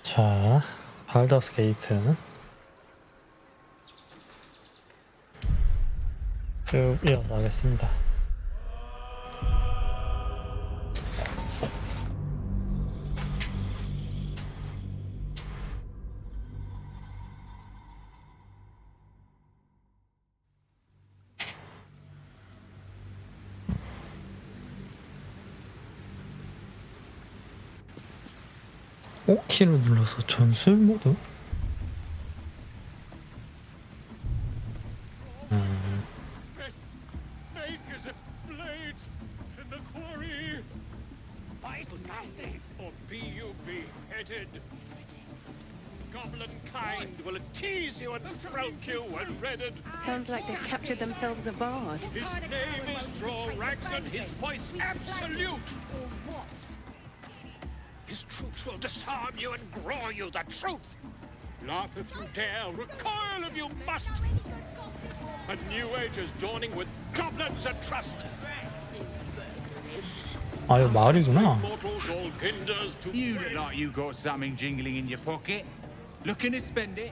자, 발더스 게이트 쭉 이어서 하겠습니다. O키를 눌러서 전술 모드? Goblin kind will tease you and throat you when redded. Sounds like they've captured themselves a bard. His name is Draw-Raxon, his voice absolute. His troops will disarm you and grow you the truth. Laugh if you dare, recoil if you must. A new age is dawning with goblins and trust. 아, 이거 마을이구나. Mortals all kinders to You look like you got something jingling in your pocket. Looking to spend it?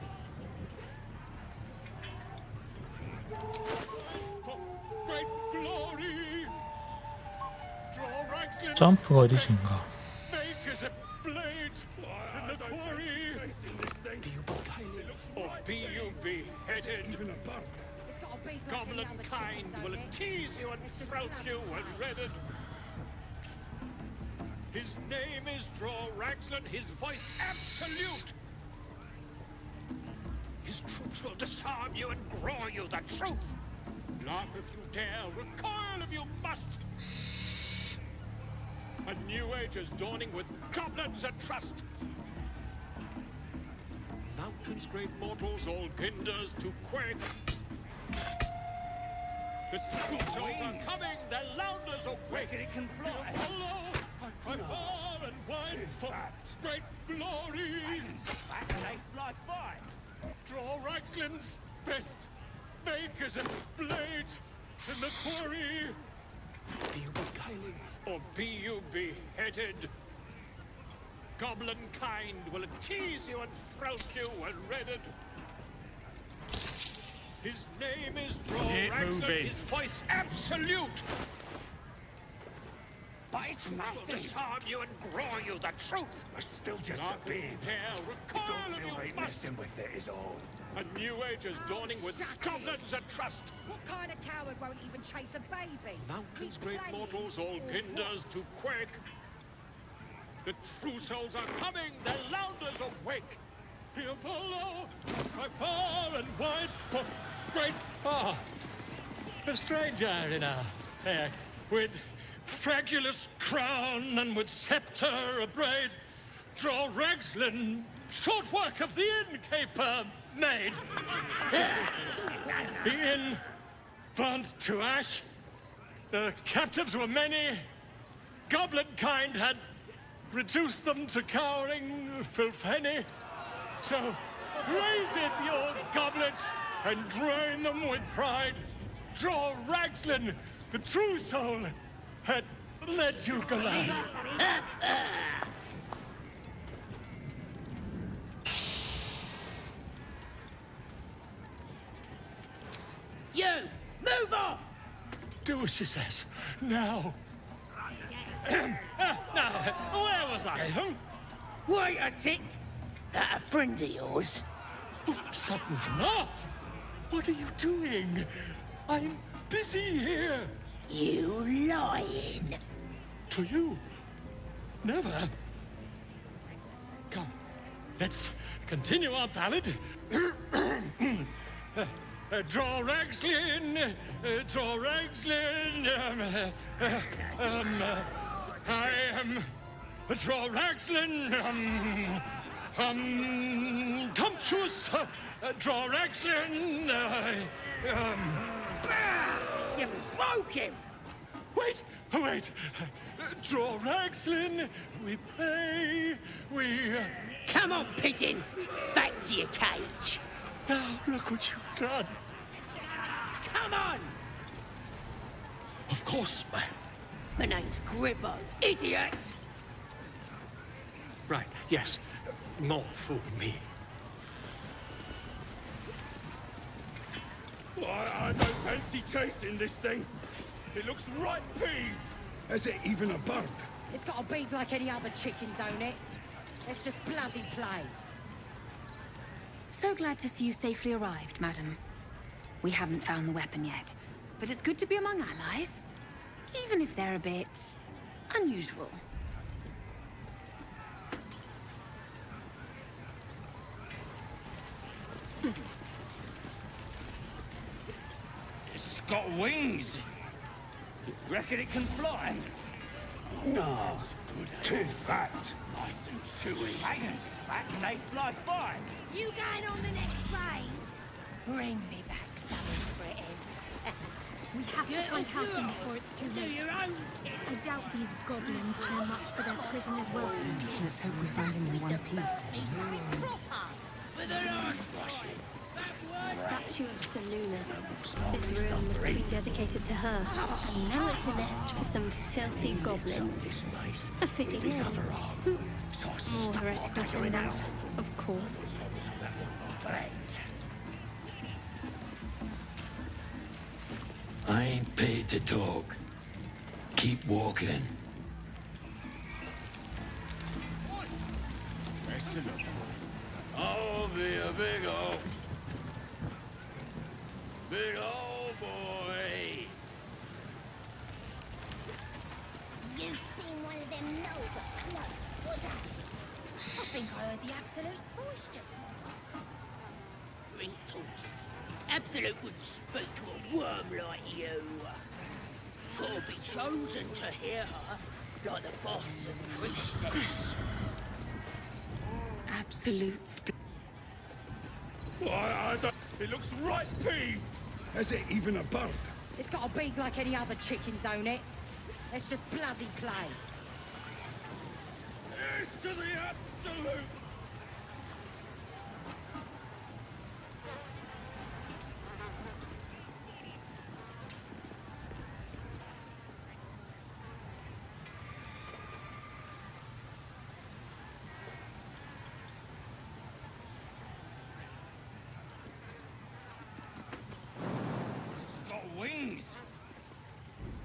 for great glory. Draw-Raxon, 점프가 어디신가? make as a blade in the quarry. Or be you beheaded. Goblin kind will tease you and throat you when redded. His name is Draw-Raxon, his voice absolute. His troops will disarm you and grow you the truth. Laugh if you dare, recoil if you must. A new age is dawning with goblins and trust. Mountains, great mortals, all kinders to quake. The true souls are coming, their louders awake. It can fly. Follow, I cry far and wide for great glory. And they fly fine. Draw-Raxon's best make as a blade in the quarry. Be you beguiling, or be you beheaded. Goblin kind will tease you and throat you when redded. His name is Draw-Raxon, his voice absolute. His troops will disarm you and grow you the truth. We're still just Laugh a if you babe. dare, It recoil don't if feel you right must. messing with it is all. A new age is dawning with goblins and trust. What kind of coward won't even chase a baby? Mountains, Keep great playing mortals, all or kinders what? to quake. The true souls are coming, their louders awake. Here follow, by far and wide, for great a stranger in a fair, with fragulous crown and with scepter abraid. Draw-Raxon, short work of the innkeeper made. The inn burnt to ash. The captives were many. Goblin kind had reduced them to cowering filthenny. So raise it, your goblets, and drain them with pride. Draw-Raxon, the true soul, had let you glide. You! Move on! Do as she says. Now. Now, where was I? Huh? Wait a tick! That a friend of yours? Certainly not. What are you doing? I'm busy here. You lying! To you? Never. Come, let's continue our ballad. Draw-Raxon, Draw-Raxon, I am Draw-Raxon, Tumptuous, Draw-Raxon, You broke him! Wait, wait. Draw-Raxon, we play, we... Come on, pigeon! Back to your cage! Now, look what you've done. Come on! Of course, My name's Gribbo, idiot! right, yes. Not for me. I don't fancy chasing this thing. It looks right peeved. Is it even a bird? It's got a beak like any other chicken, don't it? Let's just bloody play. So glad to see you safely arrived, madam. We haven't found the weapon yet, but it's good to be among allies, even if they're a bit unusual. It's got wings. Reckon it can fly? No. Too fat. Nice and chewy. Dragons is fat and they fly fine. You going on the next raid? Bring me back some Britain. We have to find Halcyon before it's too Do late. your own I doubt these goblins care much for their prison as well. Let's hope we find him in one piece. for the last one. Statue of Saluna. This room must be dedicated to her. And now it's a nest for some filthy goblins. A fitting end. More heretical symbols, of course. I ain't paid to talk. Keep walking. I'll be a big old boy. You've seen one of them Nova cloaks, was that? I think I heard the Absolute's voice just Wrinkles. Absolute wouldn't speak to a worm like you. Gotta be chosen to hear her, like the boss and priestess. Absolute I don't... It looks right peeved. Is it even a bird? It's got a beak like any other chicken, don't it? Let's just bloody play. Yes to the absolute. It's got wings.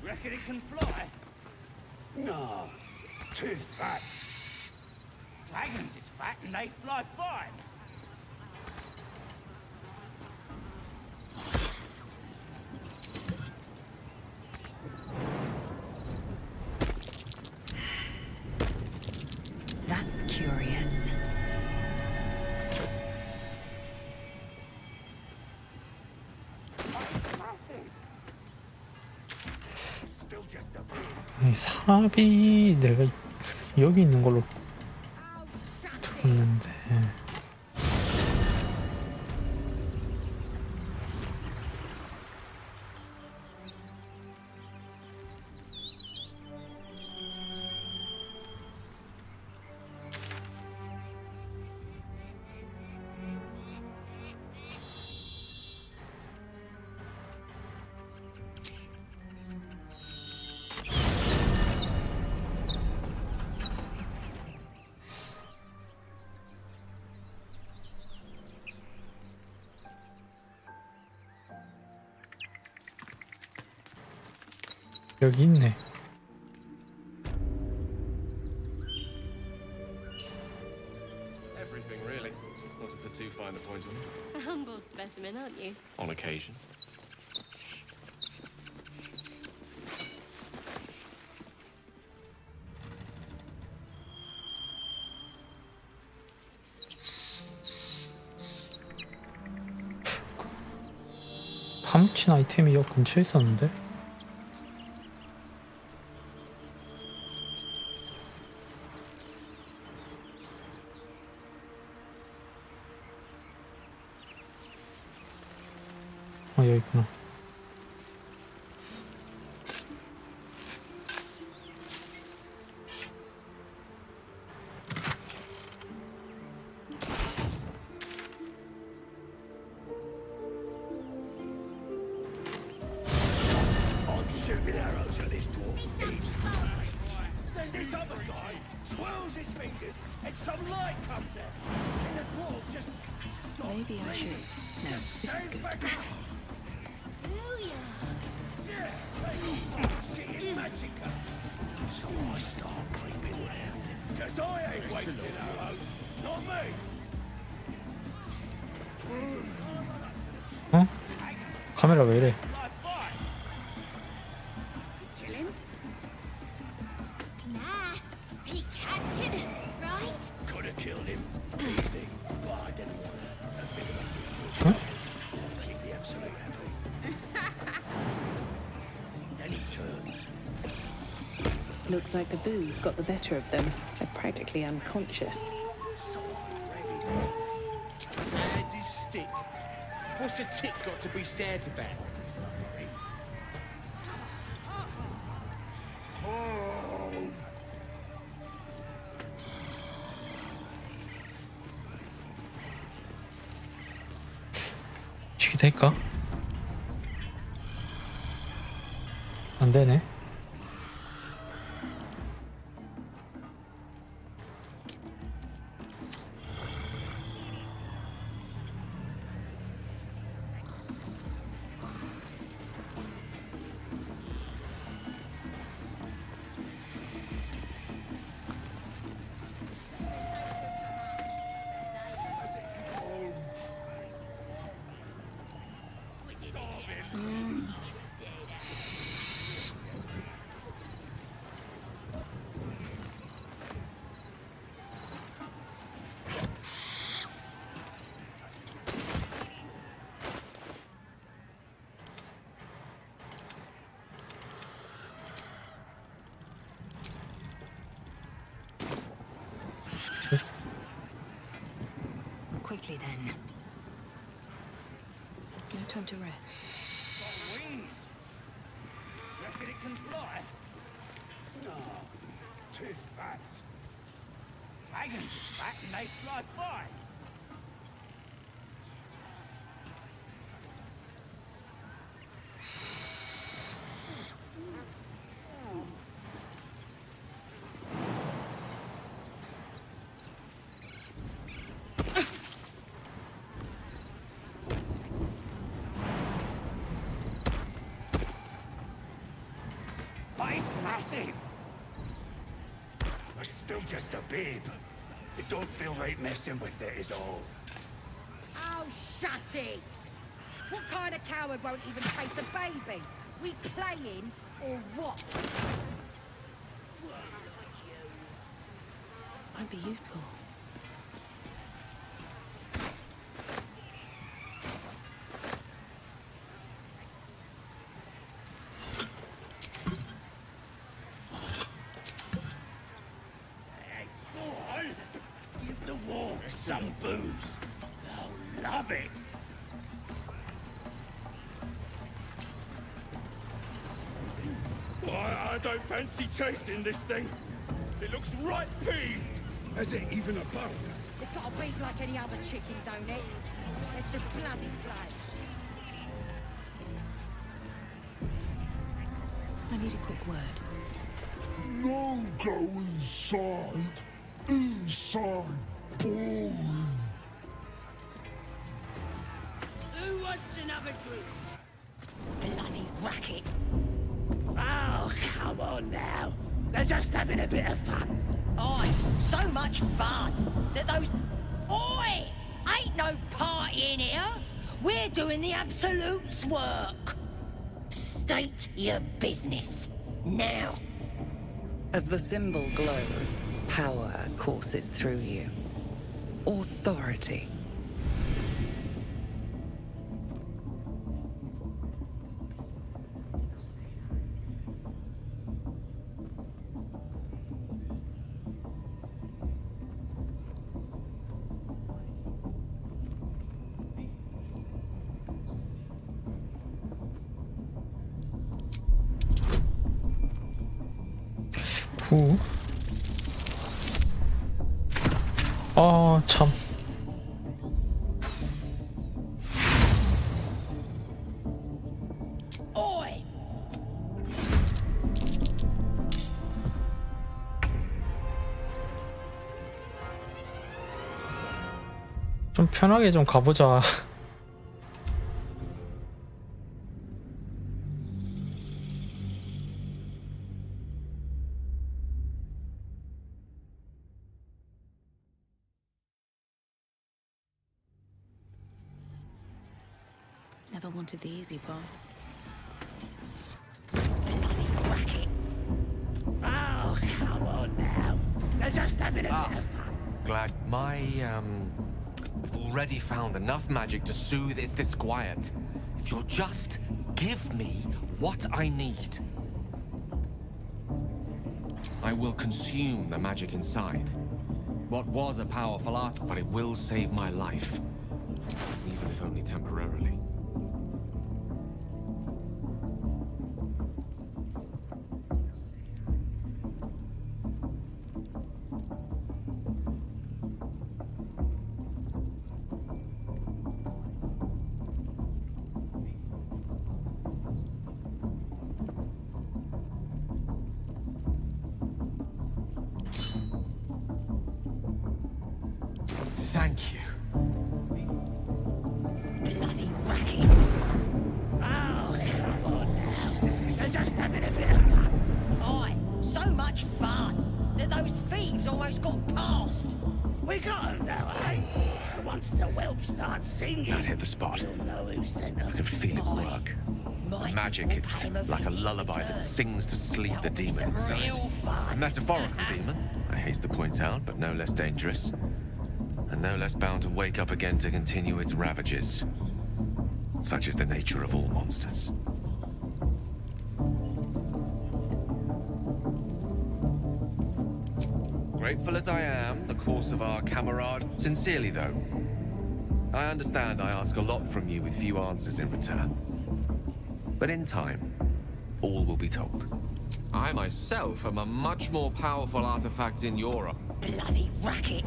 Reckon it can fly? No. Too fat. Dragons is fat and they fly fine. That's curious. Still just a bird. 이 삽이 내가 여기 있는 걸로 Oh, shut it. 봤는데. 여기 있네. Everything, really. Not to put too fine a point on it. A humble specimen, aren't you? On occasion. 파묻힌 아이템이 여기 근처에 있었는데? 아, 여기 있구나. I'm shooting arrows at this dwarf. It's great. Then this other guy twirls his fingers and some light comes out. And the dwarf just stops. Maybe I should. No, this is good. Booyah! Yeah, they shit in Magica. So I start creeping round. Cause I ain't wasting arrows. Not me. 어? 카메라 왜 이래? Kill him? Nah, he captured him, right? Could have killed him. Easy. But I didn't want to figure Huh? out. Keep the absolute happy. Then he turns. Looks like the booze got the better of them. They're practically unconscious. Sad's his stick. What's a tick got to be sad about? 치기 될까? 안 되네. Quickly then. No time to rest. Got wings. Reckon it can fly? No. Too fat. Dragons is fat and they fly fine. But it's massive. But still just a babe. It don't feel right messing with it is all. Oh, shut it! What kind of coward won't even taste a baby? We playing or what? Might be useful. Hey, boy, give the wolves some booze. They'll love it. I don't fancy chasing this thing. It looks right peeved. Has it even a bone? It's got a beak like any other chicken, don't it? Let's just bloody play. I need a quick word. No go inside. Inside. Boring. Who wants another drink? Bloody racket. Oh, come on now. They're just having a bit of fun. Aye, so much fun that those... Oi! Ain't no party in here. We're doing the Absolute's work. State your business. Now. As the symbol glows, power courses through you. Authority. 후. 참. Oi! 좀 편하게 좀 가보자. Never wanted the easy path. Bloody racket. Oh, come on now. They're just having a bit of fun. Glad we've already found enough magic to soothe its disquiet. If you'll just give me what I need, I will consume the magic inside. What was a powerful art, but it will save my life. Even if only temporarily. Thank you. Bloody racket. Oh, come on now. They're just having a bit of fun. Aye, so much fun that those thieves almost got past. We got them now, eh? Once the whelp starts singing, That hit the spot. you'll know who sent them. I can feel it work. Might Magic, we'll it's pay 'em a like a visit in lullaby that return. sings to sleep the That'll be demon some inside. real fun. A metaphorical demon, I haste to point out, but no less dangerous. And no less bound to wake up again to continue its ravages. Such is the nature of all monsters. Grateful as I am, the course of our camarade, sincerely though. I understand I ask a lot from you with few answers in return. But in time, all will be told. I myself am a much more powerful artifact in Europe. Bloody racket.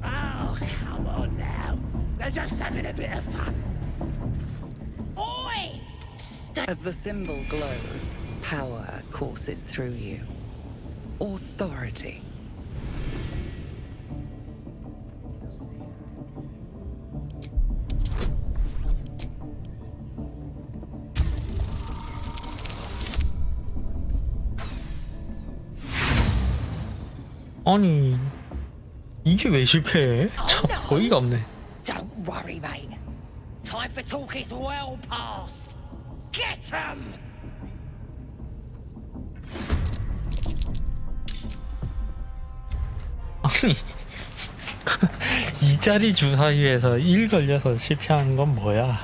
Oh, come on now. They're just having a bit of fun. Oi! As the symbol glows, power courses through you. Authority. 아니 이게 왜 실패해? 참 어이가 없네. Don't worry, mate. Time for talk is well past. Get 'em! 아니 이 자리 주사위에서 1 걸려서 실패한 건 뭐야?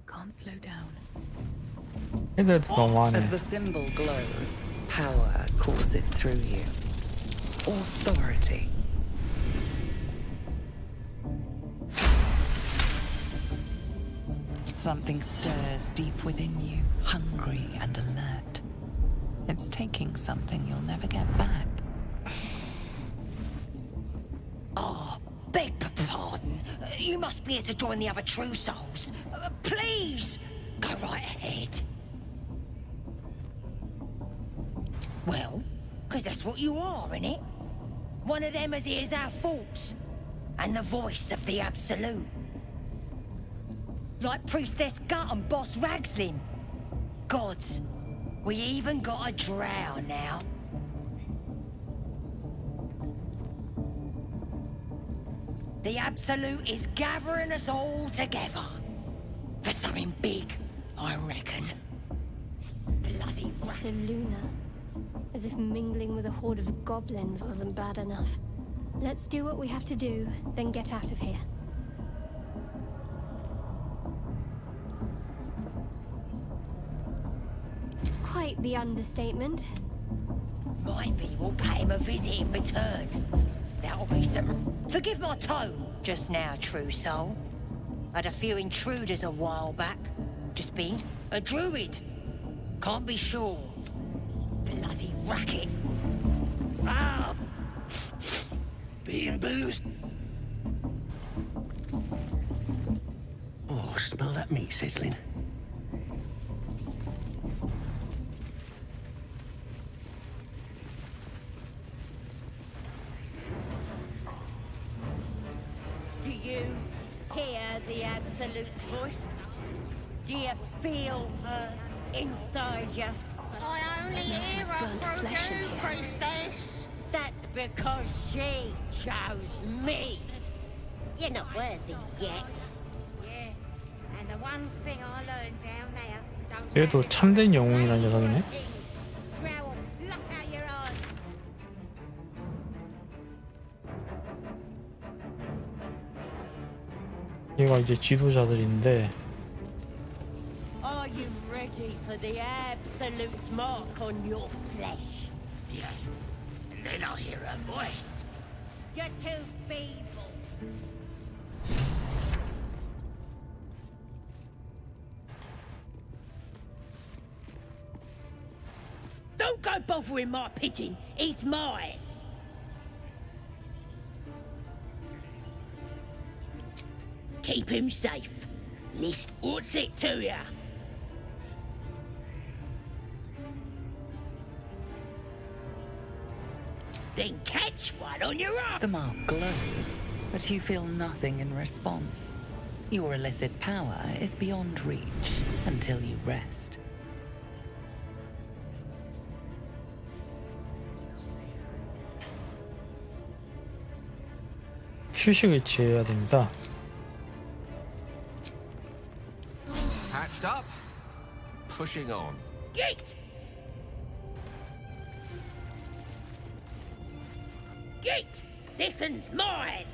Can't slow down. 애들도 너무하네. As the symbol glows, power courses through you. Authority. Something stirs deep within you, hungry and alert. It's taking something you'll never get back. Oh, beg pardon. You must be here to join the other true souls. Please, go right ahead. Well, because that's what you are, innit? One of them as hears our thoughts. And the voice of the Absolute. Like Priestess Gut and Boss Ragslin. Gods, we even got a drow now. The Absolute is gathering us all together. For something big, I reckon. Bloody Seluna. As if mingling with a horde of goblins wasn't bad enough. Let's do what we have to do, then get out of here. Quite the understatement. Might be we'll pay him a visit in return. That'll be some... Forgive my tone just now, true soul. Had a few intruders a while back. Just being a druid. Can't be sure. Bloody racket. Ah! Being boozed. Oh, smell that meat sizzling. hear the Absolute's voice? Do you feel her inside you? I only hear her burnt through flesh in you, here. priestess. That's because she chose me. You're not worthy yet. Yeah, and the one thing I learned down there, don't 얘도 say 참된 영웅이란 녀석이네. Growl, block out your eyes. 얘가 이제 지도자들인데 Are you ready for the Absolute's mark on your flesh? Yeah. And then I'll hear her voice. You're too feeble. Don't go bothering my pigeon. He's mine. Keep him safe. List what's it to ya? Then catch one on your arm. The mark glows, but you feel nothing in response. Your illithid power is beyond reach until you rest. 휴식을 취해야 됩니다. Hatched up, pushing on. Yeet! Yeet! This one's mine!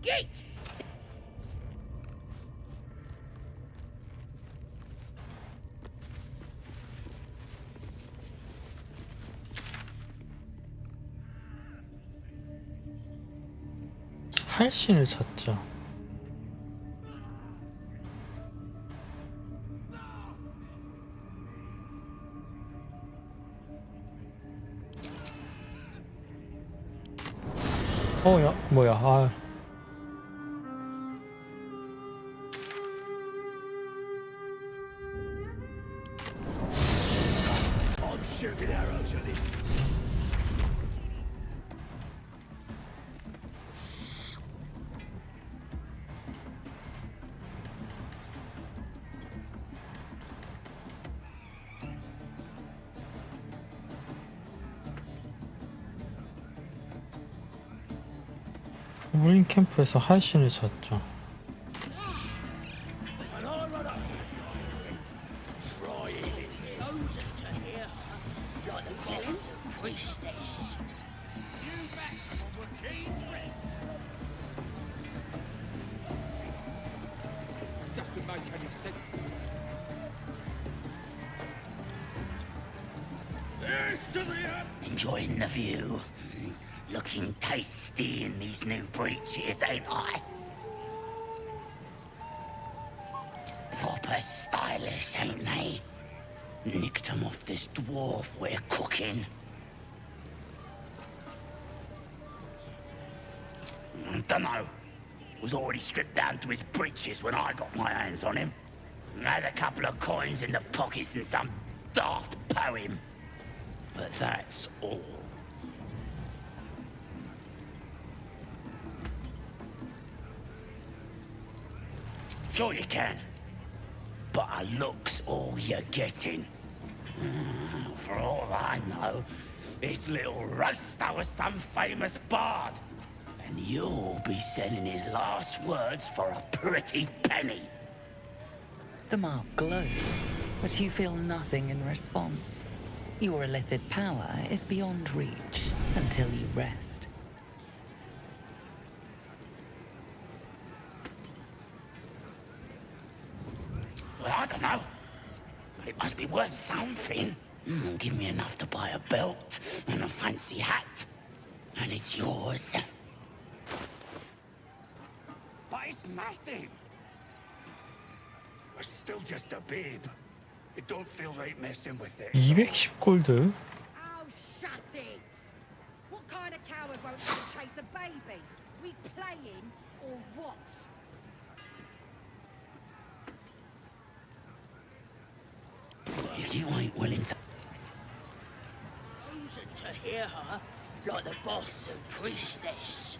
Yeet! 할신을 찾자. 야, 뭐야, 아. I'm shooting arrows at him. 우린 캠프에서 할신을 찾자. And I run up to him. Try healing. Chosen to hear her, like the boss of priestess. You back on the keen rest. Doesn't make any sense. Here's to the Enjoying the view. Looking tasty in these new breeches, ain't I? Proper stylish, ain't they? Nicked 'em off this dwarf we're cooking. Dunno. Was already stripped down to his breeches when I got my hands on him. Had a couple of coins in the pockets and some daft poem. But that's all. Sure you can. But a look's all you're getting. For all I know, this little roaster was some famous bard. And you'll be selling his last words for a pretty penny. The mark glows, but you feel nothing in response. Your illithid power is beyond reach until you rest. Well, I don't know. But it must be worth something. Give me enough to buy a belt and a fancy hat. And it's yours. But it's massive. We're still just a babe. It don't feel right messing with it. 210 골드. Oh, shut it! What kind of coward won't even chase a baby? We playing or what? If you ain't willing to... To hear her, like the boss and priestess.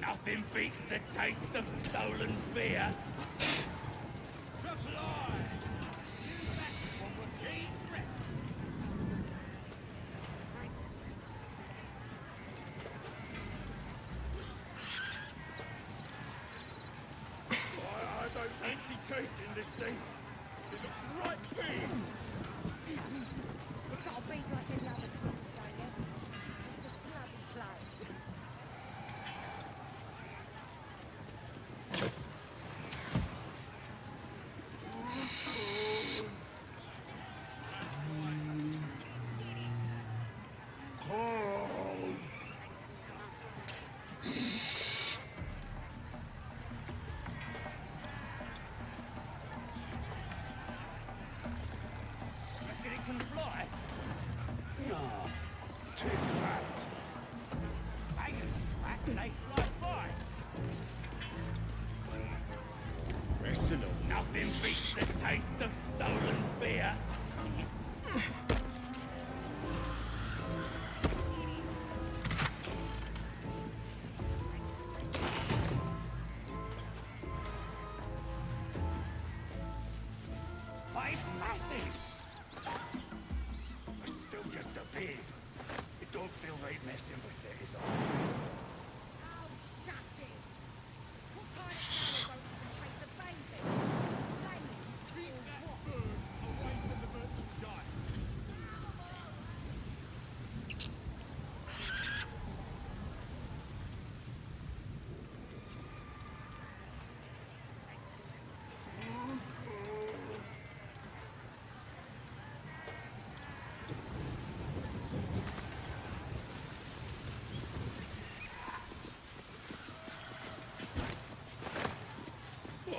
Nothing beats the taste of stolen beer. I don't fancy chasing this thing. It looks right big. It's got to be like any other club, don't it? It's a bloody play. Reckon it can fly? No, too fat. Dragons fat and they fly by. Wrestle, nothing beats the taste of stolen beer. But it's massive. But still just a pig. It don't feel right messing with it, is all. Oh, shut it! What kind of coward won't even chase a baby? Playing or what? Away from the merchandise.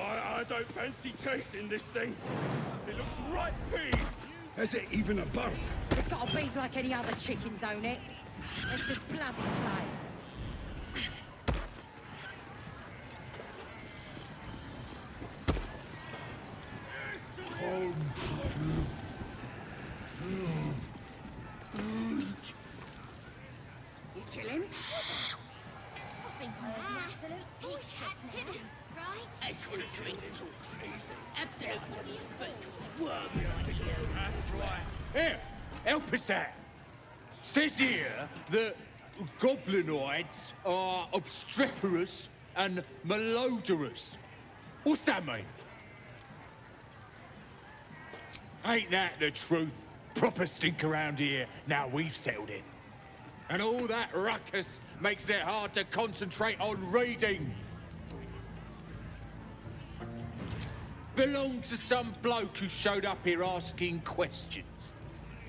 I don't fancy chasing this thing. It looks right big. Is it even a bird? It's got to be like any other chicken, don't it? It's just bloody play. You kill him? I think I heard an absolute speech just now. Right? As for the drink, absolutely, but worm like you. That's right. Here, help us out. Says here that goblinoids are obstreperous and malodorous. What's that mean? Ain't that the truth? Proper stink around here, now we've settled it. And all that ruckus makes it hard to concentrate on reading. Belonged to some bloke who showed up here asking questions.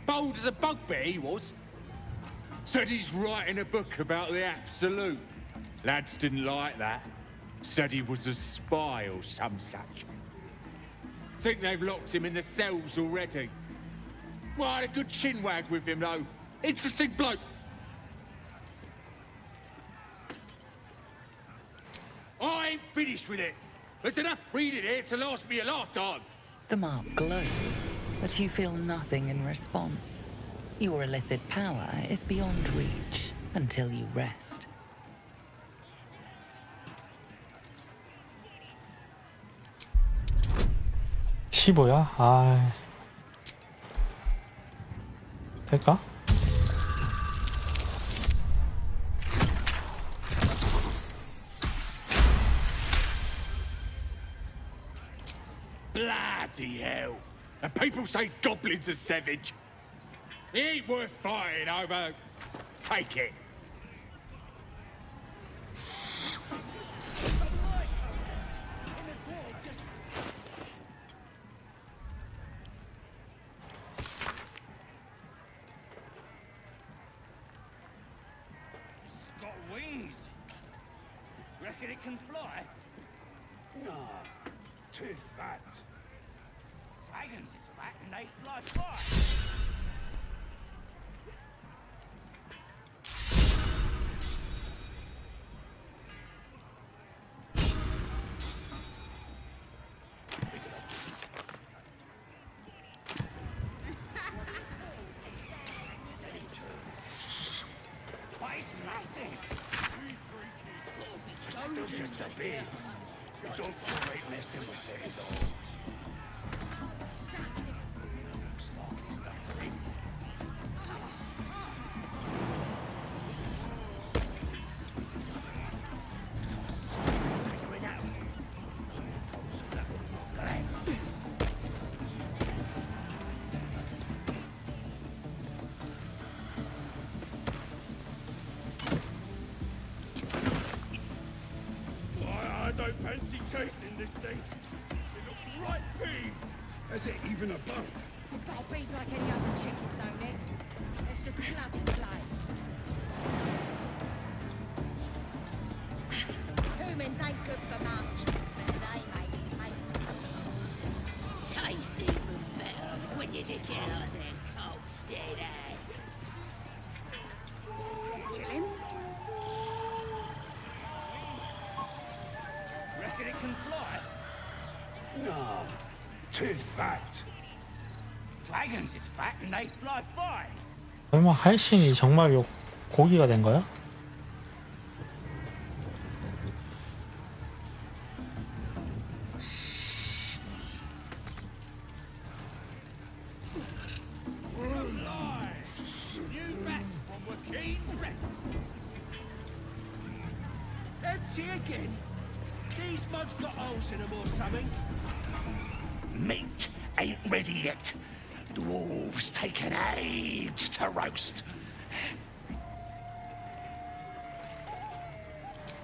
Bold as a bugbear he was. Said he's writing a book about the Absolute. Lads didn't like that. Said he was a spy or some such. Think they've locked him in the cells already. Well, I had a good chinwag with him, though. Interesting bloke. I ain't finished with it. There's enough reading here to last me a lifetime. The mark glows, but you feel nothing in response. Your illithid power is beyond reach until you rest. (15야) 아, 될까? Bloody hell. And people say goblins are savage. It ain't worth fighting over. Take it. It's got wings. Reckon it can fly? No, too fat. Dragons is fat and they fly far. still just a babe. You don't feel like messing with it is all. Smoky stuff, right? Figuring out. Problems with that one off the legs. I don't fancy chasing this thing. It looks right peeved. Has it even a bone? It's got to be like any other chicken, don't it? It's just bloody plain. Humans ain't good for much. But they made it taste. Tastes even better when you dig it out of their cold, dead egg. Kill him? Reckon it can fly? No, too fat. Dragons is fat and they fly fine. 설마 할신이 정말 요 고기가 된 거야? Empty again? These mugs got holes in them or something? Meat ain't ready yet. Dwarves take an age to roast.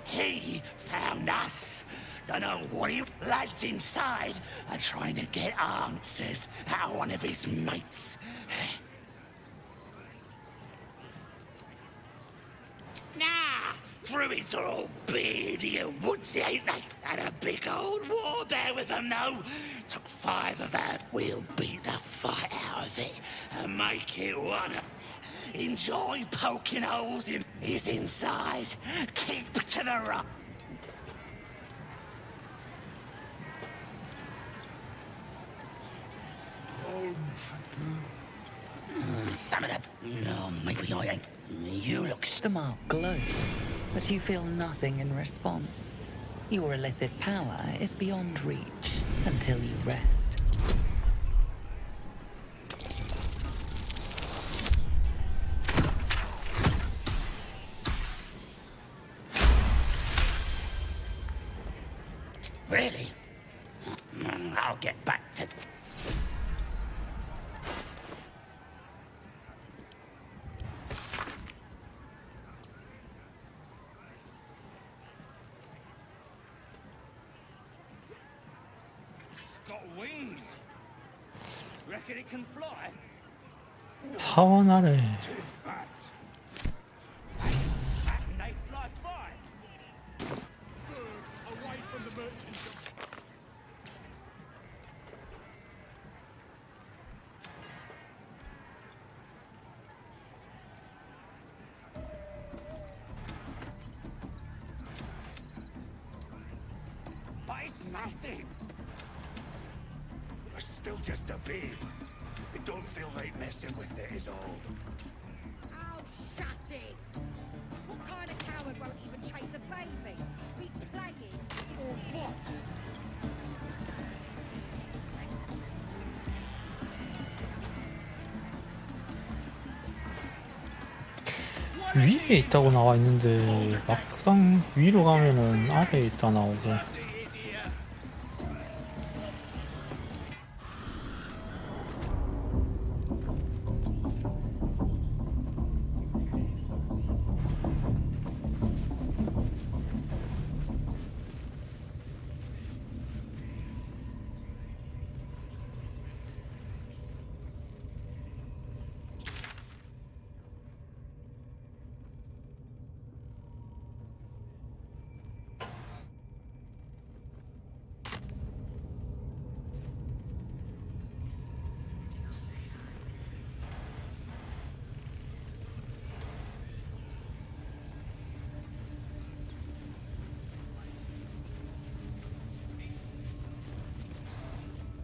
He found us. Don't know what you lads inside are trying to get answers out of one of his mates. Nah, druids are all beardy and woodsy, ain't they? And a big old warbear with them, though. Took 5 of our. We'll beat the fight out of it and make it one. Enjoy poking holes in his inside. Keep to the rock. Some of them. No, maybe I ain't. You look. The mark glows, but you feel nothing in response. Your illithid power is beyond reach until you rest. Really? I'll get back to. It's got wings. Reckon it can fly? 사원 아래. Too fat. And they fly fine. Away from the merchant. But it's massive. We're still just a babe. It don't feel like messing with it is all. Oh, shut it! What kind of coward won't even chase a baby? Be playing or what? 위에 있다고 나와 있는데 막상 위로 가면은 아래에 있다 나오고.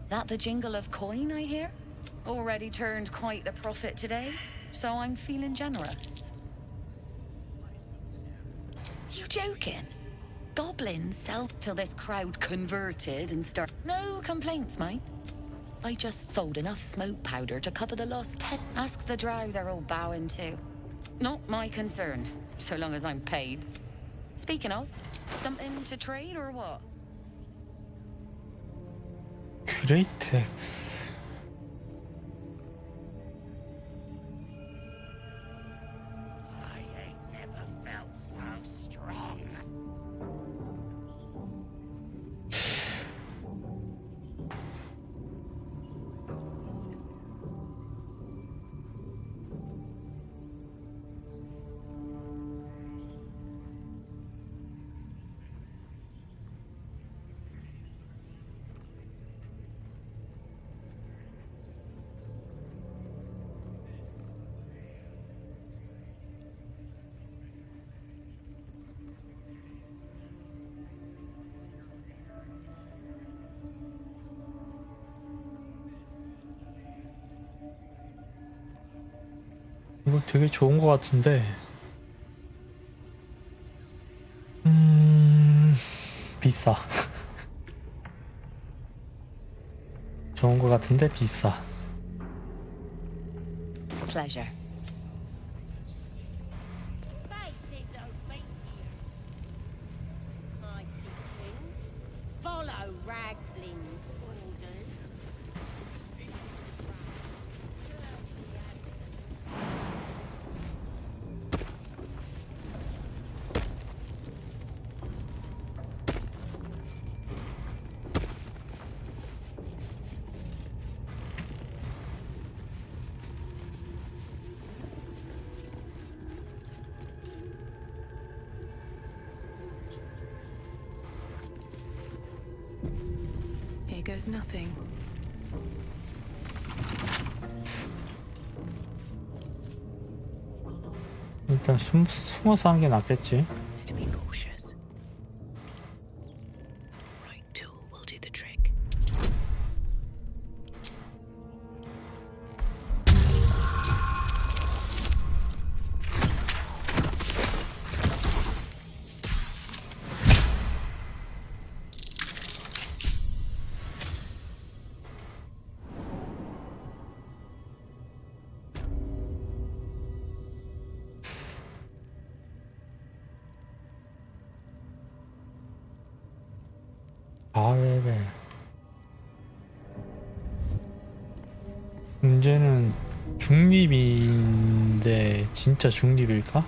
That the jingle of coin I hear? Already turned quite the profit today, so I'm feeling generous. You joking? Goblins sell till this crowd converted and start. No complaints, mate. I just sold enough smoke powder to cover the lost 10. Ask the drow they're all bowing to. Not my concern, so long as I'm paid. Speaking of, something to trade or what? 그레이텍스. I ain't never felt so strong. 이거 되게 좋은 것 같은데. 비싸. 좋은 것 같은데 비싸. Pleasure. Follow Ragsling's orders. Here goes nothing. 일단 숨어서 하는 게 낫겠지. To be cautious. Right tool will do the trick. 바레벨. 문제는 중립인데 진짜 중립일까?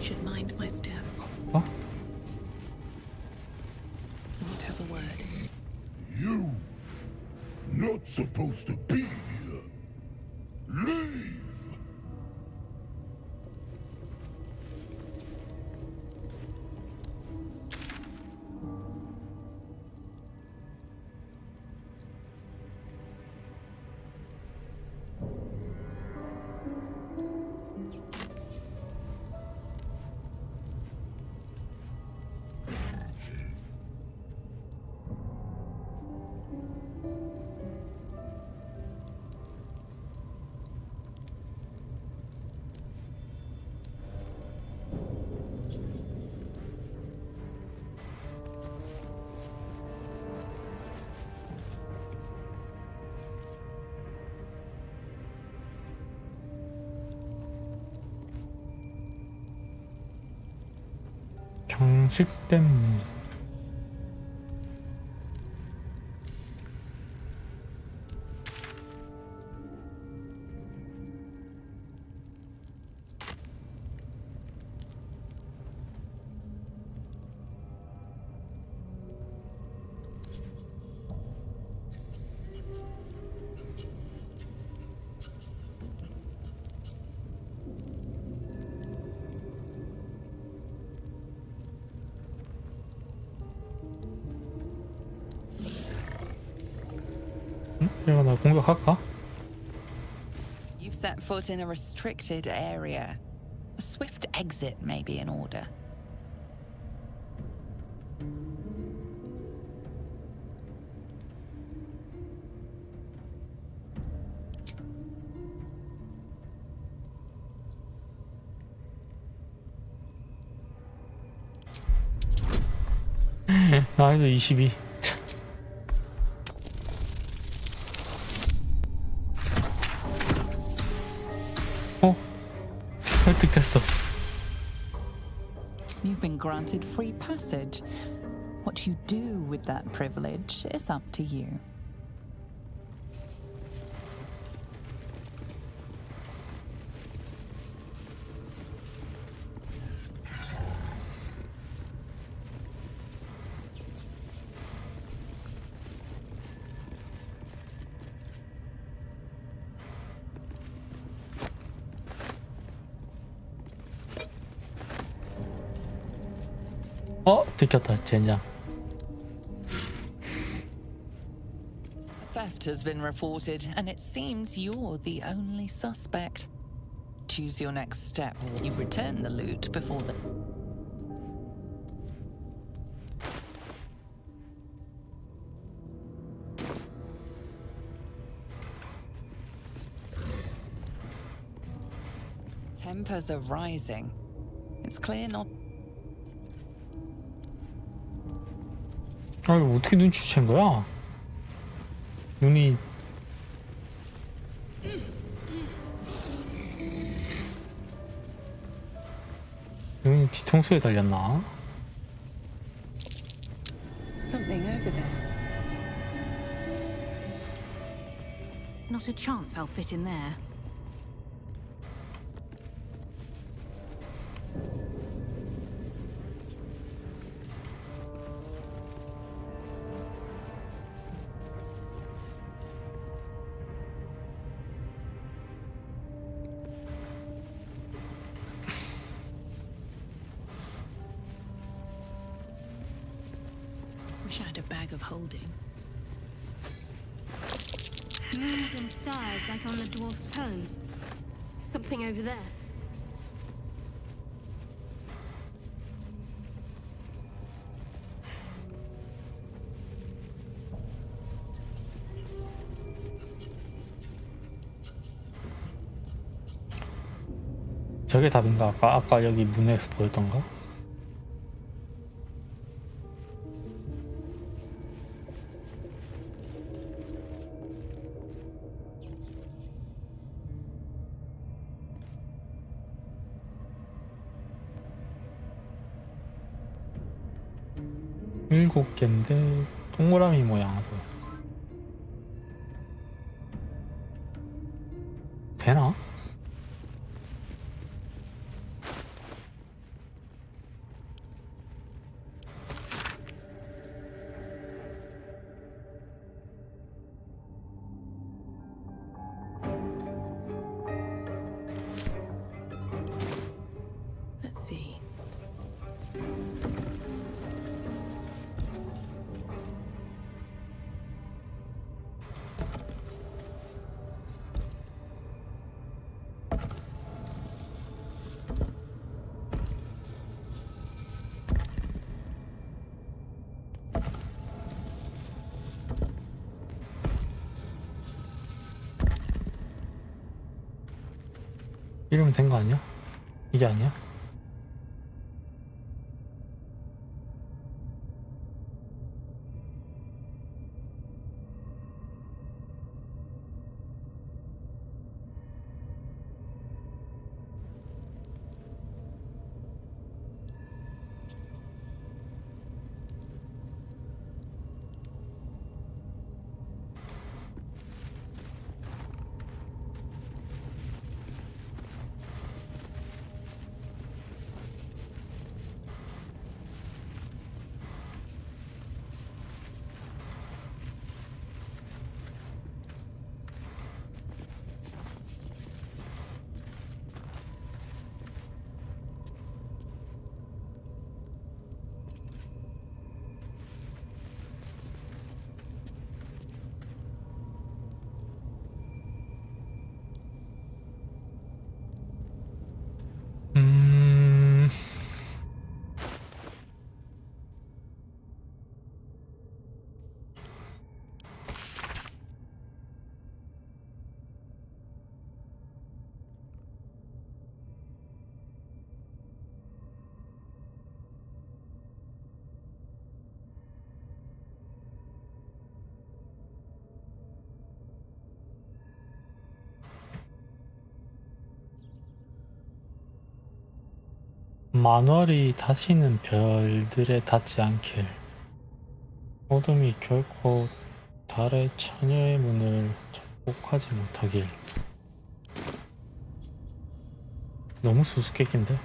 Should mind my step. 어? Might have a word. You not supposed to be here. Leave. 경식된 이거 나 공격할까? You've set foot in a restricted area. A swift exit may be in order. 난이도 22. 어? 획득했어. You've been granted free passage. What you do with that privilege is up to you. 들켰다, 젠장. Theft has been reported, and it seems you're the only suspect. Choose your next step. You return the loot before the... Tempers are rising. It's clear not... 아, 이거 어떻게 눈치챈 거야? 눈이 뒤통수에 달렸나? Something over there. Not a chance I'll fit in there. Wish I had a bag of holding. Moons and stars like on the dwarf's poem. Something over there. 저게 답인가? 아까 여기 문에서 보였던가? 일곱 개인데 동그라미 모양으로 되나? Let's see. 이러면 된 거 아니야? 이게 아니야? 마누얼이 다시는 별들에 닿지 않길. 어둠이 결코 달의 처녀의 문을 정복하지 못하길. 너무 수수께끼인데?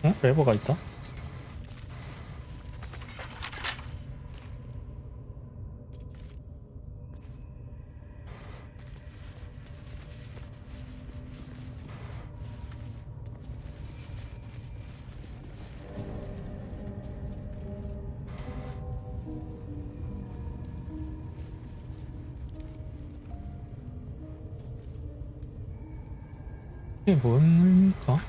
응? 레버가 있다? 이게 뭔 의미일까?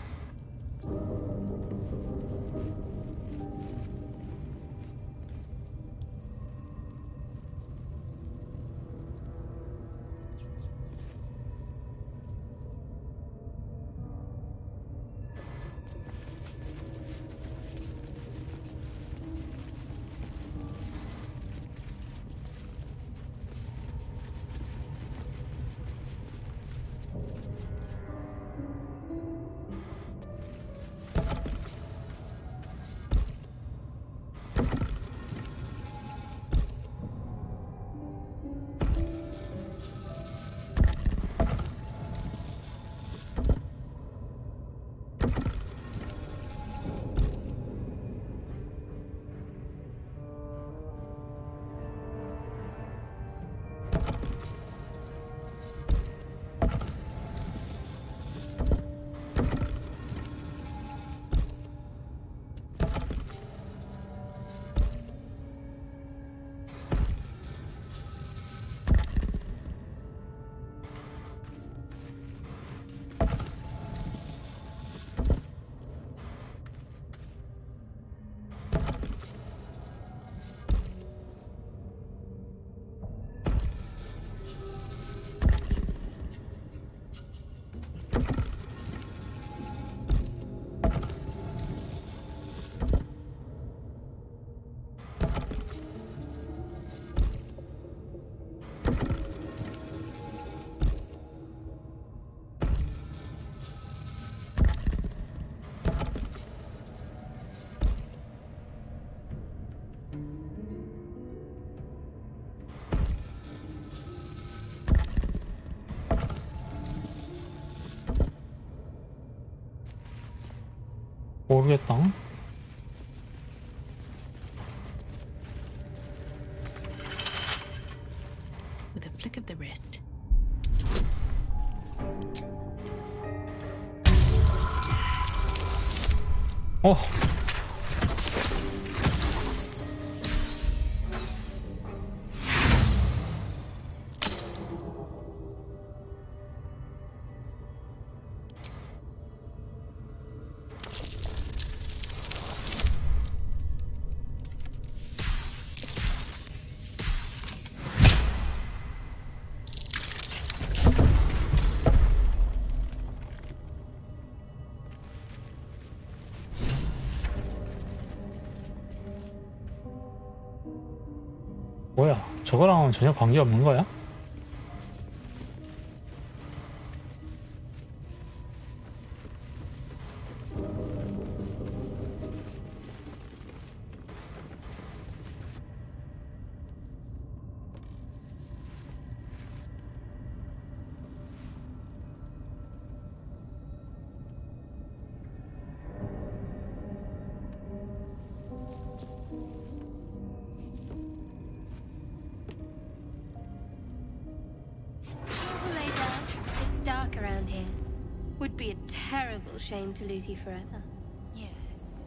모르겠다. With a flick of the wrist. 어. 뭐야? 저거랑은 전혀 관계없는 거야? Lay down. It's dark around here. Would be a terrible shame to lose you forever. Yes.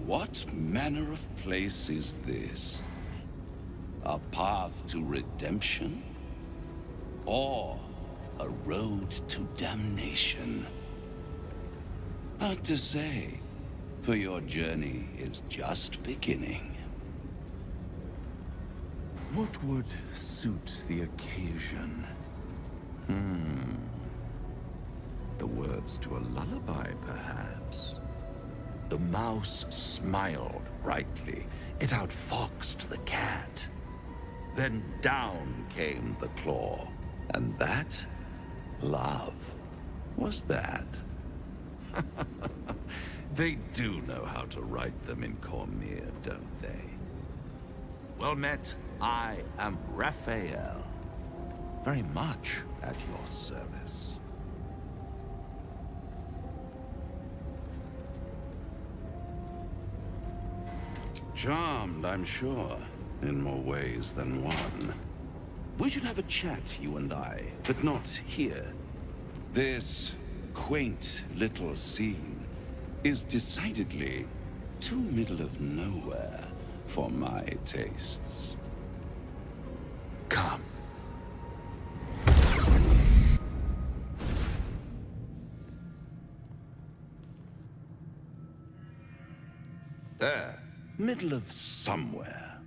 What manner of place is this? A path to redemption? Or a road to damnation? Hard to say, for your journey is just beginning. What would suit the occasion? The words to a lullaby, perhaps? The mouse smiled brightly. It outfoxed the cat. Then down came the claw. And that, love, was that. They do know how to write them in Cormier, don't they? Well met, I am Raphael. Very much at your service. Charmed, I'm sure, in more ways than one. We should have a chat, you and I, but not here. This quaint little scene is decidedly too middle of nowhere for my tastes. Come. There, middle of somewhere.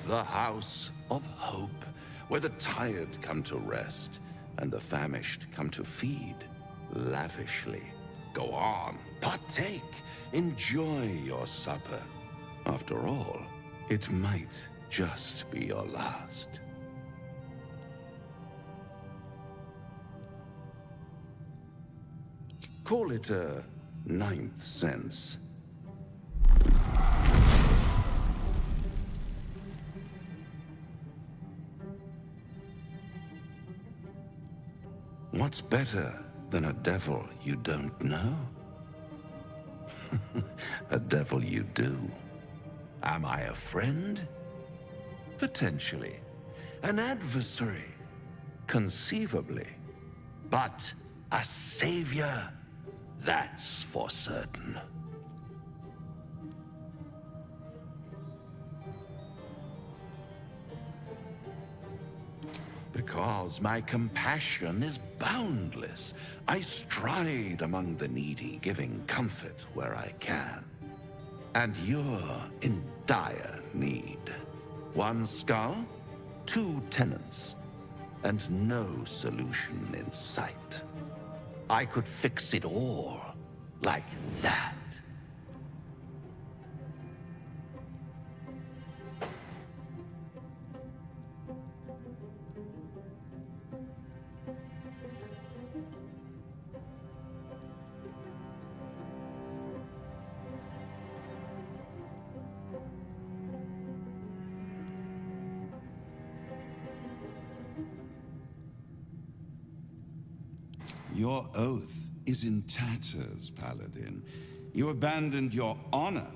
The House of Hope, where the tired come to rest and the famished come to feed lavishly. Go on, partake, enjoy your supper. After all, it might just be your last. Call it a ninth sense. What's better than a devil you don't know? A devil you do. Am I a friend? Potentially. An adversary? Conceivably. But a savior? That's for certain. Because my compassion is boundless. I stride among the needy, giving comfort where I can. And you're in dire need. One skull, 2 tenants, and no solution in sight. I could fix it all like that. Your oath is in tatters, Paladin. You abandoned your honor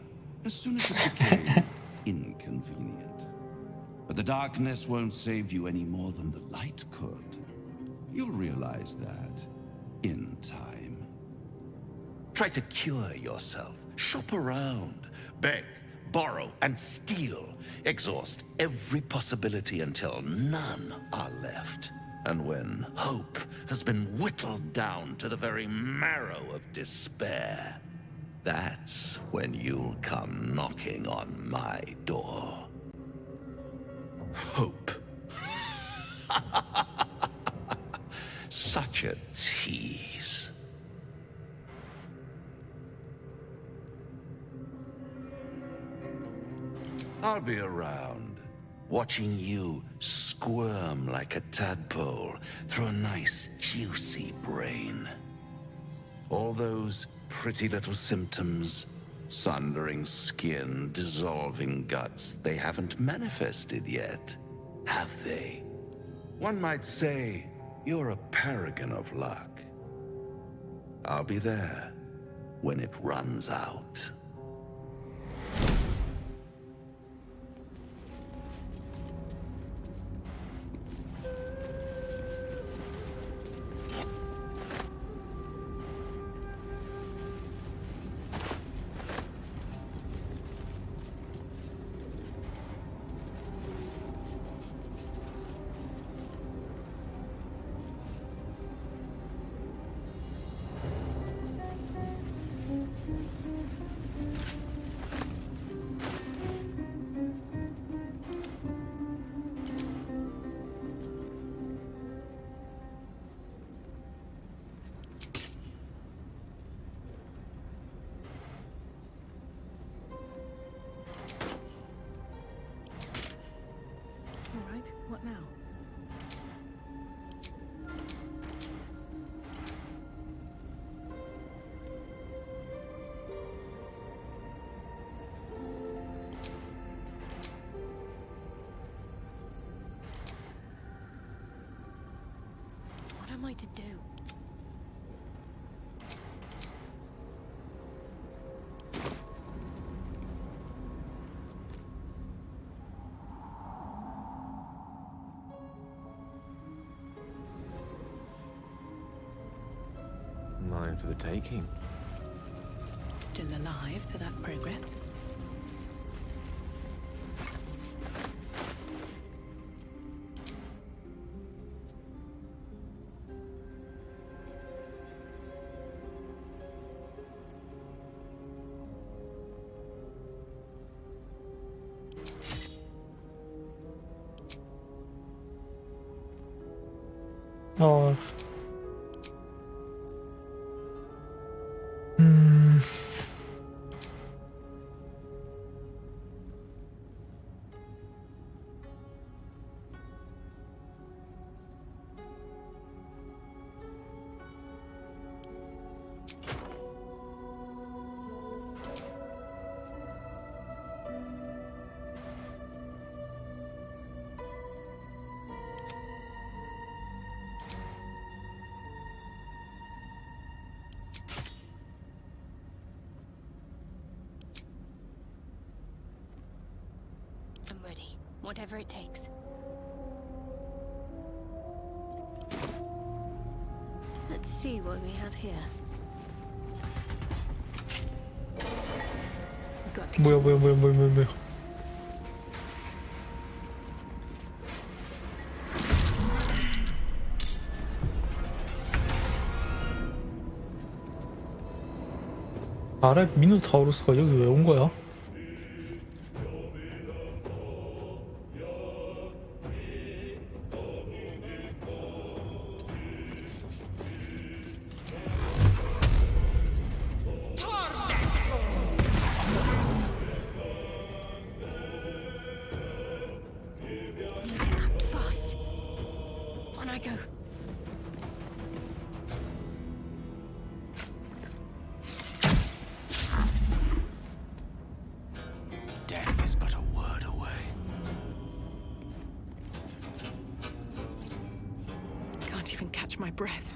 as soon as it became inconvenient. But the darkness won't save you any more than the light could. You'll realize that in time. Try to cure yourself. Shop around. Beg, borrow, and steal. Exhaust every possibility until none are left. And when hope has been whittled down to the very marrow of despair, that's when you'll come knocking on my door. Hope. Such a tease. I'll be around, watching you squirm like a tadpole through a nice, juicy brain. All those pretty little symptoms, sundering skin, dissolving guts, they haven't manifested yet, have they? One might say you're a paragon of luck. I'll be there when it runs out. to do? Mine for the taking. Still alive, so that's progress. 어. I'm ready. Whatever it takes. Let's see what we have here. Got to 뭐야. 아래 미노타우루스가 여기 왜 온 거야? act fast. On I go. Death is but a word away. Can't even catch my breath.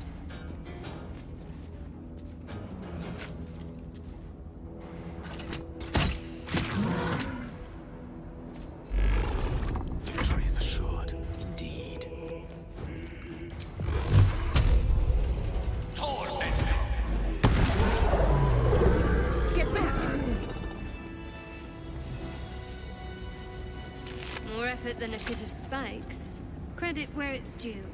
Victory is assured, indeed. Get back! More effort than a kit of spikes. Credit where it's due.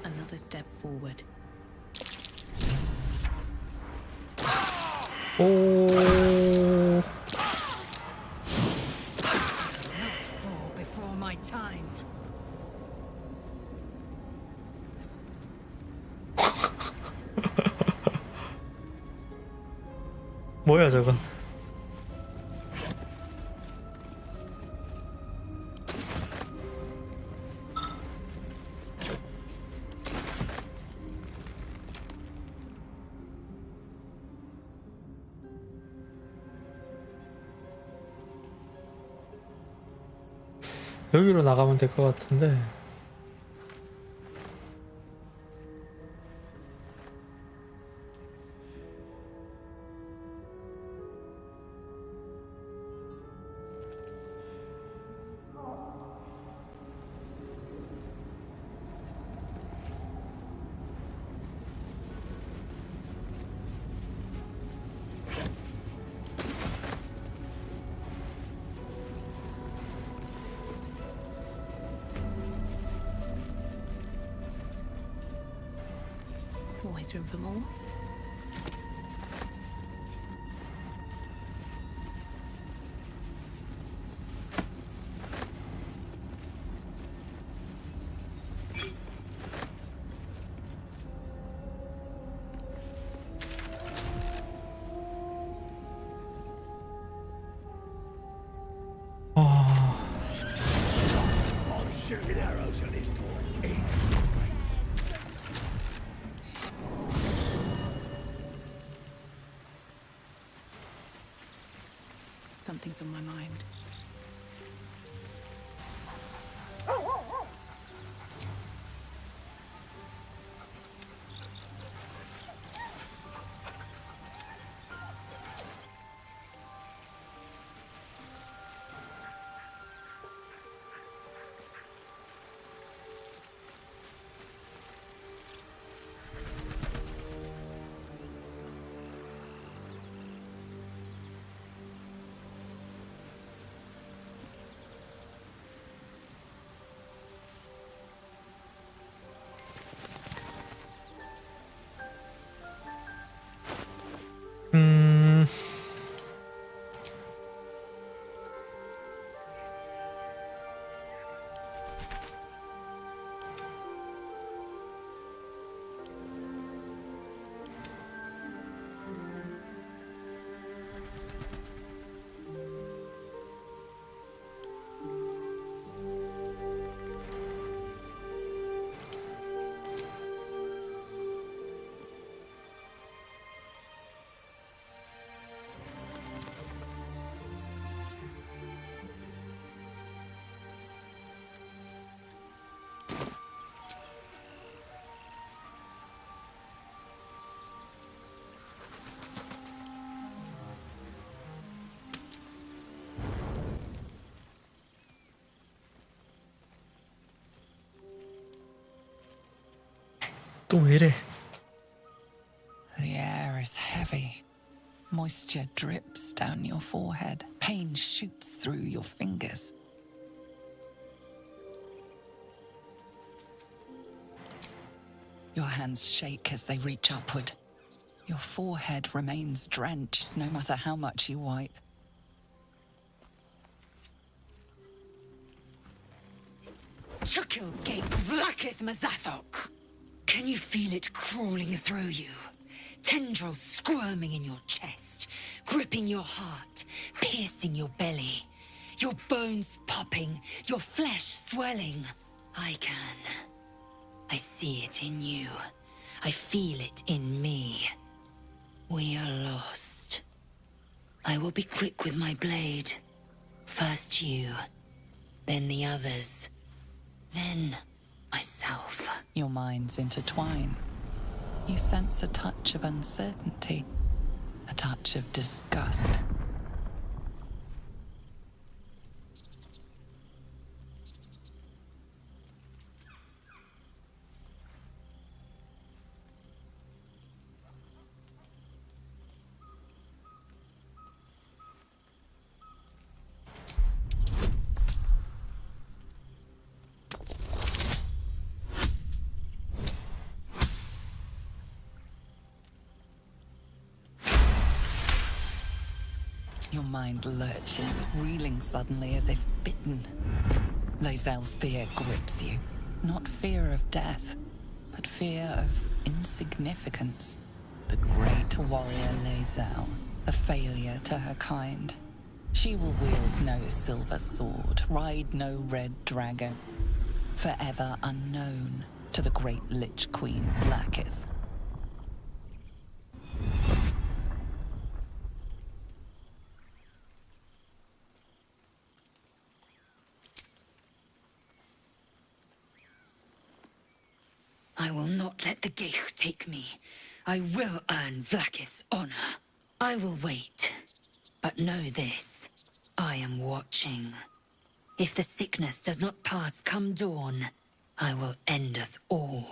Another step forward. 오. Fall before my time. 뭐야 저건? 여기로 나가면 될 것 같은데. Always room for more. I'm shooting arrows at this door. It's great. something's on my mind. 또 왜 이래? The air is heavy. Moisture drips down your forehead. Pain shoots through your fingers. Your hands shake as they reach upward. Your forehead remains drenched no matter how much you wipe. Chukil Gate Vlakith Mazathok! Can you feel it crawling through you? Tendrils squirming in your chest, gripping your heart, piercing your belly. Your bones popping, your flesh swelling. I can. I see it in you. I feel it in me. We are lost. I will be quick with my blade. First you, then the others, then myself. Your minds intertwine. You sense a touch of uncertainty, a touch of disgust. Your mind lurches, reeling suddenly as if bitten. Lae'zel's fear grips you. Not fear of death, but fear of insignificance. The great warrior Lae'zel, a failure to her kind. She will wield no silver sword, ride no red dragon. Forever unknown to the great Lich Queen Vlakith. I will not let the Geich take me. I will earn Vlakith's honor. I will wait. But know this. I am watching. If the sickness does not pass come dawn, I will end us all.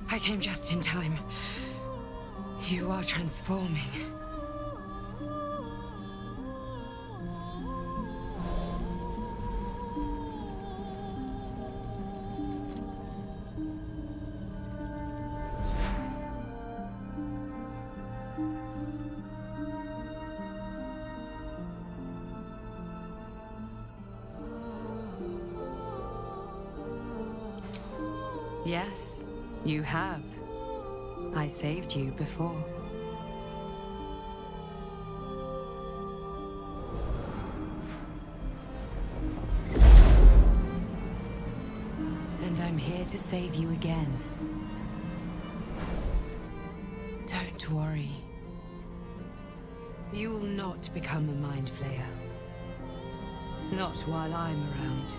I came just in time. You are transforming. Yes, you have. I saved you before. to save you again. Don't worry. You will not become a mind flayer. Not while I'm around.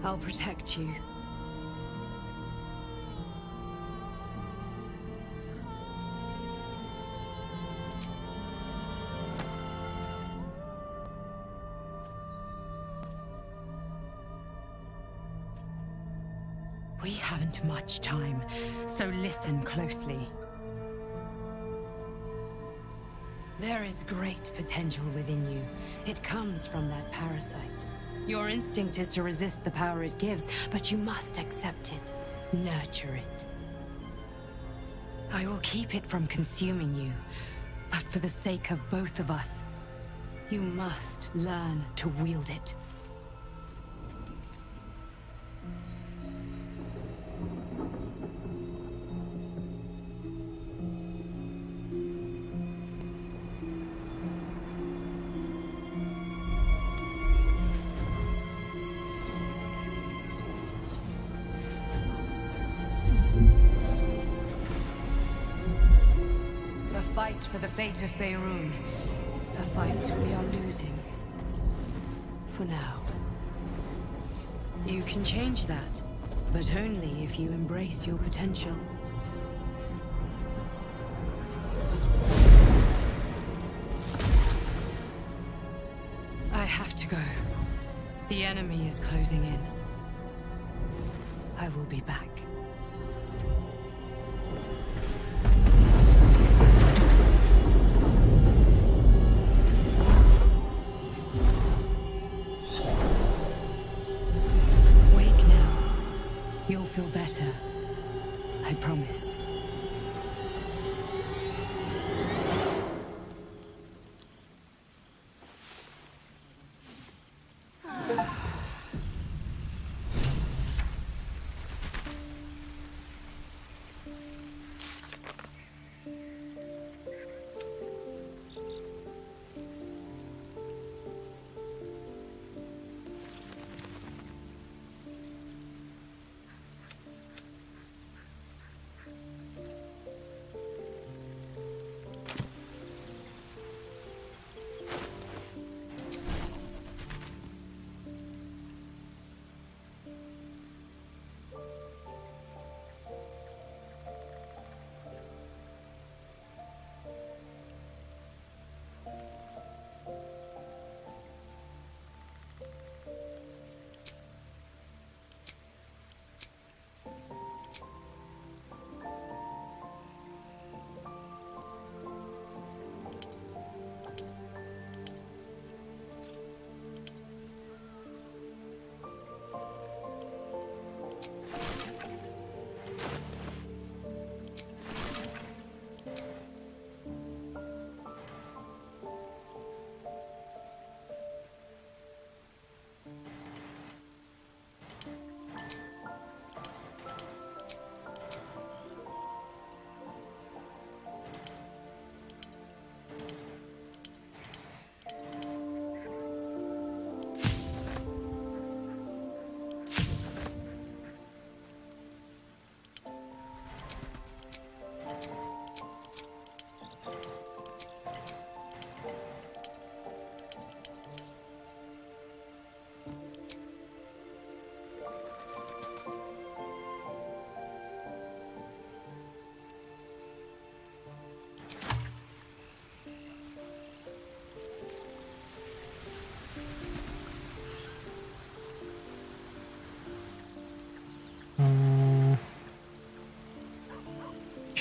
I'll protect you. We haven't much time, so listen closely. There is great potential within you. It comes from that parasite. Your instinct is to resist the power it gives, but you must accept it, nurture it. I will keep it from consuming you, but for the sake of both of us, you must learn to wield it. Fight for the fate of Faerun. A fight we are losing. For now. You can change that, but only if you embrace your potential. I have to go. The enemy is closing in. I will be back. You'll feel better. I promise.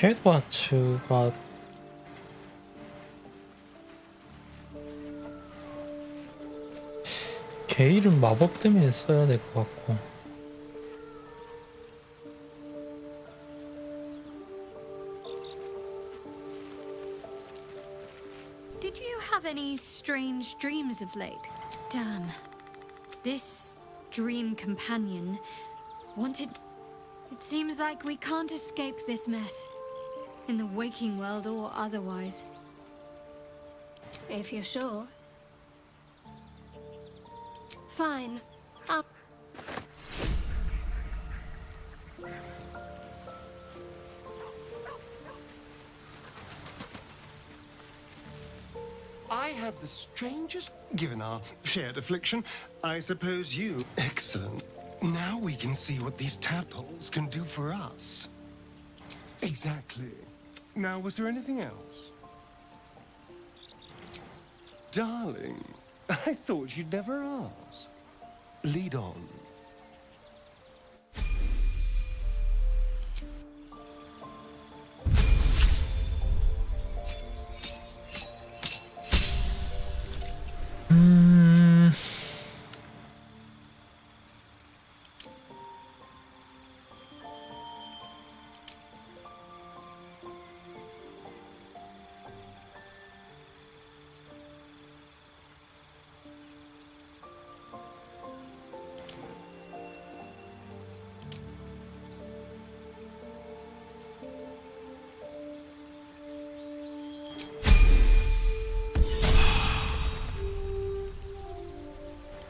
최고화질가 걔 이름 마법 때문에 써야 될 것 같고. Did you have any strange dreams of late? Damn. This dream companion wanted... It seems like we can't escape this mess. In the waking world or otherwise. If you're sure. Fine. had the strangest... Given our shared affliction, I suppose you... Excellent. Now we can see what these tadpoles can do for us. Exactly. Now, was there anything else? Darling, I thought you'd never ask. Lead on.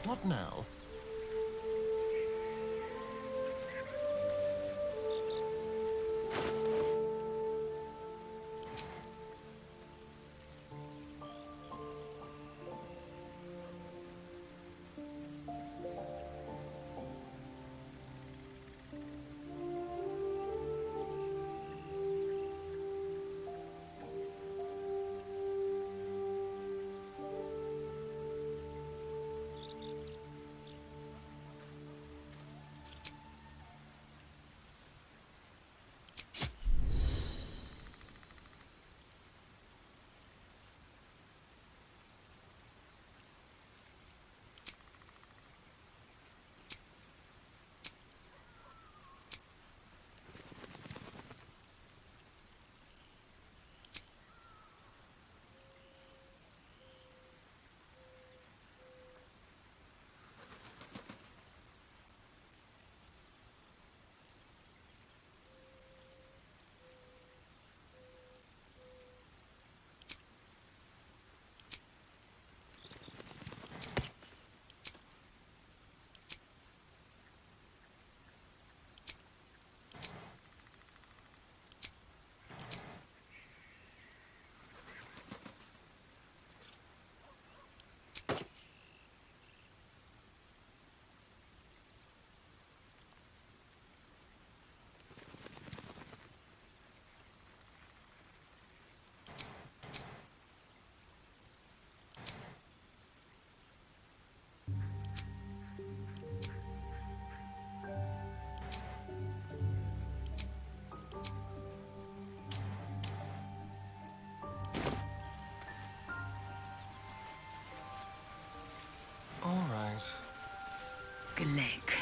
What now? Glick.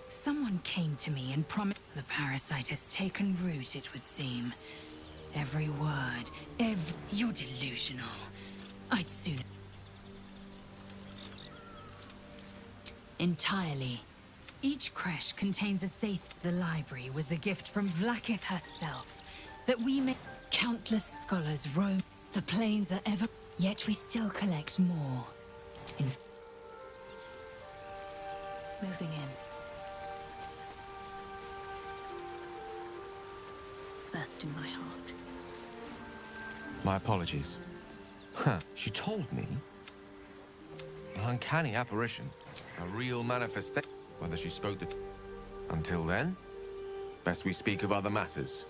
Someone came to me and promised... The parasite has taken root, it would seem. Every word, You're delusional. I'd sooner... Entirely. Each creche contains a safe. The library was a gift from Vlaakith herself. That we may... Countless scholars roam the plains are ever... Yet we still collect more. Moving in. First in my heart. My apologies. Huh, she told me. An uncanny apparition. A real manifestation. Whether she spoke to... Until then, best we speak of other matters.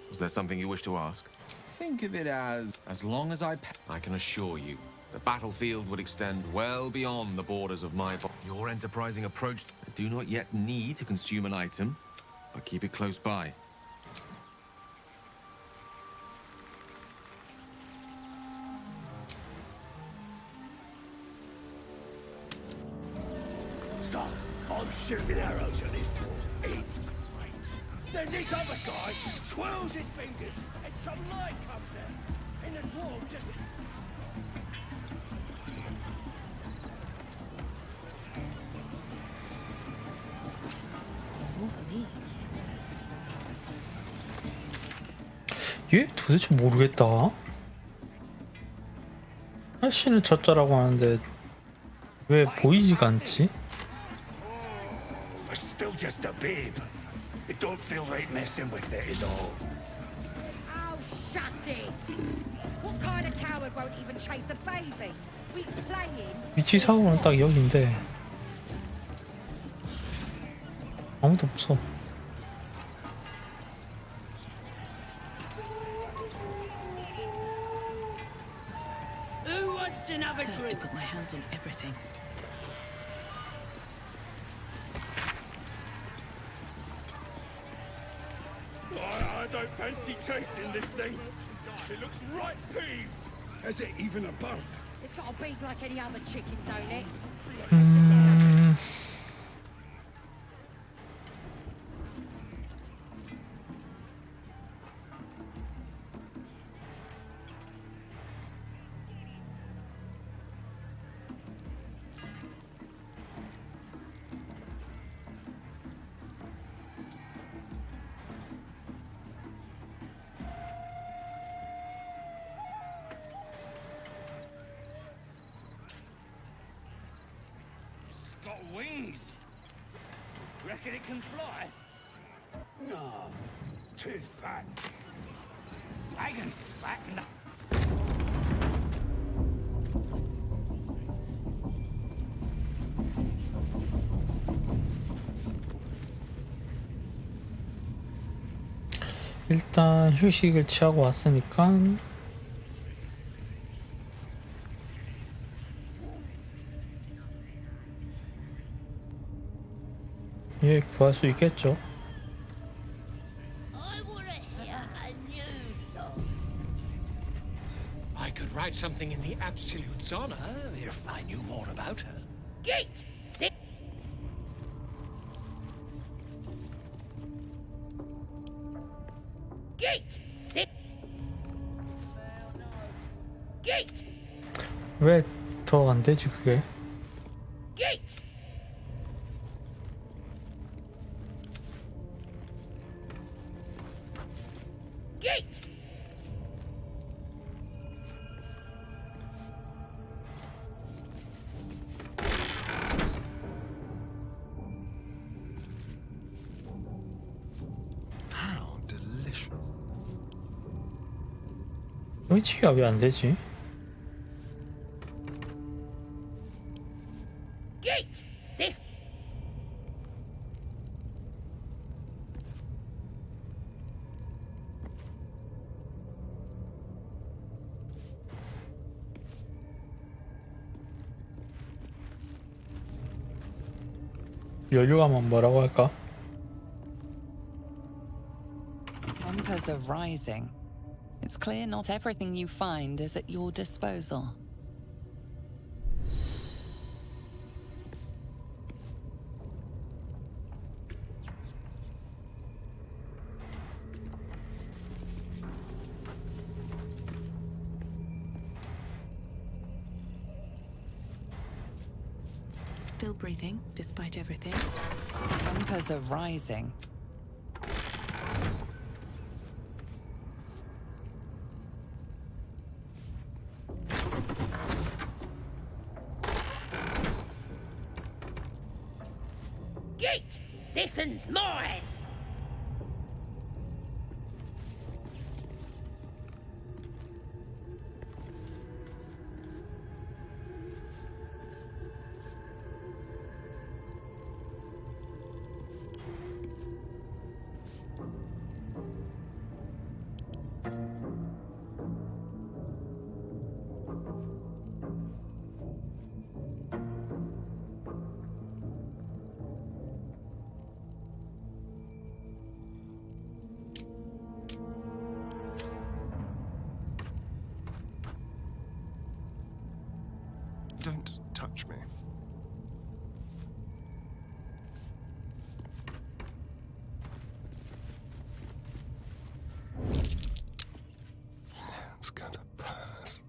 Was there something you wish to ask? Think of it as long as I can assure you, the battlefield would extend well beyond the borders of my... Your enterprising approach... I do not yet need to consume an item, but keep it close by. So, I'm shooting arrows at this dwarf. It's great. Then this other guy twirls his fingers and some light comes out. And the dwarf just... 얘 도대체 모르겠다. 하씨는 저자라고 하는데 왜 보이지가 않지? We're still just a babe. It don't feel right messing with it is all. Oh, shut it! What kind of coward won't even chase a baby? We playing? 위치상으로는 딱 여기인데 아무도 없어. Who wants another Cursed to drink? put my hands on everything. I don't fancy chasing this thing. It looks right peeved. Has it even a bone? It's got a beak like any other chicken, don't it? It's got wings. Reckon it can fly? No, too fat. Dragons is fat enough. 일단 휴식을 취하고 왔으니까 예, 구할 수 있겠죠. I could write something in the Absolute's honor if I knew more about her. Gate! Gate! Gate! 왜 더 안 되지 그게? Gate! Gate! How delicious. 위치가 왜 안 되지? Gate! This... 연료가면 뭐라고 할까? Tempers are rising. It's clear not everything you find is at your disposal. Still breathing, despite everything. Tempers are rising. Gate! This one's mine! Don't touch me. It's got a purse.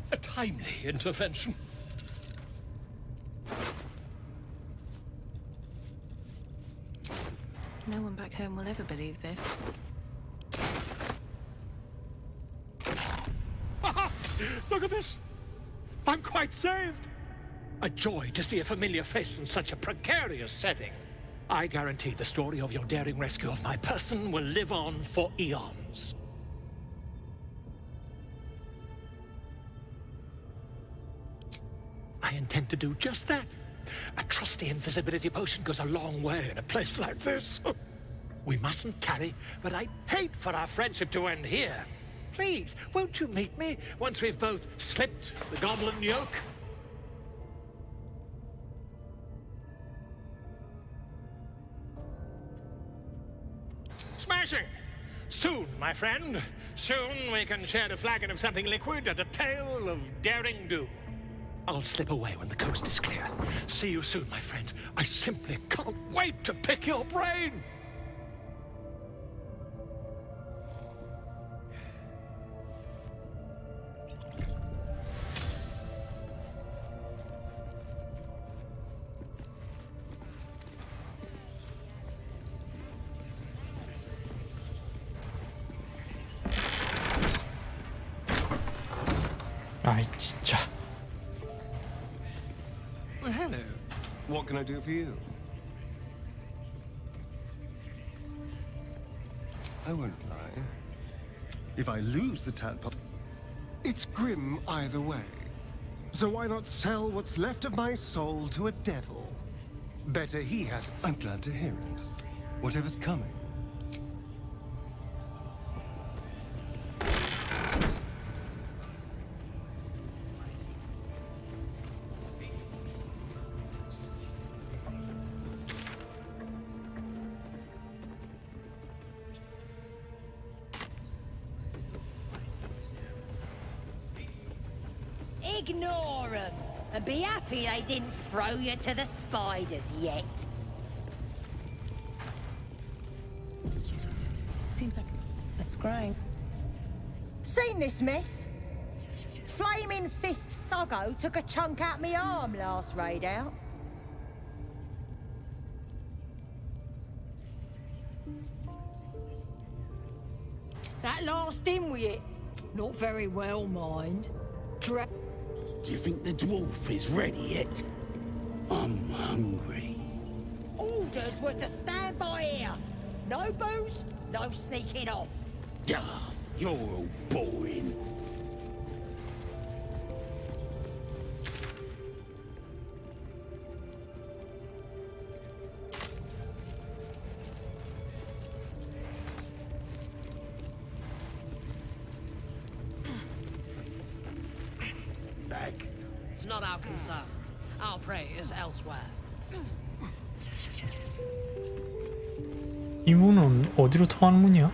A timely intervention. No one back home will ever believe this. Look at this! I'm quite saved! A joy to see a familiar face in such a precarious setting. I guarantee the story of your daring rescue of my person will live on for eons. I intend to do just that. A trusty invisibility potion goes a long way in a place like this. We mustn't tarry, but I'd hate for our friendship to end here. Please, won't you meet me once we've both slipped the goblin yoke? Smashing! Soon, my friend. Soon we can share a flagon of something liquid and a tale of daring do. I'll slip away when the coast is clear. See you soon, my friend. I simply can't wait to pick your brain! 아이 진짜. Well, hello. What can I do for you? I won't lie. If I lose the tadpole, it's grim either way. So why not sell what's left of my soul to a devil? Better he has. I'm glad to hear it. Whatever's coming. Ignore them, and be happy they didn't throw you to the spiders yet. Seems like a scrying. Seen this mess? Flaming Fist Thuggo took a chunk out me arm last raid out. That last in with it. Not very well, mind. Do you think the dwarf is ready yet? I'm hungry. Orders were to stand by here. No booze, no sneaking off. Duh, you're all boring. It's not our concern. Our prey is elsewhere. 이 문은 어디로 통하는 문이야?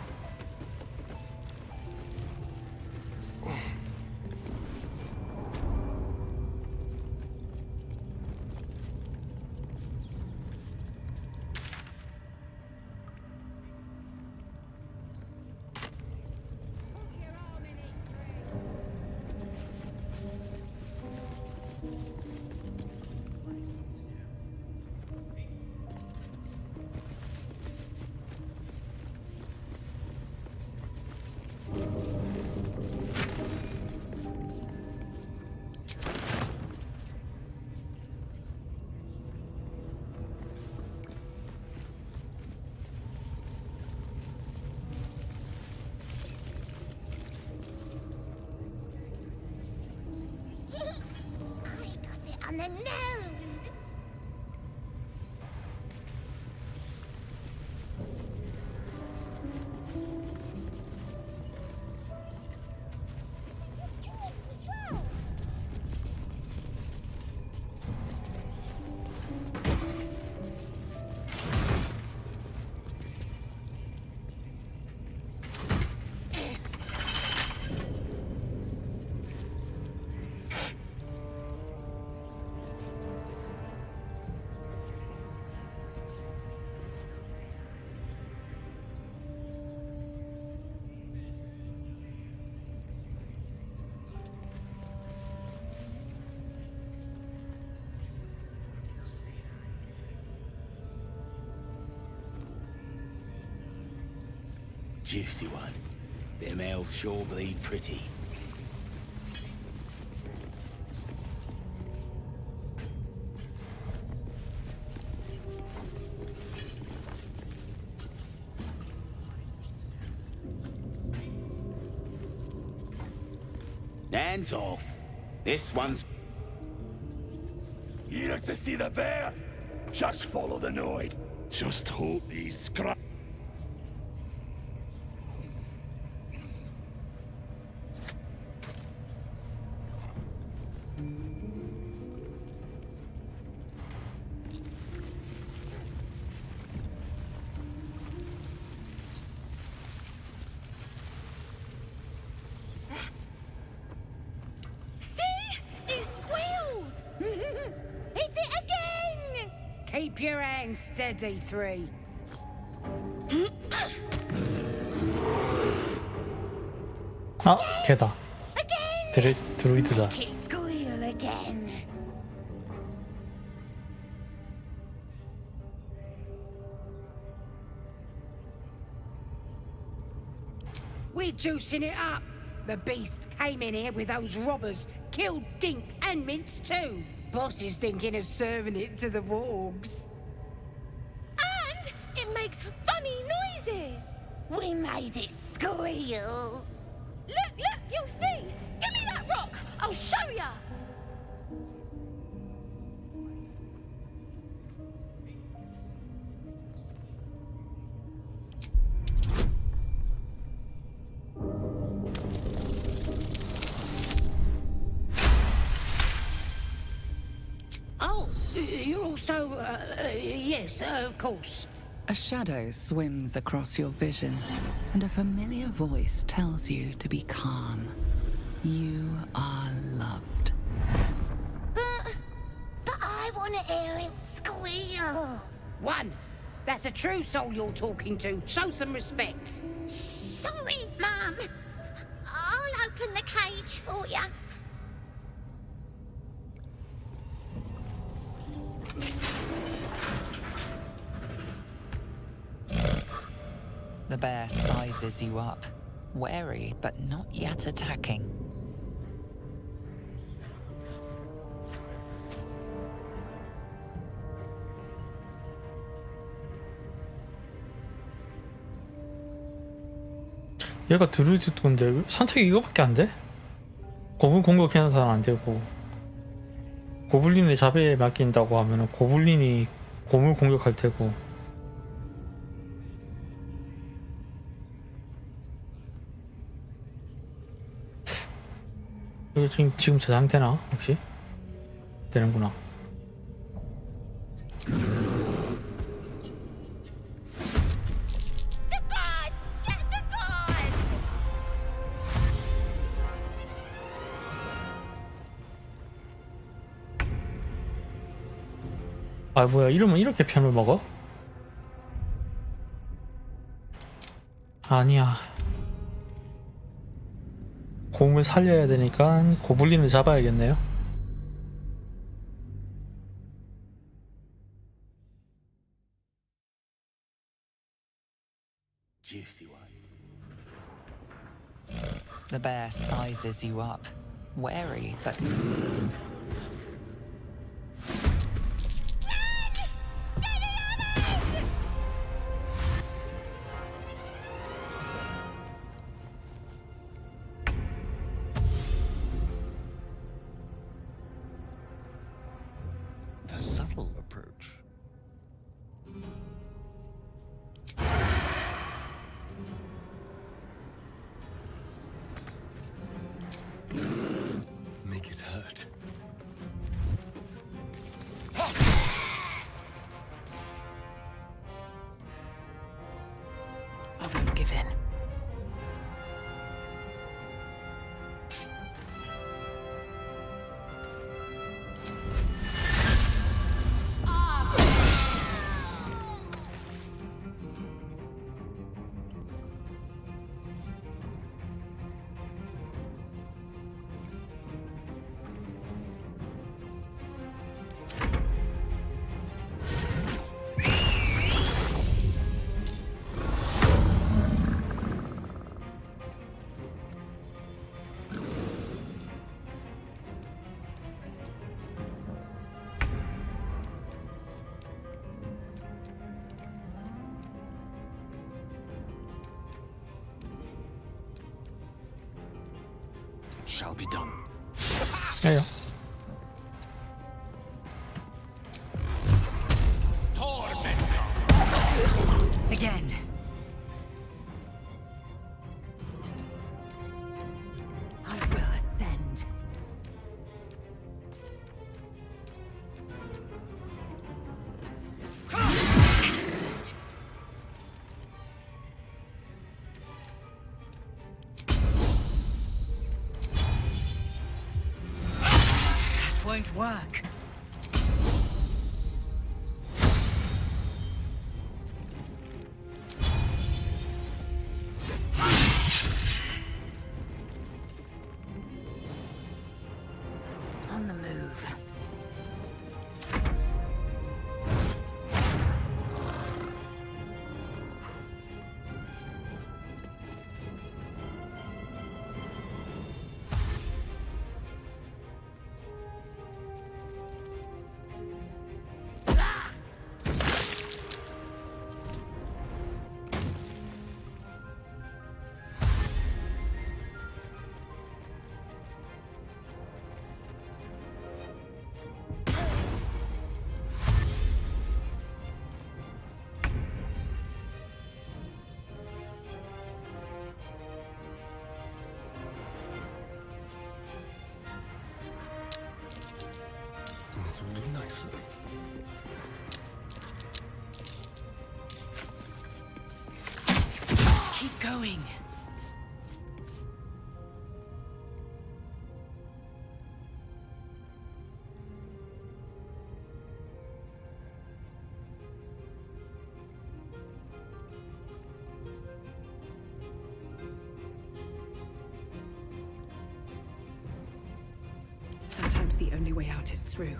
On the nose! Juicy one. Them elves sure bleed pretty. Hands off. This one's... Here to see the bear? Just follow the noise. Just hope these scrap. Keep your hands steady, three. 아, 걔다. 드로이드다. Squeal again. We're juicing it up. The beast came in here with those robbers, killed Dink and Mince too. Boss is thinking of serving it to the wargs. And it makes funny noises. We made it squeal. Look, you'll see. Give me that rock. I'll show ya. Oh, you're also, yes, of course. A shadow swims across your vision, and a familiar voice tells you to be calm. You are loved. But I want to hear it squeal. One. That's a true soul you're talking to. Show some respect. Sorry, Mum. I'll open the cage for ya. The bear sizes you up, wary but not yet attacking. 얘가 드루이드 건데 선택이 이거밖에 안 돼? 고블 공격하는 사람 안 되고 고블린의 자배에 맡긴다고 하면은 고블린이 곰을 공격할 테고. 이거 지금 저장되나 혹시? 되는구나. 아 뭐야, 이러면 이렇게 편을 먹어? 아니야, 곰을 살려야 되니까 고블린을 잡아야겠네요. The bear sizes you up, wary but... The subtle approach. Make it hurt. shall be done. 야야. Again. I will ascend. Excellent. That won't work. On the move. This will do nicely. Keep going. Sometimes the only way out is through.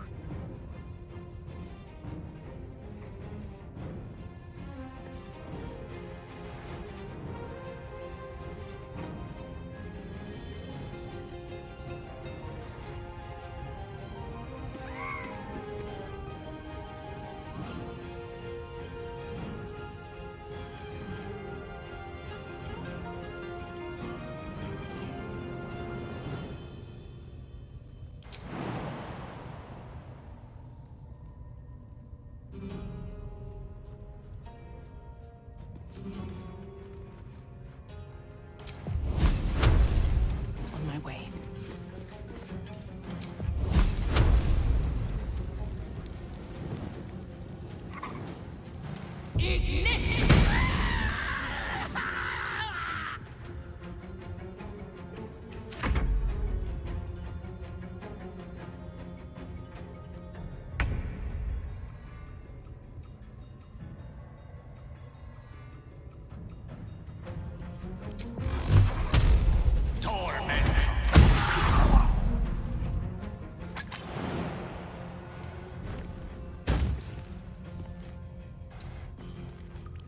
On my way.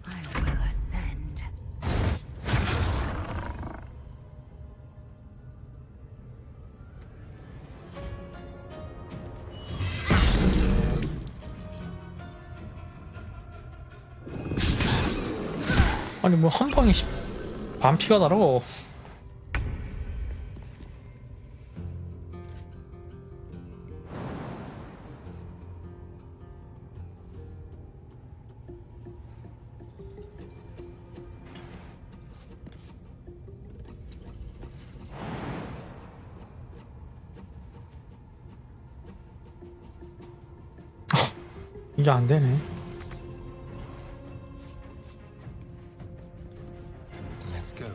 I will ascend. 아니 뭐 한 방에 반피가 날아. 이게 안 되네. Let's go.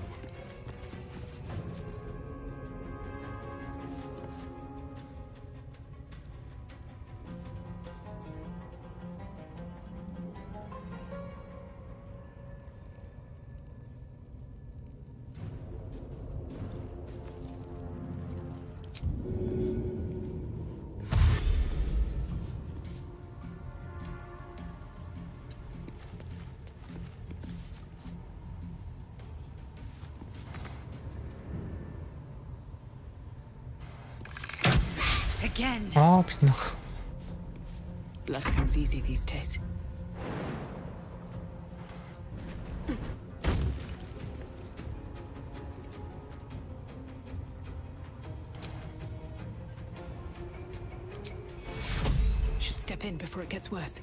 Again. 아 빛나. Blood comes easy these days. step in before it gets worse.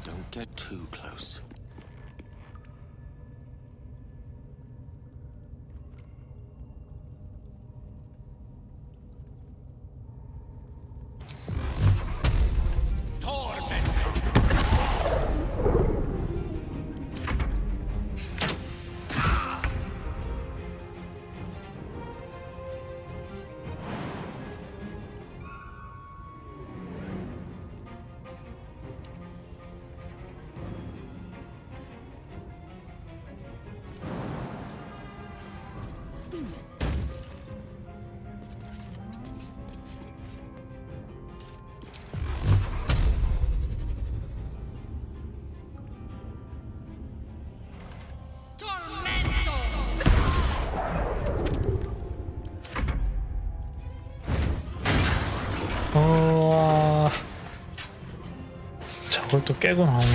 Don't get too close. 저걸 또 깨고 나오네.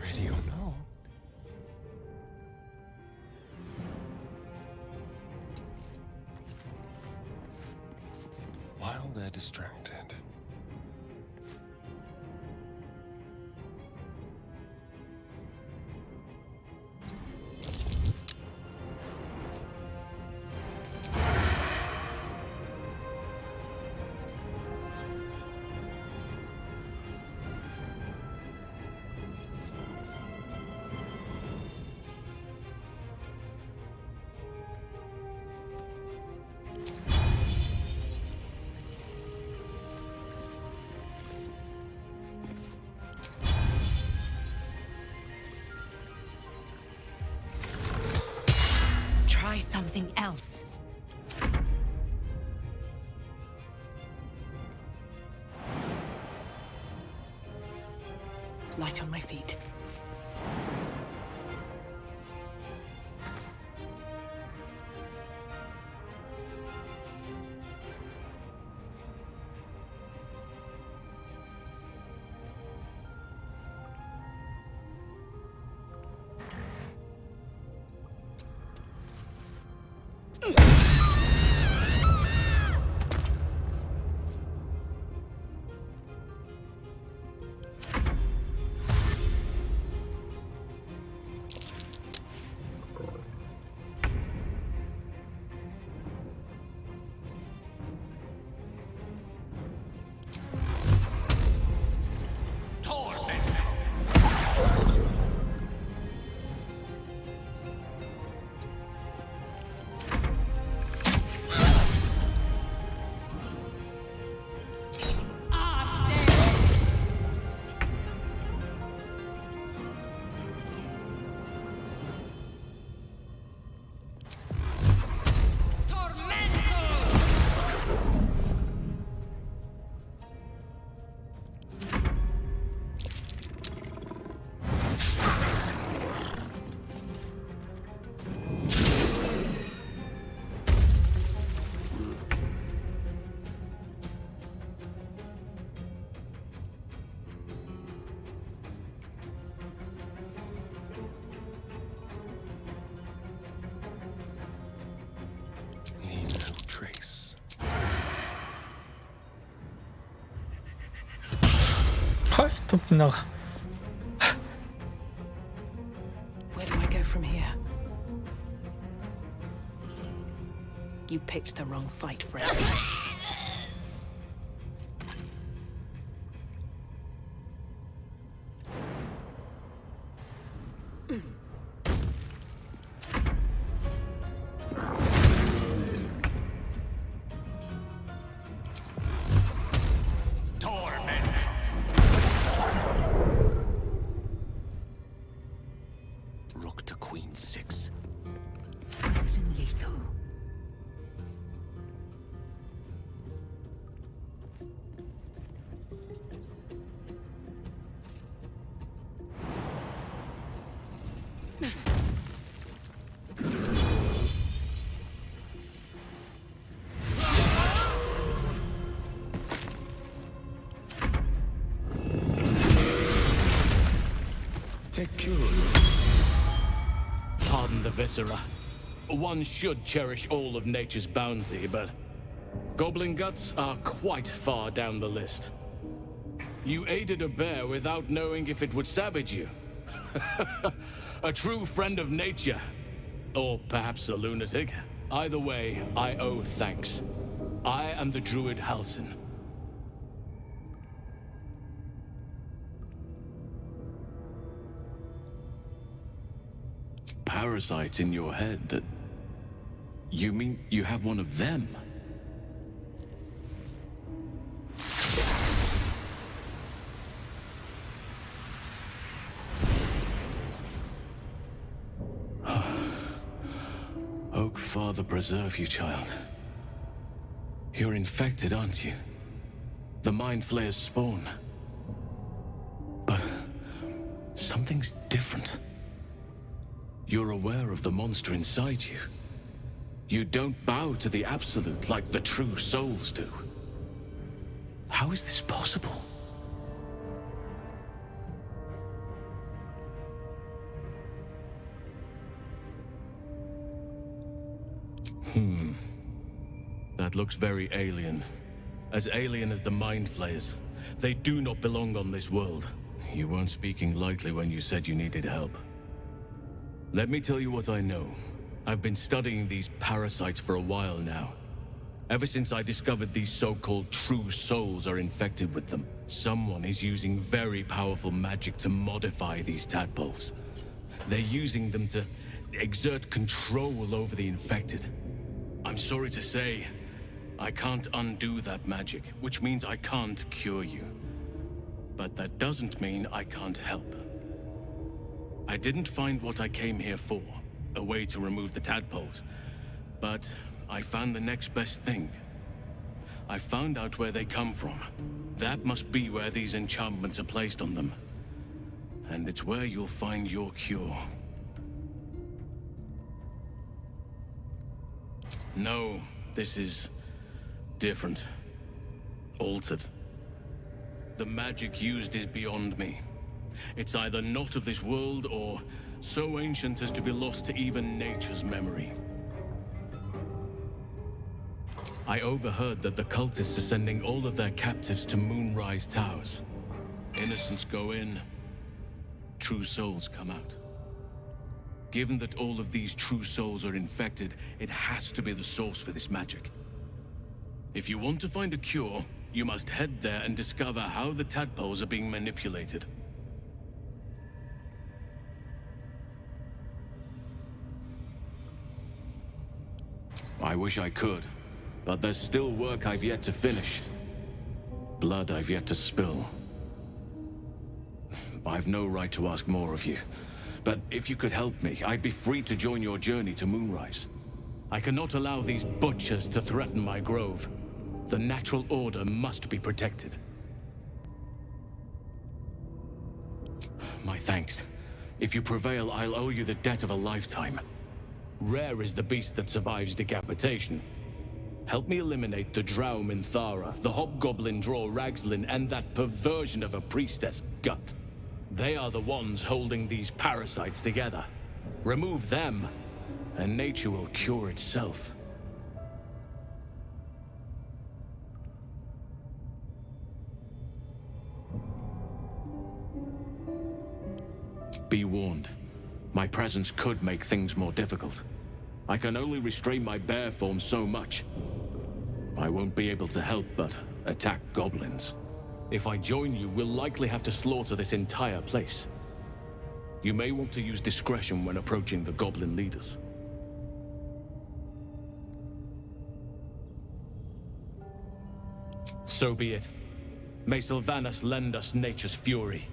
Ready or not? While they're distracted. Try something else. Light on my feet. 헐, 또 빗나가. Where do I go from here? You picked the wrong fight, friend. Rook to Queen 6. Swift and lethal. Pardon the viscera. One should cherish all of nature's bounty, but goblin guts are quite far down the list. You aided a bear without knowing if it would savage you. A true friend of nature. Or perhaps a lunatic. Either way, I owe thanks. I am the druid Halsin. Parasites in your head that... You mean you have one of them? Oak Father preserve you, child. You're infected, aren't you? The Mind Flayer's spawn. But something's different. You're aware of the monster inside you. You don't bow to the Absolute like the true souls do. How is this possible? That looks very alien. As alien as the Mind Flayers. They do not belong on this world. You weren't speaking lightly when you said you needed help. Let me tell you what I know. I've been studying these parasites for a while now. Ever since I discovered these so-called true souls are infected with them, someone is using very powerful magic to modify these tadpoles. They're using them to exert control over the infected. I'm sorry to say, I can't undo that magic, which means I can't cure you. But that doesn't mean I can't help. I didn't find what I came here for, a way to remove the tadpoles, but I found the next best thing. I found out where they come from. That must be where these enchantments are placed on them. And it's where you'll find your cure. No, this is different. Altered. The magic used is beyond me. It's either not of this world or so ancient as to be lost to even nature's memory. I overheard that the cultists are sending all of their captives to Moonrise Towers. Innocents go in, true souls come out. Given that all of these true souls are infected, it has to be the source for this magic. If you want to find a cure, you must head there and discover how the tadpoles are being manipulated. I wish I could, but there's still work I've yet to finish. Blood I've yet to spill. I've no right to ask more of you, but if you could help me, I'd be free to join your journey to Moonrise. I cannot allow these butchers to threaten my grove. The natural order must be protected. My thanks. If you prevail, I'll owe you the debt of a lifetime. Rare is the beast that survives decapitation. Help me eliminate the Drow Minthara, the Hobgoblin Draw Ragslin, and that perversion of a priestess, Gut. They are the ones holding these parasites together. Remove them, and nature will cure itself. Be warned. My presence could make things more difficult. I can only restrain my bear form so much. I won't be able to help but attack goblins. If I join you, we'll likely have to slaughter this entire place. You may want to use discretion when approaching the goblin leaders. So be it. May Sylvanas lend us nature's fury.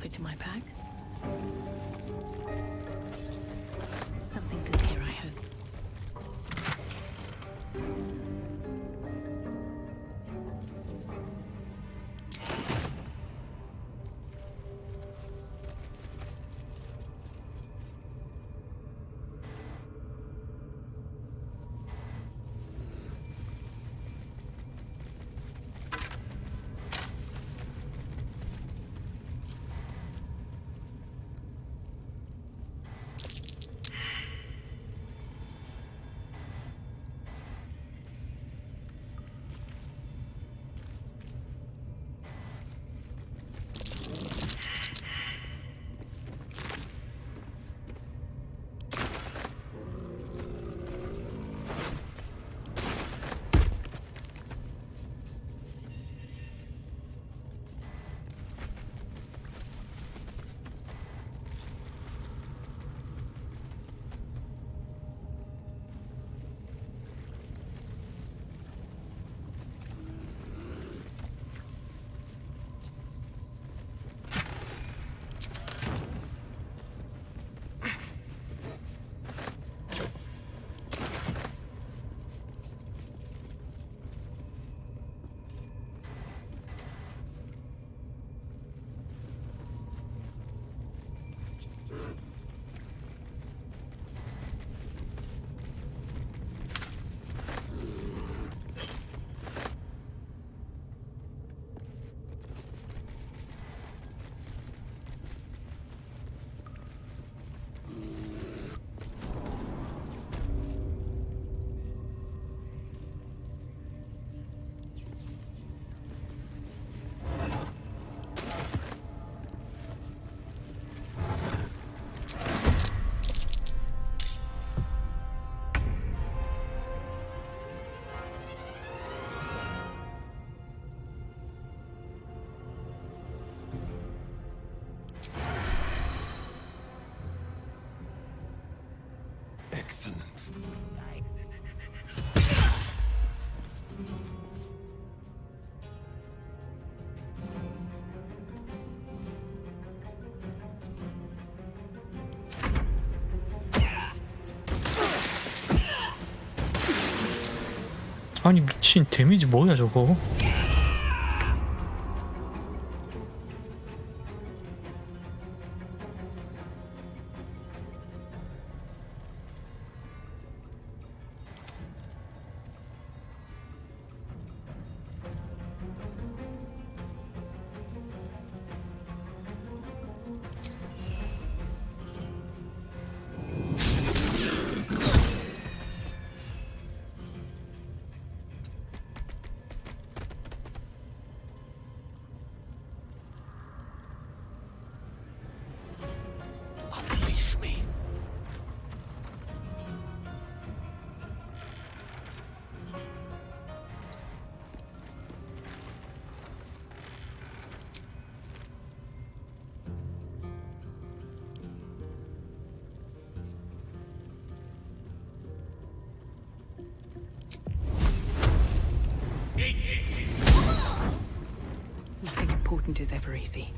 fit in my bag? Something good here, I hope. Excellent. 아니 미친 데미지 뭐야 저거? Unleash me. Nothing important is ever easy.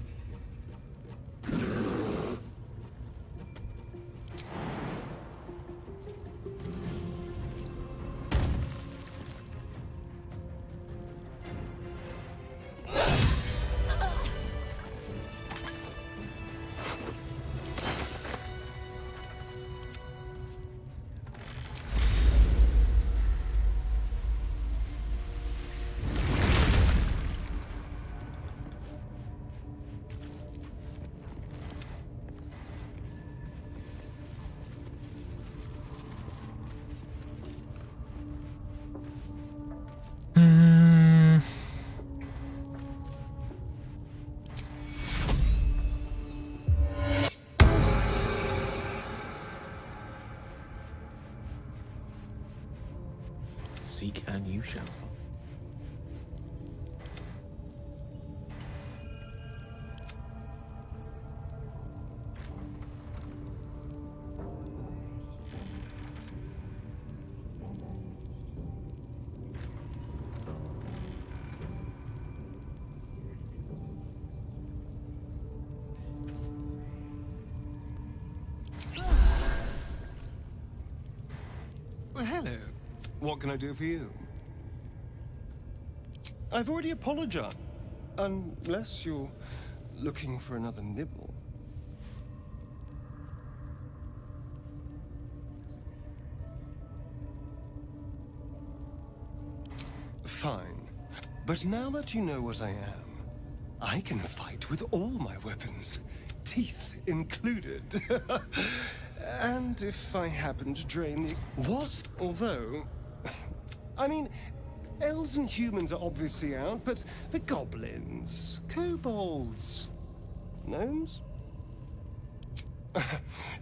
Seek and you shall find. What can I do for you? I've already apologized. Unless you're looking for another nibble. Fine. But now that you know what I am, I can fight with all my weapons, teeth included. And if I happen to drain the... What? Although... I mean, elves and humans are obviously out, but the goblins, kobolds, gnomes?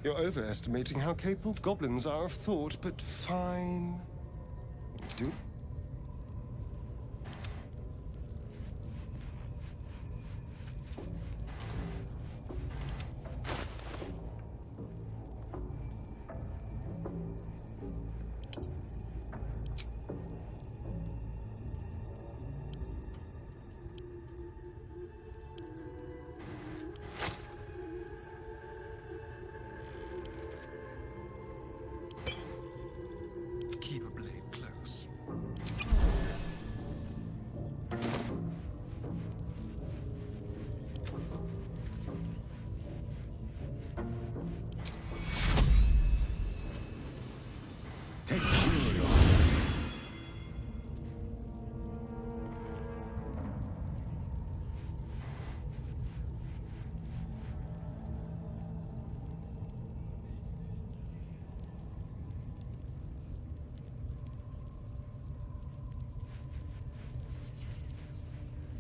You're overestimating how capable goblins are of thought, but fine. Do... Keep a blade close. Take fury on.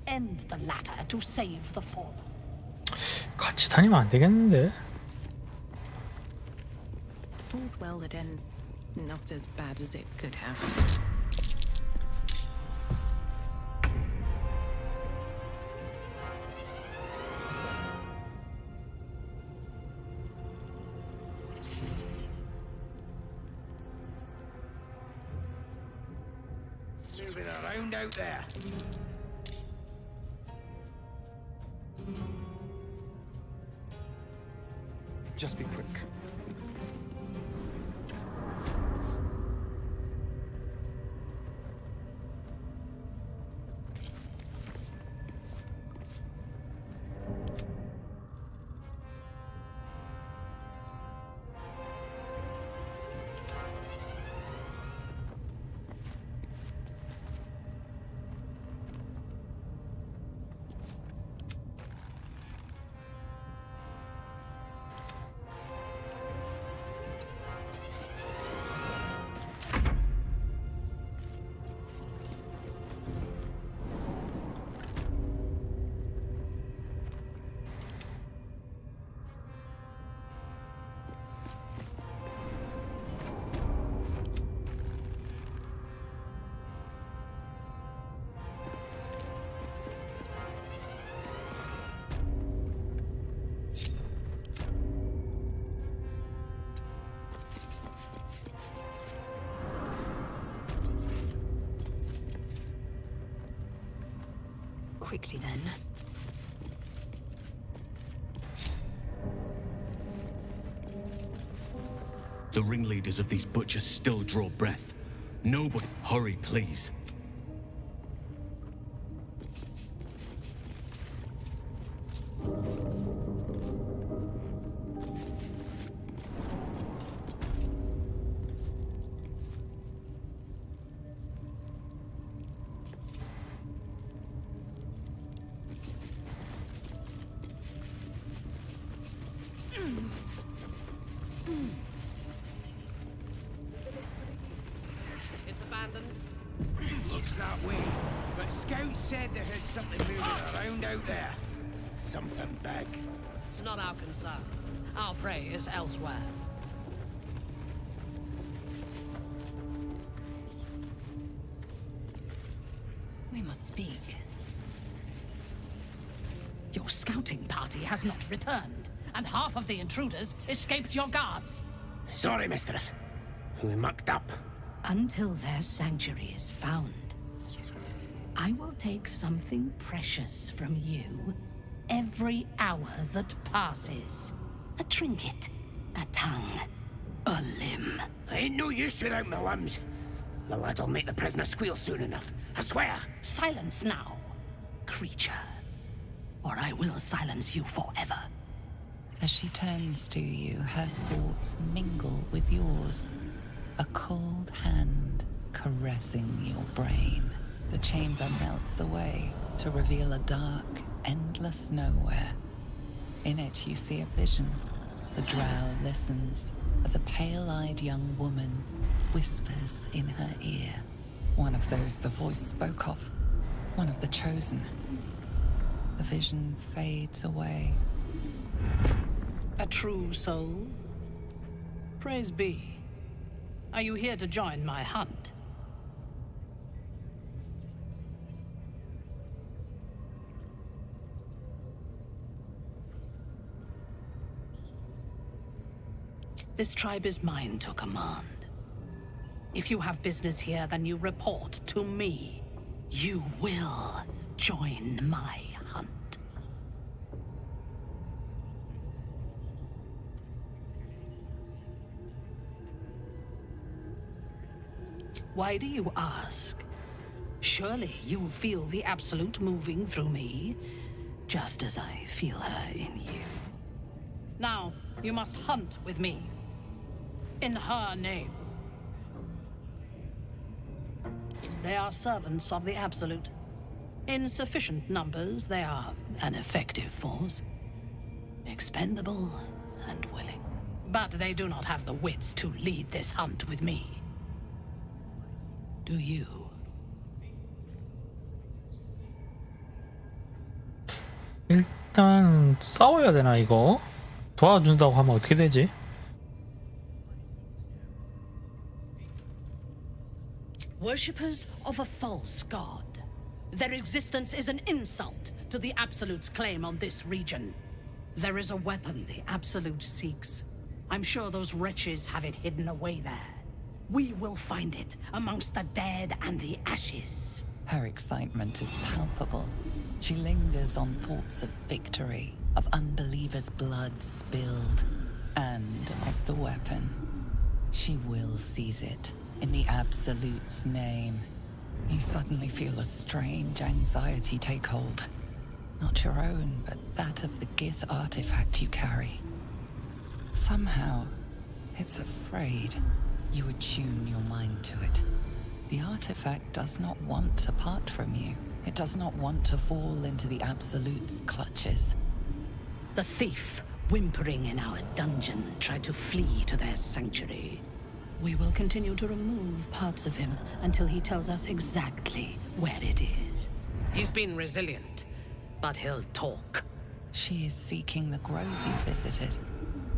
End the latter to save the former. 같이 다니면 안 되겠는데? All's well that ends not as bad as it could have. Moving around out there. Just be quick. Quickly then. The ringleaders of these butchers still draw breath. Nobody... Hurry, please. It's abandoned. Looks that way. But scouts said they heard something moving around out there. Something big. It's not our concern. Our prey is elsewhere. We must speak. Your scouting party has not returned, and half of the intruders escaped your guards. Sorry, mistress. We mucked up. Until their sanctuary is found, I will take something precious from you every hour that passes. A trinket, a tongue, a limb. I ain't no use without my limbs. The lad'll make the prisoner squeal soon enough. I swear. Silence now, creature, or I will silence you forever. As she turns to you, her thoughts mingle with yours. A cold hand caressing your brain. The chamber melts away to reveal a dark, endless nowhere. In it, you see a vision. The drow listens as a pale-eyed young woman whispers in her ear. One of those the voice spoke of. One of the chosen. The vision fades away. A true soul? Praise be. Are you here to join my hunt? This tribe is mine to command. If you have business here, then you report to me. You will join my hunt. Why do you ask? Surely you feel the Absolute moving through me, just as I feel her in you. Now, you must hunt with me. In her name. They are servants of the Absolute. In sufficient numbers, they are an effective force. Expendable and willing. But they do not have the wits to lead this hunt with me. Do you? 일단 싸워야 되나 이거? 도와준다고 하면 어떻게 되지? Worshippers of a false god. Their existence is an insult to the Absolute's claim on this region. There is a weapon the Absolute seeks. I'm sure those wretches have it hidden away there. We will find it amongst the dead and the ashes. Her excitement is palpable. She lingers on thoughts of victory, of unbelievers' blood spilled, and of the weapon. She will seize it, in the Absolute's name. You suddenly feel a strange anxiety take hold. Not your own, but that of the Gith artifact you carry. Somehow, it's afraid. You attune your mind to it. The artifact does not want to part from you. It does not want to fall into the Absolute's clutches. The thief, whimpering in our dungeon, tried to flee to their sanctuary. We will continue to remove parts of him until he tells us exactly where it is. He's been resilient, but he'll talk. She is seeking the grove you visited.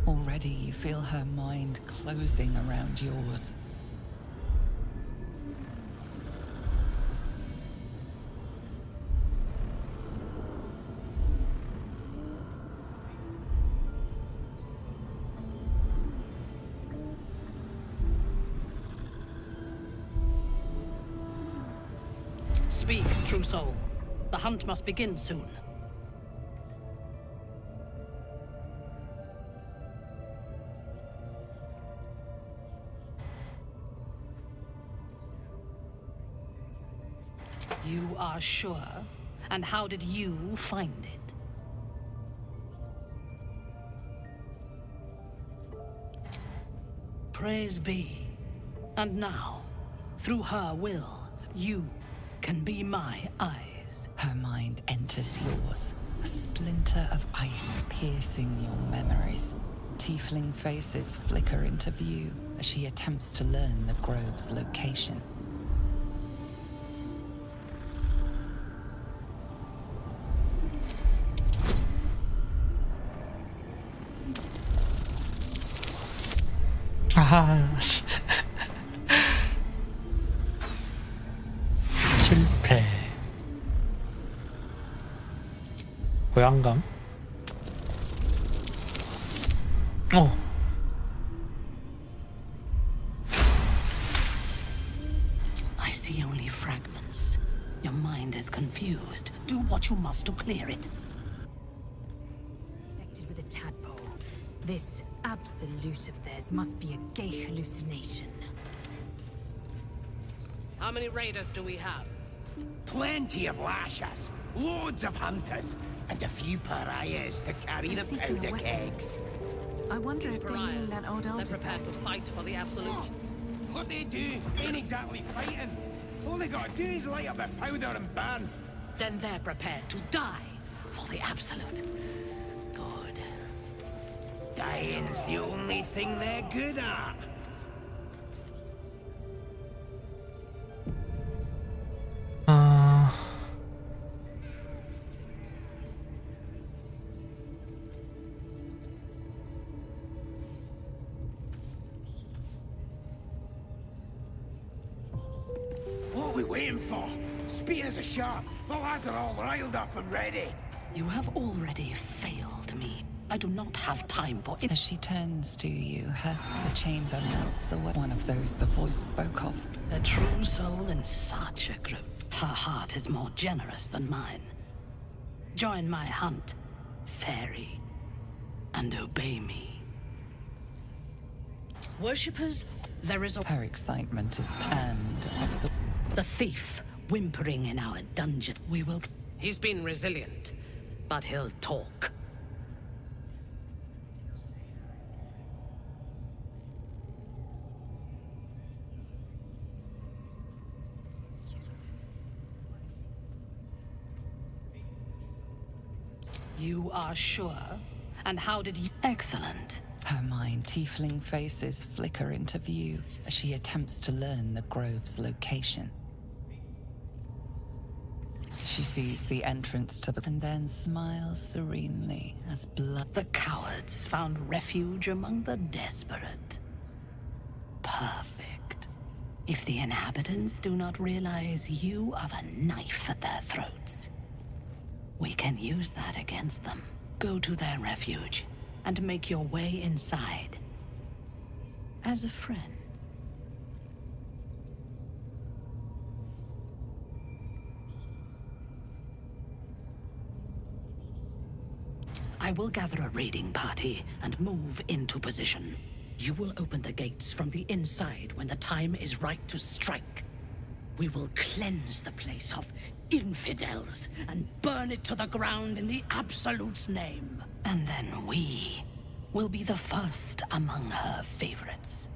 Already you feel her mind closing around yours. Speak, true soul. The hunt must begin soon. You are sure? And how did you find it? Praise be. And now, through her will, you can be my eyes. Her mind enters yours, a splinter of ice piercing your memories. Tiefling faces flicker into view as she attempts to learn the grove's location. 실패. 고향감. I see only fragments. Your mind is confused. Do what you must to clear it. Infected with a tadpole. This Absolute of theirs must be a gay hallucination. How many raiders do we have? Plenty of lashers, loads of hunters, and a few pariahs to carry the powder kegs. I wonder These if they mean pariahs, that odd they're artifact. prepared to fight for the Absolute. What they do ain't exactly fighting. All they gotta do is light up their powder and burn. Then they're prepared to die for the Absolute. Good. Dying's the only thing they're good at. What are we waiting for? Spears are sharp. The lads are all riled up and ready. You have already failed me. I do not have time for it. As she turns to you, the chamber melts away. One of those the voice spoke of. A true soul in such a group. Her heart is more generous than mine. Join my hunt, fairy, and obey me. Worshippers, there is a... Her excitement is planned of the... The thief whimpering in our dungeon. We will... He's been resilient, but he'll talk. You are sure? And how did you... Excellent. Her mind, tiefling faces flicker into view as she attempts to learn the grove's location. She sees the entrance to the... and then smiles serenely as blood... The cowards found refuge among the desperate. Perfect. If the inhabitants do not realize you are the knife at their throats, we can use that against them. Go to their refuge and make your way inside. As a friend. I will gather a raiding party and move into position. You will open the gates from the inside when the time is right to strike. We will cleanse the place of infidels and burn it to the ground in the Absolute's name. And then we will be the first among her favorites.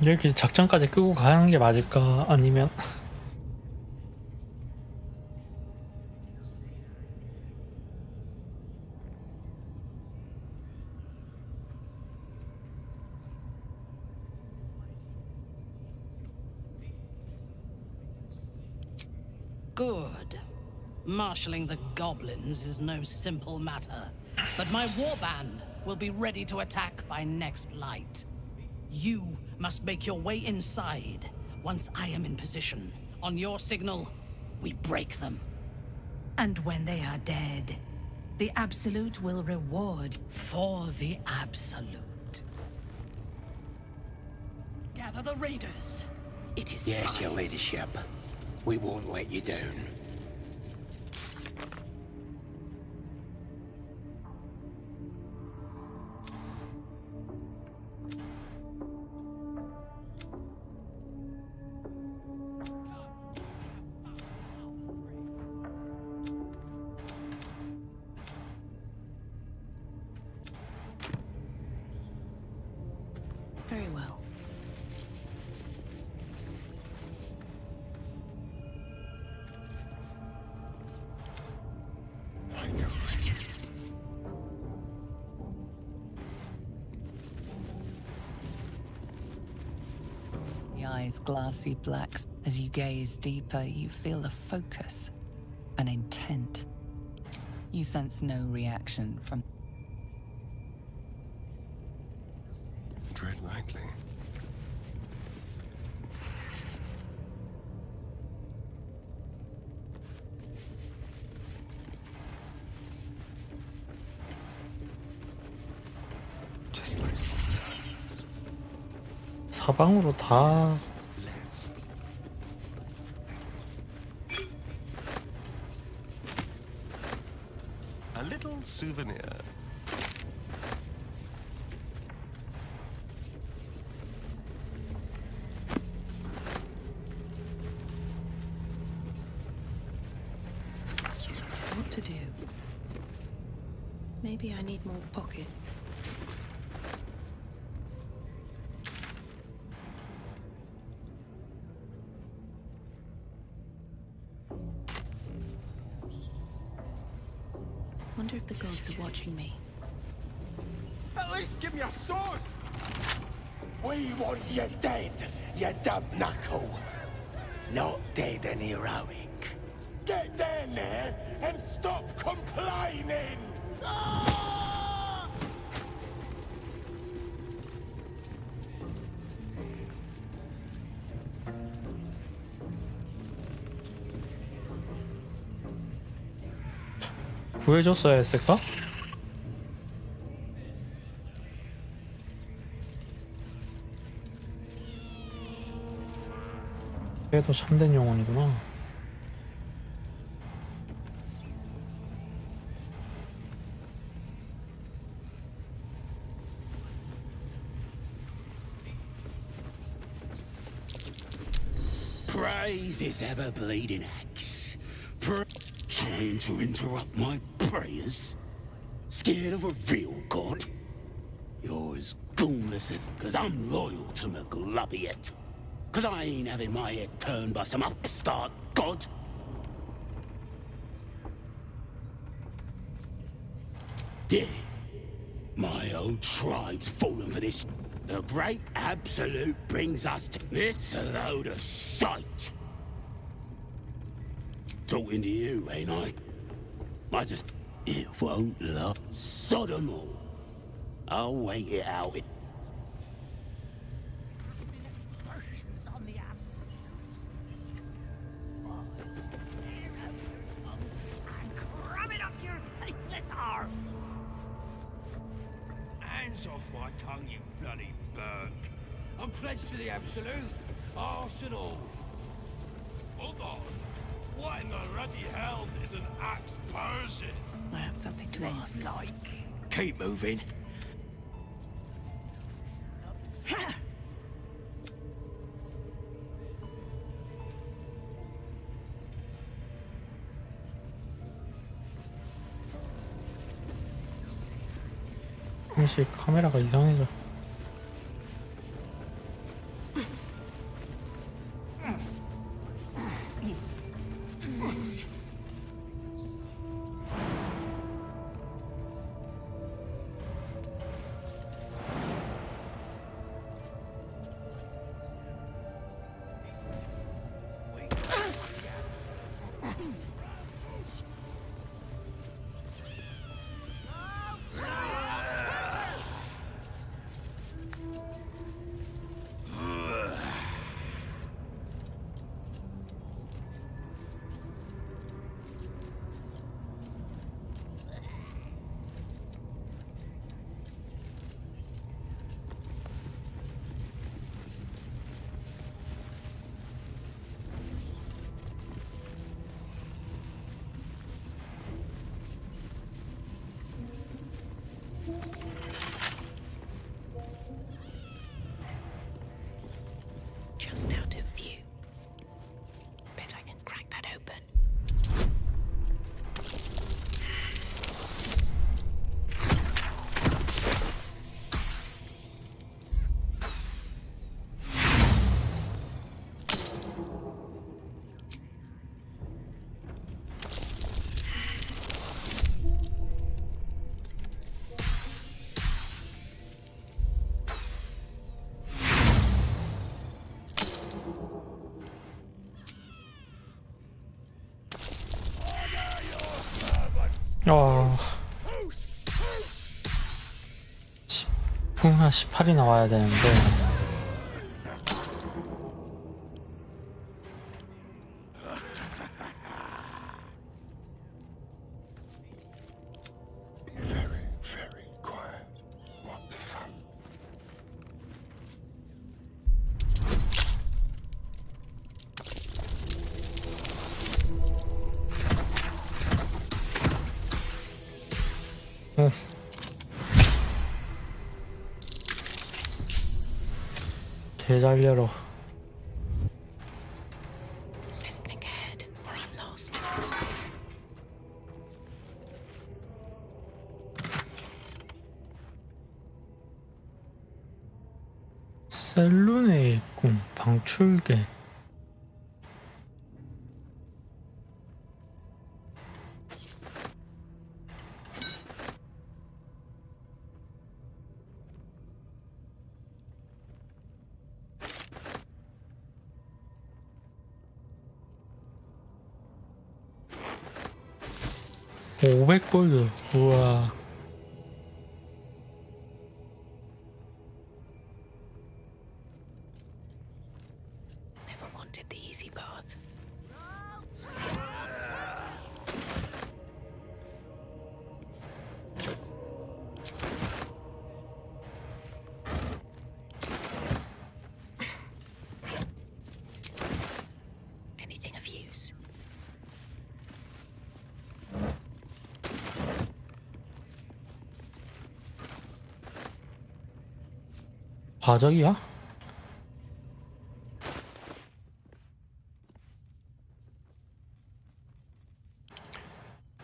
이렇게 작전까지 끄고 가는 게 맞을까? 아니면 Good. Marshalling the goblins is no simple matter, but my warband will be ready to attack by next light. You must make your way inside once I am in position. On your signal, we break them. And when they are dead, the Absolute will reward for the Absolute. Gather the raiders. It is Yes, time. your ladyship. We won't let you down. Very well. The eyes glassy black. As you gaze deeper, you feel a focus, an intent. You sense no reaction from... Tread lightly. Just like water. 사방으로 다 A little souvenir. What to do? Maybe I need more pockets. Wonder if the gods are watching me. At least give me a sword! We want you dead, you dumb knuckle. Not dead and heroic. Get down there and stop complaining! Ah! 구해줬어야 했을까? 그래도 참된 영혼이구나. Praise his ever-bleeding axe. Trying to interrupt my prayers? Scared of a real god? You're as gunless as... Cause I'm loyal to McGlubbiet. Cause I ain't having my head turned by some upstart god. Yeah. My old tribe's fallen for this. The great absolute brings us to... It's a load of shite. Talking to you, ain't I? I just... It won't last. Sodom all. I'll wait it out. Explosions on the absolute. And cram it up your faithless arse. Hands off my tongue, you bloody bird. I'm pledged to the absolute. Arse and all. Hold on. What in the ruddy hells is an axe Persian? I have something to ask. Like. Keep moving. 한시 카메라가 이상해져. Just out of view. Bet I can crack that open. 아... 10분 한 18이 나와야 되는데 Very, very quiet. What fun. 개 잘 열어. Let's think ahead, or I'm lost. 셀룬의 꿈, 방출개. 오, 500골드. 우와. Never wanted the easy path. Anything of use? 과적이야?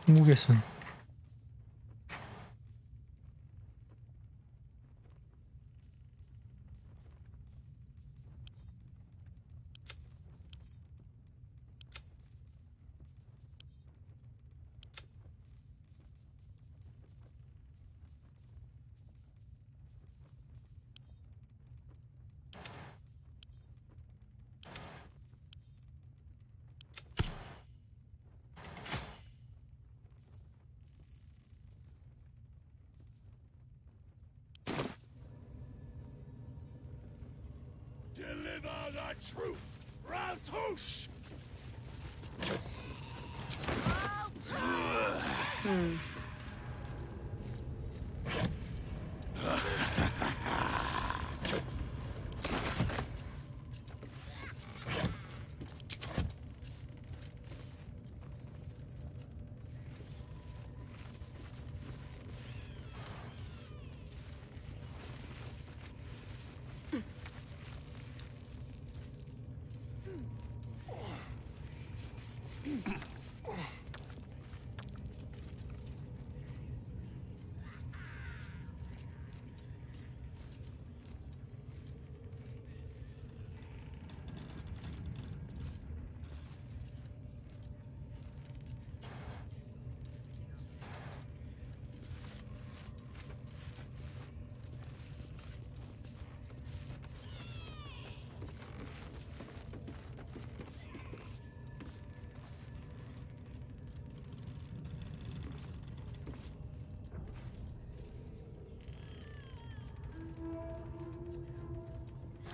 무게선. Deliver the truth, Raltush!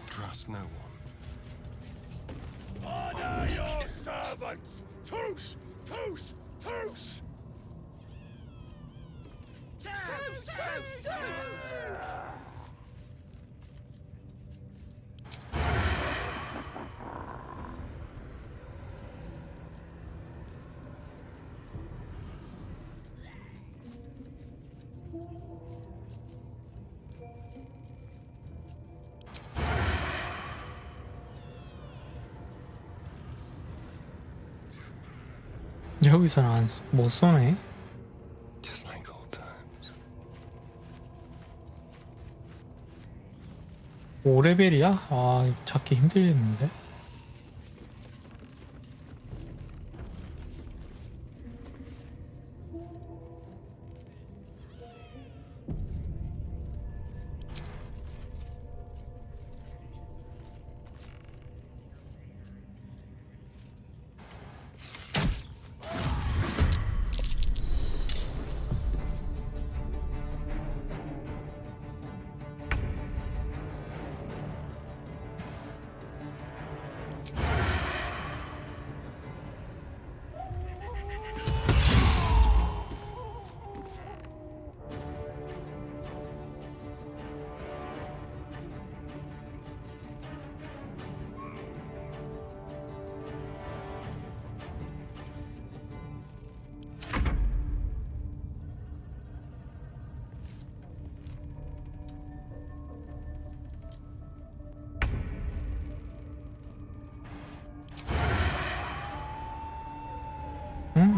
Trust no one. Honor your servants! Truce! Truce! Truce! Truce! Truce! Truce! 여기서는 못 쏘네. Just like old times. 5레벨이야? 아, 잡기 힘들겠는데?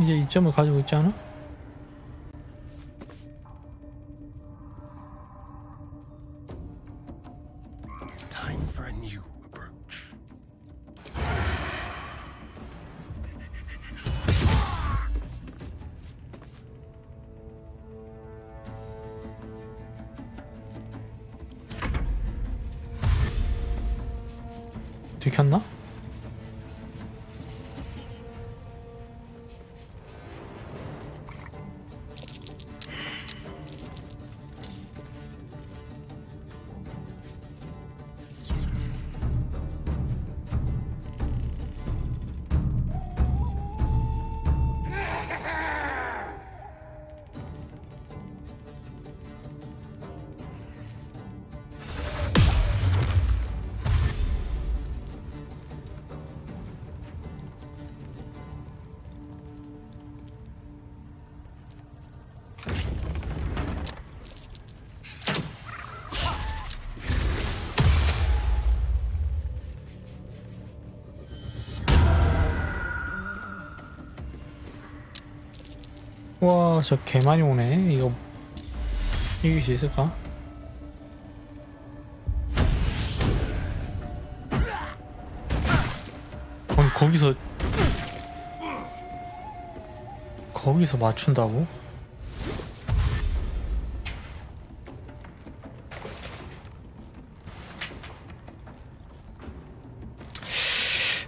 이제 이점을 가지고 있지 않아? Time for a new approach. 들켰나? 와, 저 개 많이 오네. 이거 이길 수 있을까? 아니, 거기서 맞춘다고?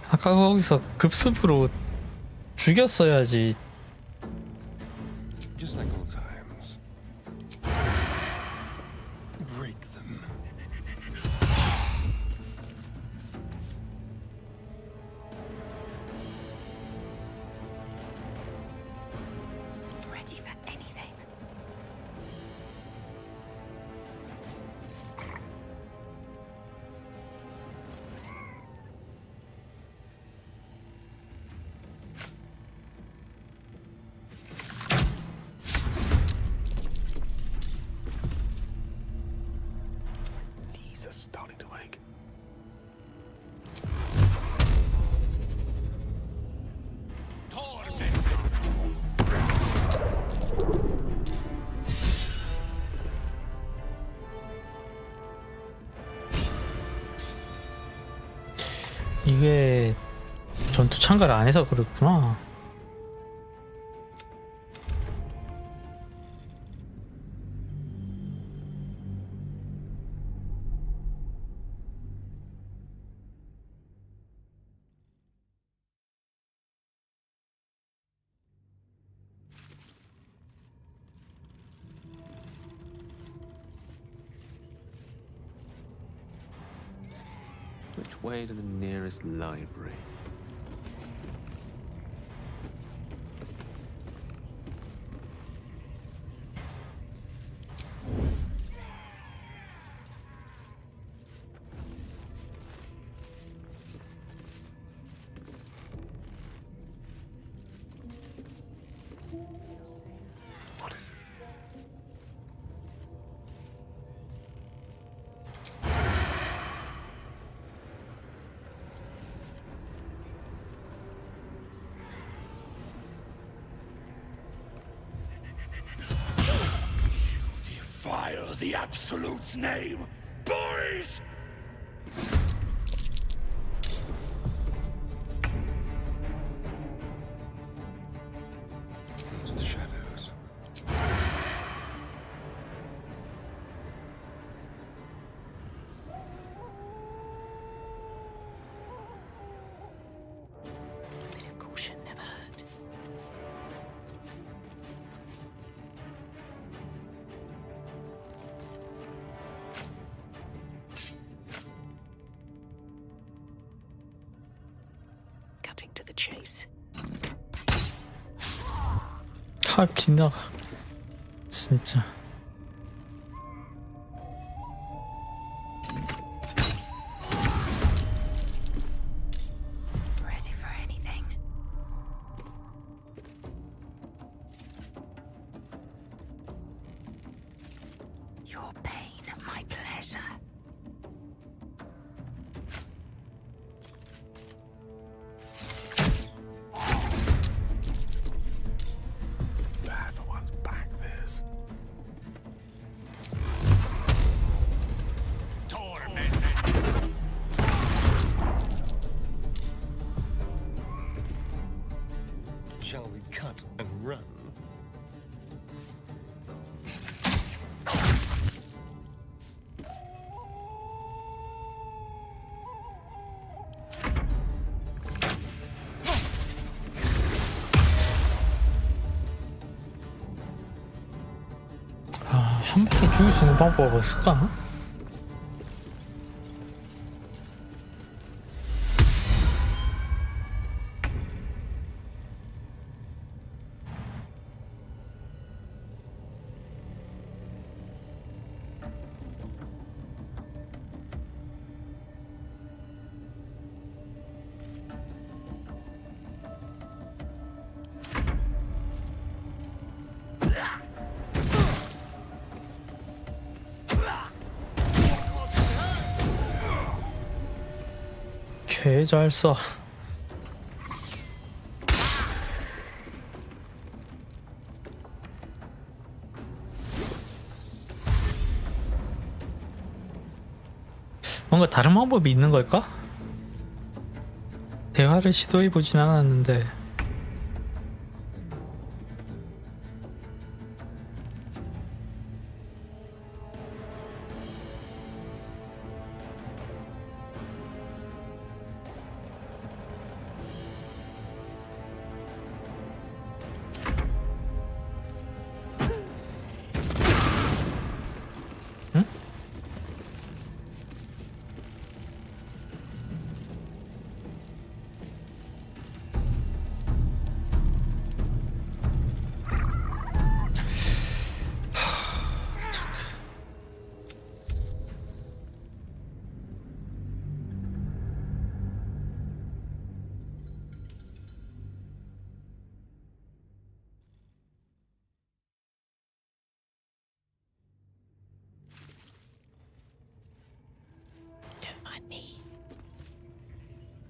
아까 거기서 급습으로 죽였어야지. Just like old times. Break them. Ready for anything. Knees are starting to ache. 이게 전투 참가를 안 해서 그렇구나. Which way to the nearest library? What is it? Defile the Absolute's name, boys! Into the shadows. A bit of caution never hurt. Cutting to the chase. 아, 빗나가. 진짜. Ready for anything. Your pain, my pleasure. 한 방에 죽일 수 있는 방법 없을까? 개 잘 써. 뭔가 다른 방법이 있는 걸까? 대화를 시도해 보진 않았는데. Don't mind me.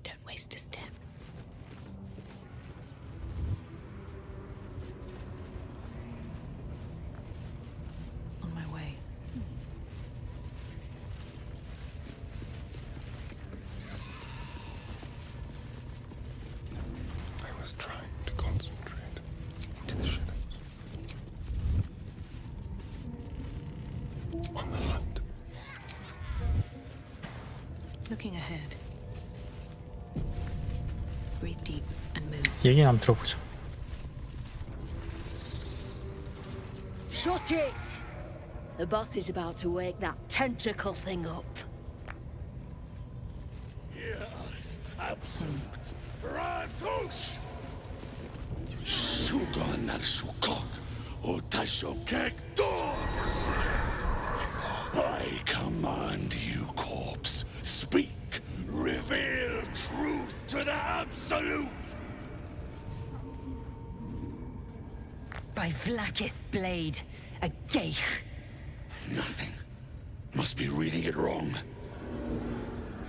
Don't waste a step. On my way. I was trying to concentrate into the shadows. On the hunt. Looking ahead. Breathe deep and move. 얘기 한번 들어보자. Shut it! The boss is about to wake that tentacle thing up. Yes, absolute. Ratush! Shugan al Shukok, Otashokek doors! I command you, corpse. Speak. Reveal truth to the absolute. By Vlaakith's blade, a geich. Nothing. Must be reading it wrong.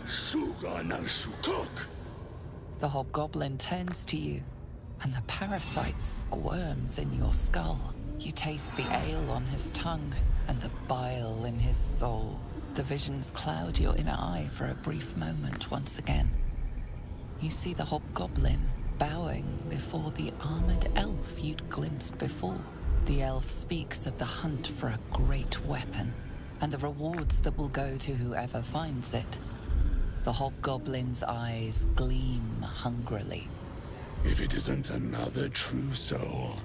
Shugan al Shukok. The hobgoblin turns to you, and the parasite squirms in your skull. You taste the ale on his tongue and the bile in his soul. The visions cloud your inner eye for a brief moment once again. You see the hobgoblin bowing before the armored elf you'd glimpsed before. The elf speaks of the hunt for a great weapon and the rewards that will go to whoever finds it. The hobgoblin's eyes gleam hungrily. If it isn't another true soul.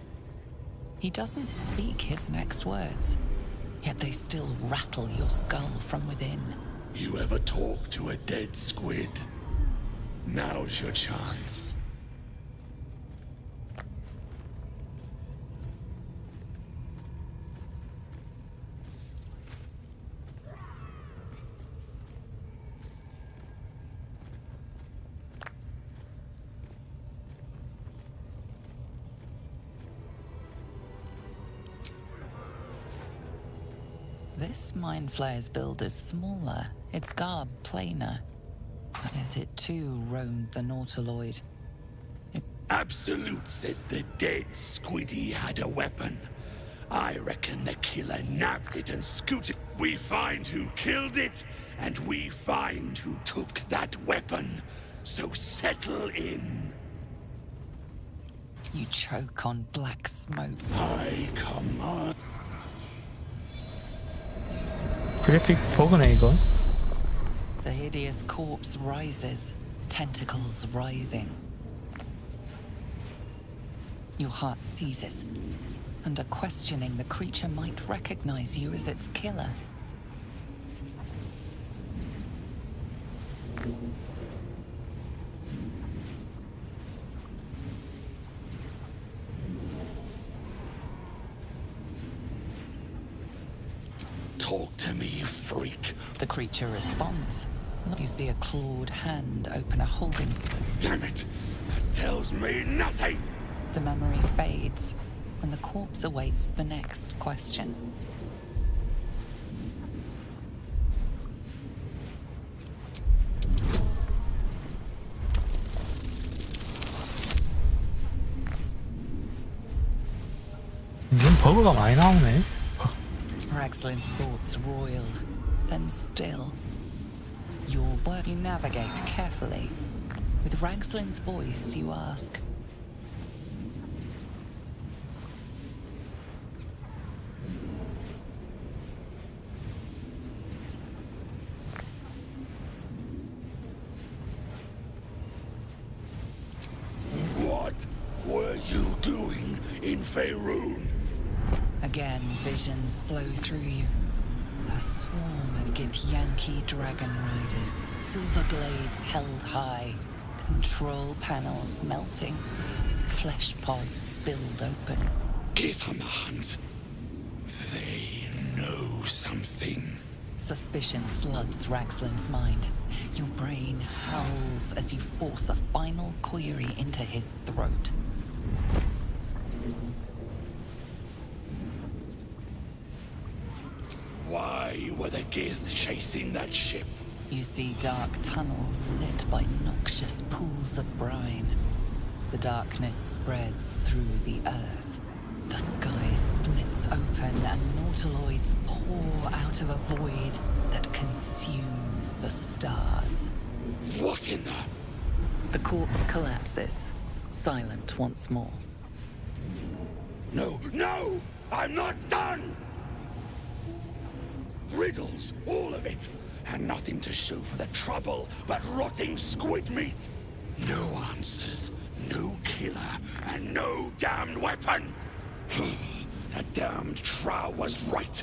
He doesn't speak his next words, yet they still rattle your skull from within. You ever talk to a dead squid? Now's your chance. This Mind Flayer's build is smaller, its garb plainer, yet it too roamed the Nautiloid. Absolute says the dead squiddy had a weapon. I reckon the killer nabbed it and scooted. We find who killed it, and we find who took that weapon. So settle in. You choke on black smoke. I command. 그래픽 버그네 이건. The hideous corpse rises, tentacles writhing. Your heart seizes, Under questioning, the creature might recognize you as its killer. Talk to me, you freak. The creature responds. You see a clawed hand open a holding. Damn it! That tells me nothing! The memory fades, and the corpse awaits the next question. 이건 버그가 많이 나오네. Ragslin's thoughts roil, then still. Your work, you navigate carefully. With Ragslin's voice, you ask. What were you doing in Faerun? Again, visions flow through you. A swarm of Githyanki dragon riders, silver blades held high, control panels melting, flesh pods spilled open. Give them a hunt. They know something. Suspicion floods Ragslin's mind. Your brain howls as you force a final query into his throat. Why were the Gith chasing that ship? You see dark tunnels lit by noxious pools of brine. The darkness spreads through the earth. The sky splits open and nautiloids pour out of a void that consumes the stars. What in the... The corpse collapses, silent once more. No, no! I'm not done! Riddles, all of it. And nothing to show for the trouble but rotting squid meat. No answers, no killer, and no damned weapon. That damned Trow was right.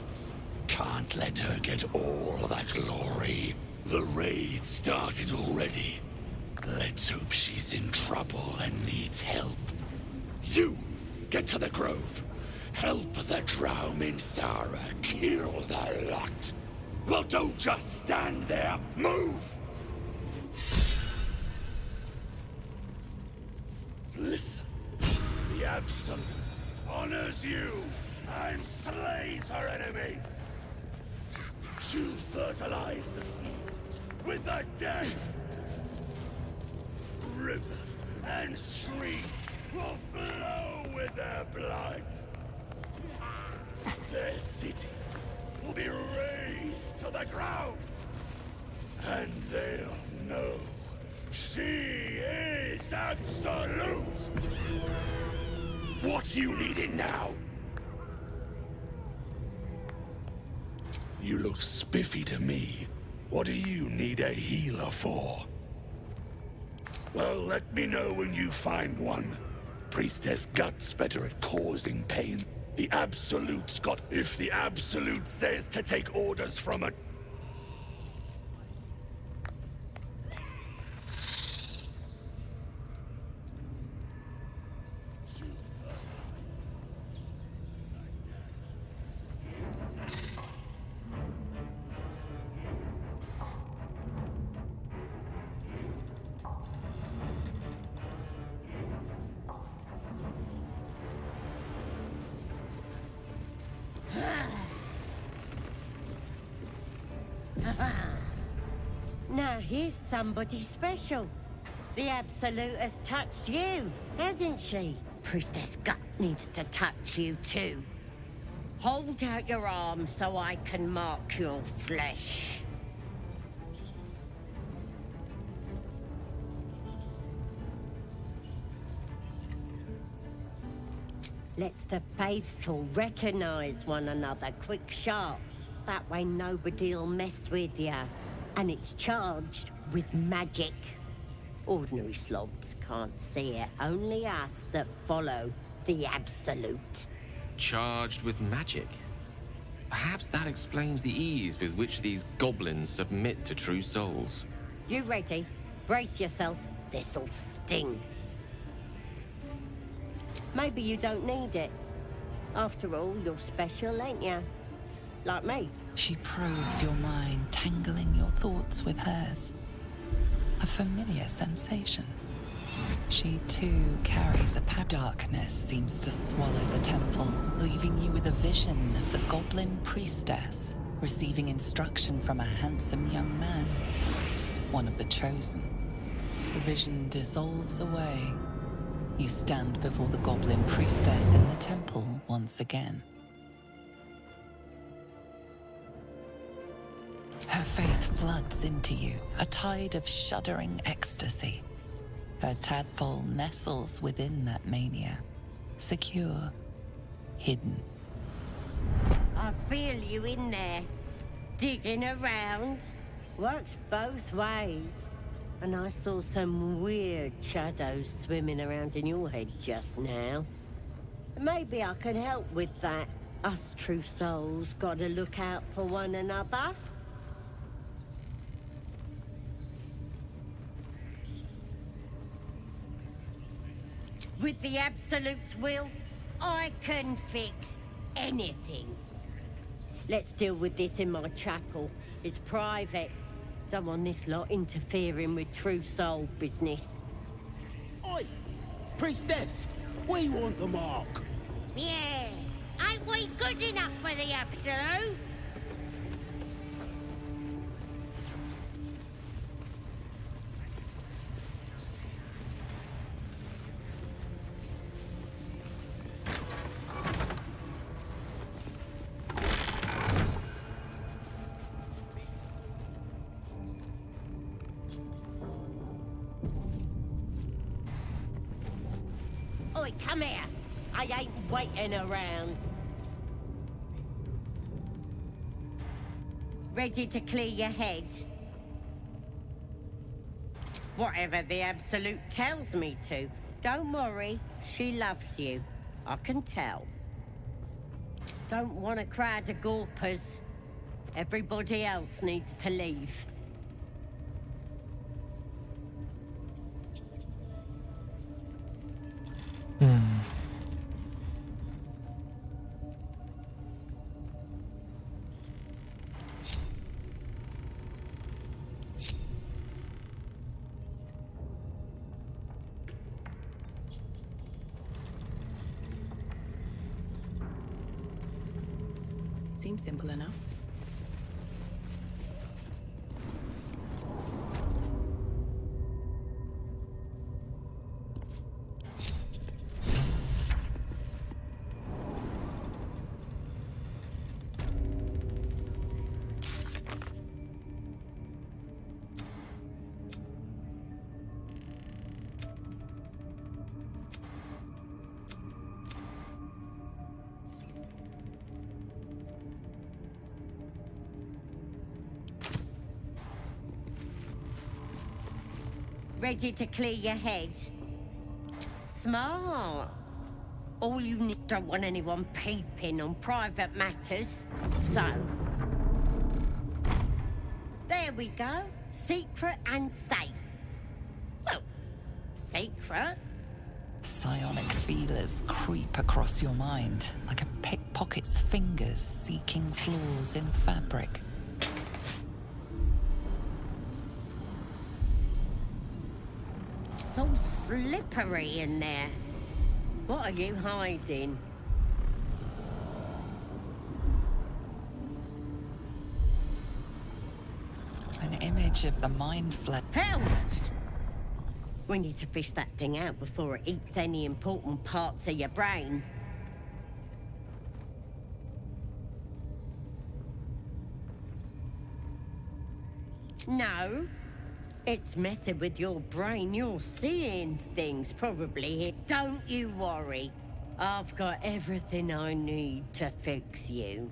Can't let her get all that glory. The raid started already. Let's hope she's in trouble and needs help. You, get to the grove. Help the Drow Minthara kill the lot. Well, don't just stand there. Move! Listen. The Absolute honors you and slays her enemies. She'll fertilize the fields with the dead. Rivers and streams will flow with their blood. Their cities will be razed to the ground. And they'll know she is Absolute. What you needing now? You look spiffy to me. What do you need a healer for? Well, let me know when you find one. Priestess Gut's better at causing pain. The Absolute's got... If the Absolute says to take orders from a... Now here's somebody special. The Absolute has touched you, hasn't she? Priestess Gut needs to touch you too. Hold out your arm so I can mark your flesh. Let's the faithful recognize one another quick sharp. That way nobody'll mess with ya. And it's charged with magic. Ordinary slobs can't see it, only us that follow the Absolute. charged with magic. Perhaps that explains the ease with which these goblins submit to true souls. You ready? Brace yourself. This'll sting. Maybe you don't need it. After all, you're special, ain't you? Like me. She probes your mind, tangling your thoughts with hers. A familiar sensation. She too carries a power. Darkness seems to swallow the temple, leaving you with a vision of the goblin priestess receiving instruction from a handsome young man, one of the chosen. The vision dissolves away. You stand before the goblin priestess in the temple once again. Her faith floods into you, a tide of shuddering ecstasy. Her tadpole nestles within that mania, secure, hidden. I feel you in there, digging around. Works both ways. And I saw some weird shadows swimming around in your head just now. Maybe I can help with that. Us true souls gotta look out for one another. With the Absolute's will, I can fix anything. Let's deal with this in my chapel. It's private. Don't want this lot interfering with true soul business. Oi! Priestess! We want the mark! Yeah, ain't we good enough for the Absolute? Oi, come here. I ain't waiting around. Ready to clear your head? Whatever the Absolute tells me to. Don't worry, she loves you. I can tell. Don't want a crowd of gawpers. Everybody else needs to leave. Seems simple enough. Ready to clear your head? Smart. All you need, don't want anyone peeping on private matters. So, there we go. Secret and safe. Well, secret. Psionic feelers creep across your mind, like a pickpocket's fingers seeking flaws in fabric. It's all slippery in there. What are you hiding? An image of the mind flayer. Hells! We need to fish that thing out before it eats any important parts of your brain. No. It's messing with your brain. You're seeing things, probably. Don't you worry. I've got everything I need to fix you.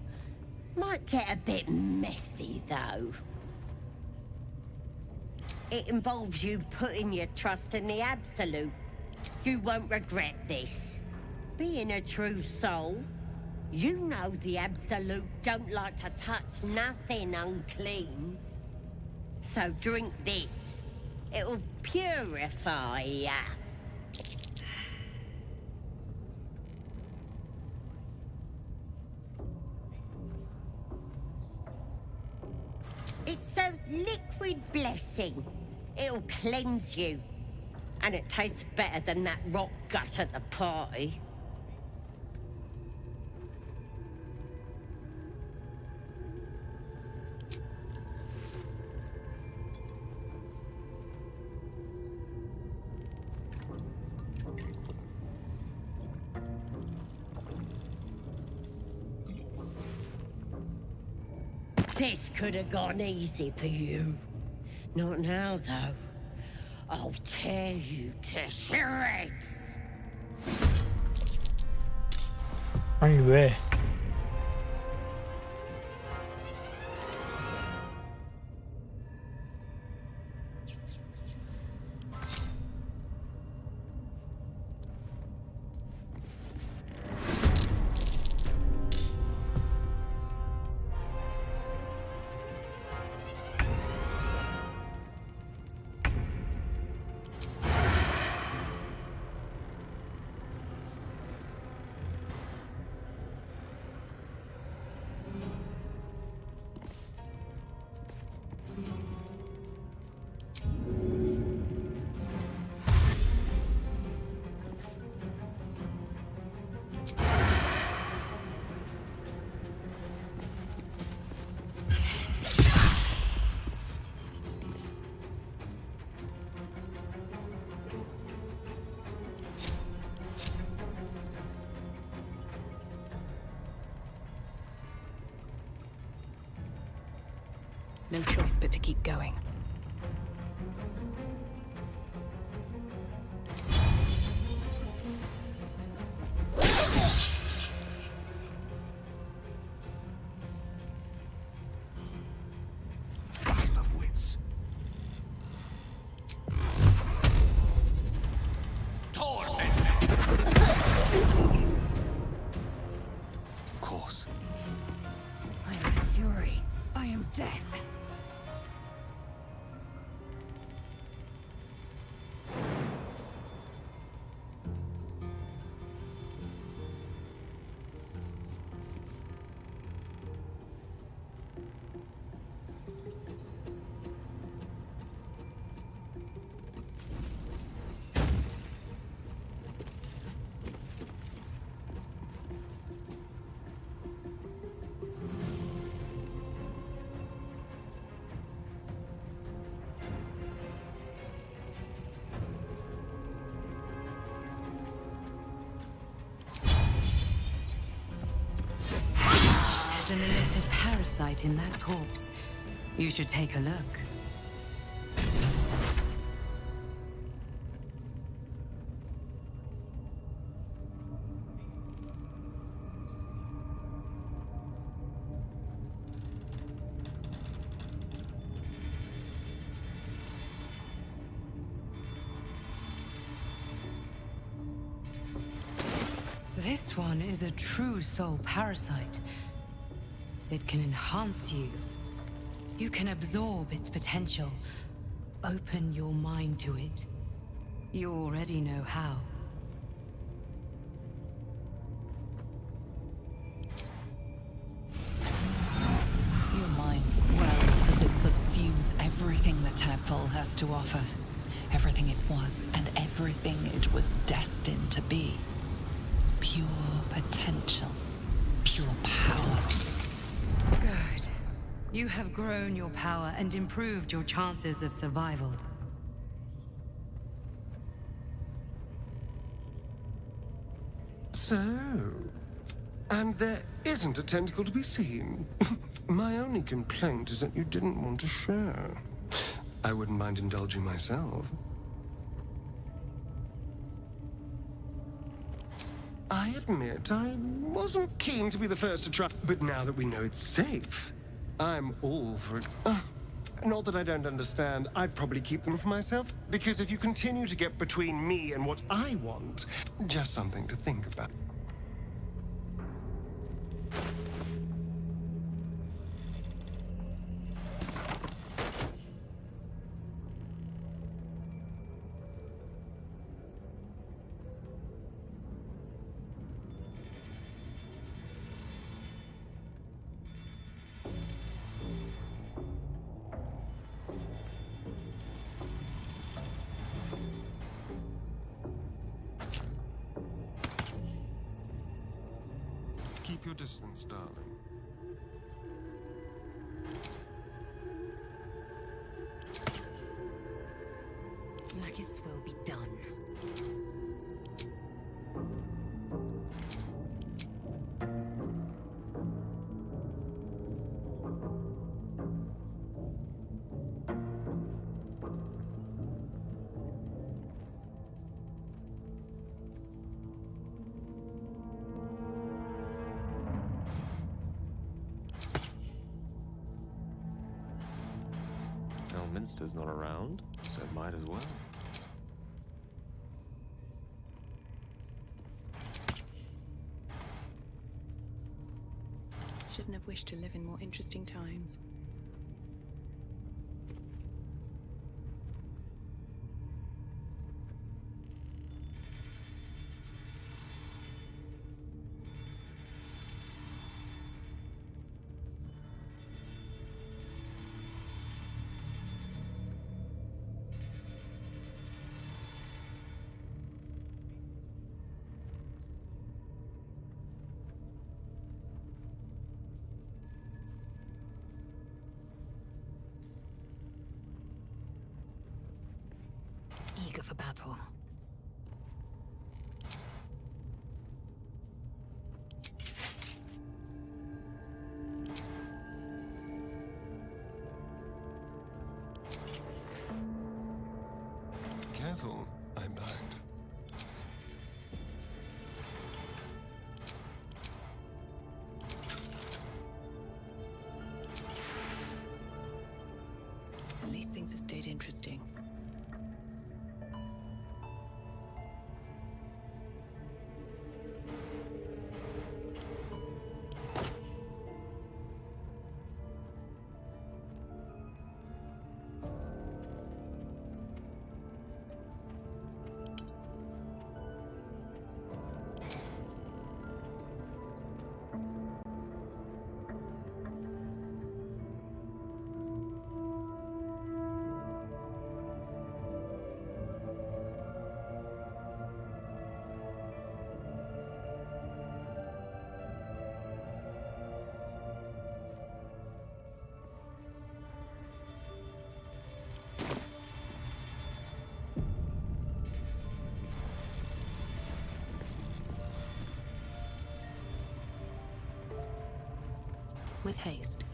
Might get a bit messy, though. It involves you putting your trust in the Absolute. You won't regret this. Being a true soul, You know the Absolute don't like to touch nothing unclean. So drink this. It'll purify ya. It's a liquid blessing. It'll cleanse you. And it tastes better than that rock gut at the party. This could have gone easy for you. Not now, though. I'll tear you to shreds. 아니 왜? No choice but to keep going. Battle of wits. Of course. I am fury. I am death. There's an illicit parasite in that corpse. You should take a look. This one is a true soul parasite. It can enhance you. You can absorb its potential. Open your mind to it. You already know how. Your mind swells as it subsumes everything the tadpole has to offer. Everything it was and everything it was destined to be. Pure potential. Pure power. Good. You have grown your power and improved your chances of survival. So, and there isn't a tentacle to be seen. My only complaint is that you didn't want to share. I wouldn't mind indulging myself. I admit I wasn't keen to be the first to try, but now that we know it's safe, I'm all for it. Not that I don't understand, I'd probably keep them for myself, because if you continue to get between me and what I want, just something to think about. your distance, darling. Maggots will be done. Elminster's not around, so might as well. Shouldn't have wished to live in more interesting times. Eager for battle. Careful, I'm blind. At least things have stayed interesting. With haste.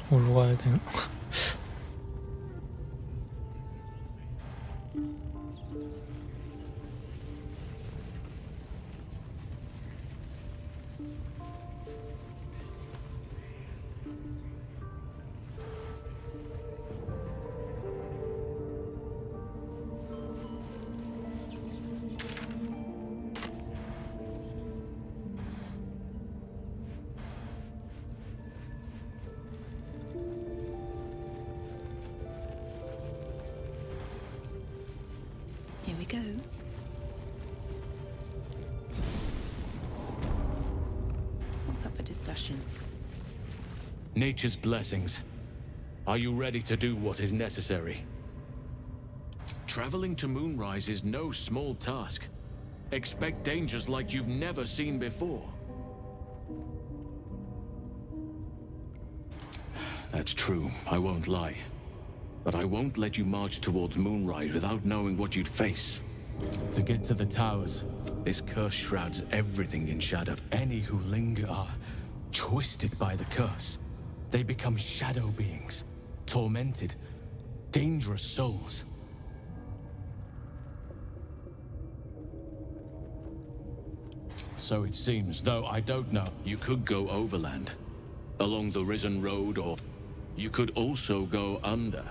어디로 가야 되나? Here we go. What's up for discussion? Nature's blessings. Are you ready to do what is necessary? Traveling to Moonrise is no small task. Expect dangers like you've never seen before. That's true, I won't lie. But I won't let you march towards Moonrise without knowing what you'd face. To get to the towers, this curse shrouds everything in shadow. Any who linger are twisted by the curse. They become shadow beings, tormented, dangerous souls. So it seems, though I don't know. You could go overland, along the Risen Road, or you could also go under.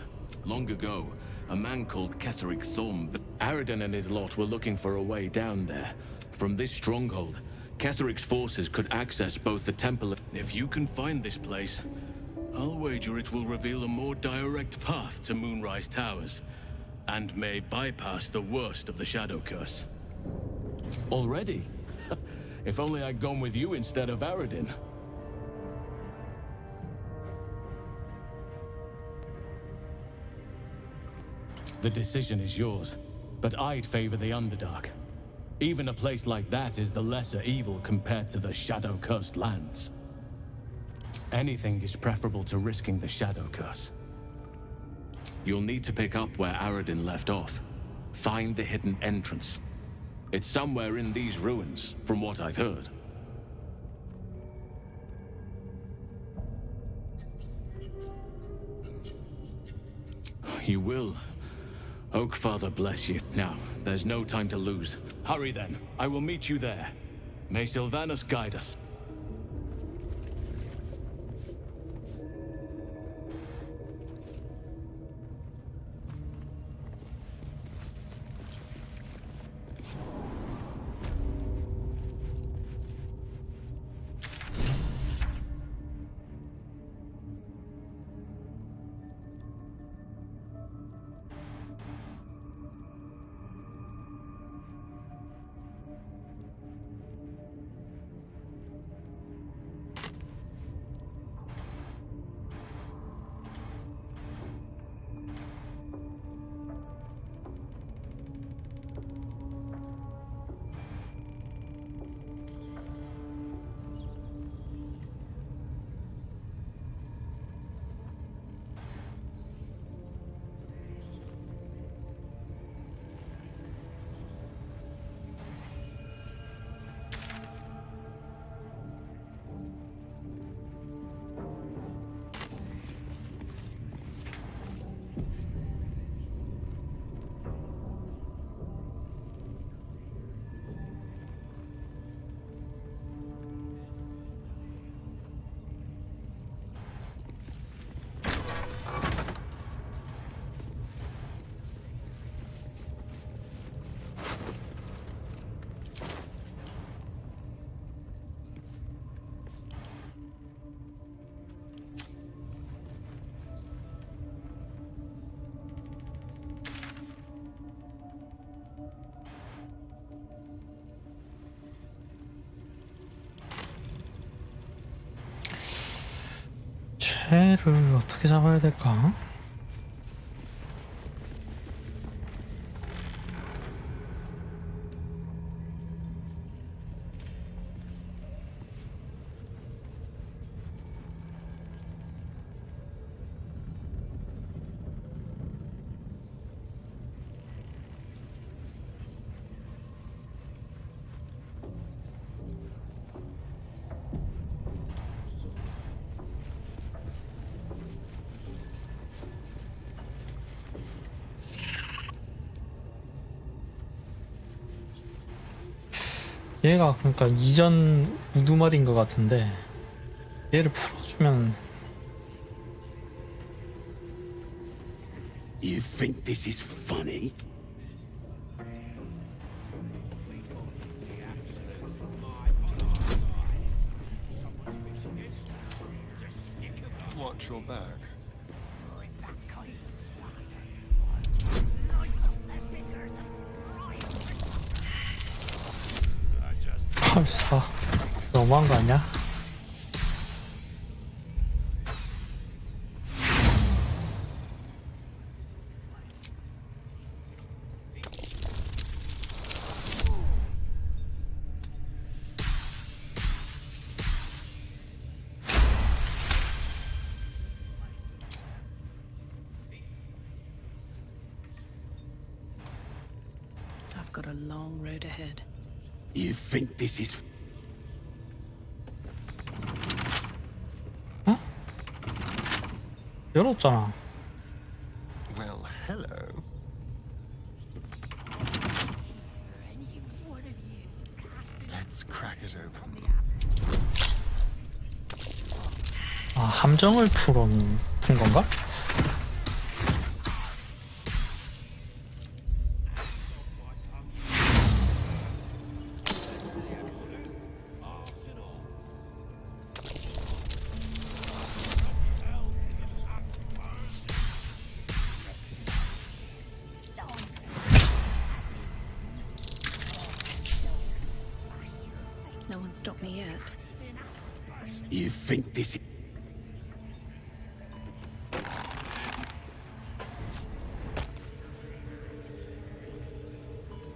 Long ago, a man called Ketheric Thorm, Aradin and his lot were looking for a way down there. From this stronghold, Ketheric's forces could access both the temple. If you can find this place, I'll wager it will reveal a more direct path to Moonrise Towers, and may bypass the worst of the Shadow Curse. Already? If only I'd gone with you instead of Aradin. The decision is yours, but I'd favor the Underdark. Even a place like that is the lesser evil compared to the Shadow-cursed lands. Anything is preferable to risking the Shadow Curse. You'll need to pick up where Aradin left off. Find the hidden entrance. It's somewhere in these ruins, from what I've heard. You will. Oakfather bless you. Now, there's no time to lose. Hurry then. I will meet you there. May Sylvanus guide us. 쟤를 어떻게 잡아야 될까? 얘가 그러니까 이전 우두머리인 것 같은데 얘를 풀어주면. You think this is funny? Watch your back. 헐사 너무한 거 아니야? I've got a long road ahead. You think this is... 열었잖아. Well, Let's crack it open. 아, 함정을 푼 건가? No one stopped me yet. You think this is...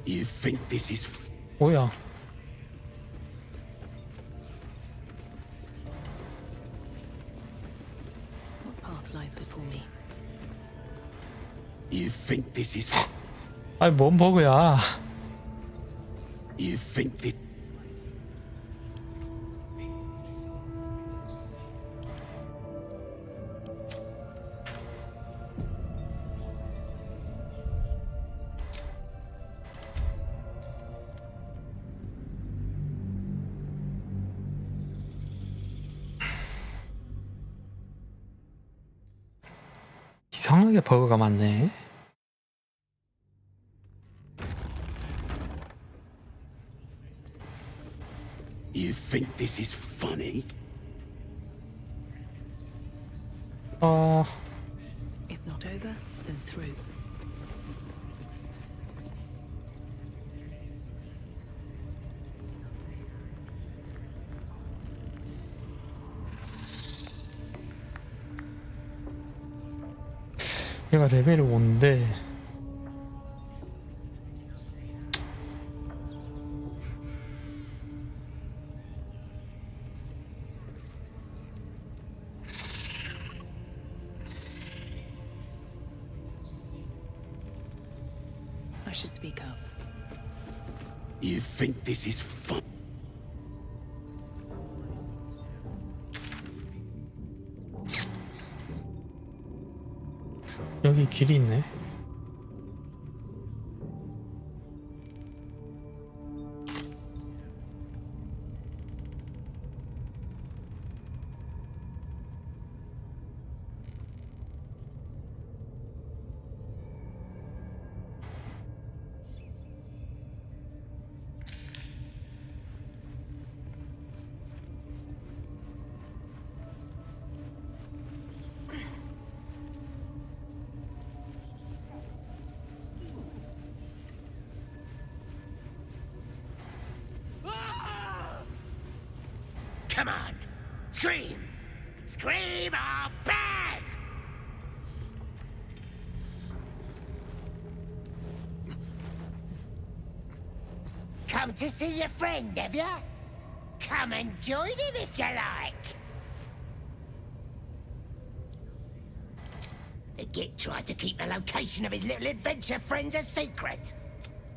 You think this is... 뭐야? What path lies before me? You think this is... 아이, 뭔 버그야? You think this... 이상하게 버그가 많네. You think this is funny? If not over, then through. 얘가 레벨이 5인데 I should speak up. You think this is fun? 여기 길이 있네. Come on! Scream! Scream or beg! Come to see your friend, have ya? Come and join him if you like! The Git tried to keep the location of his little adventure friends a secret.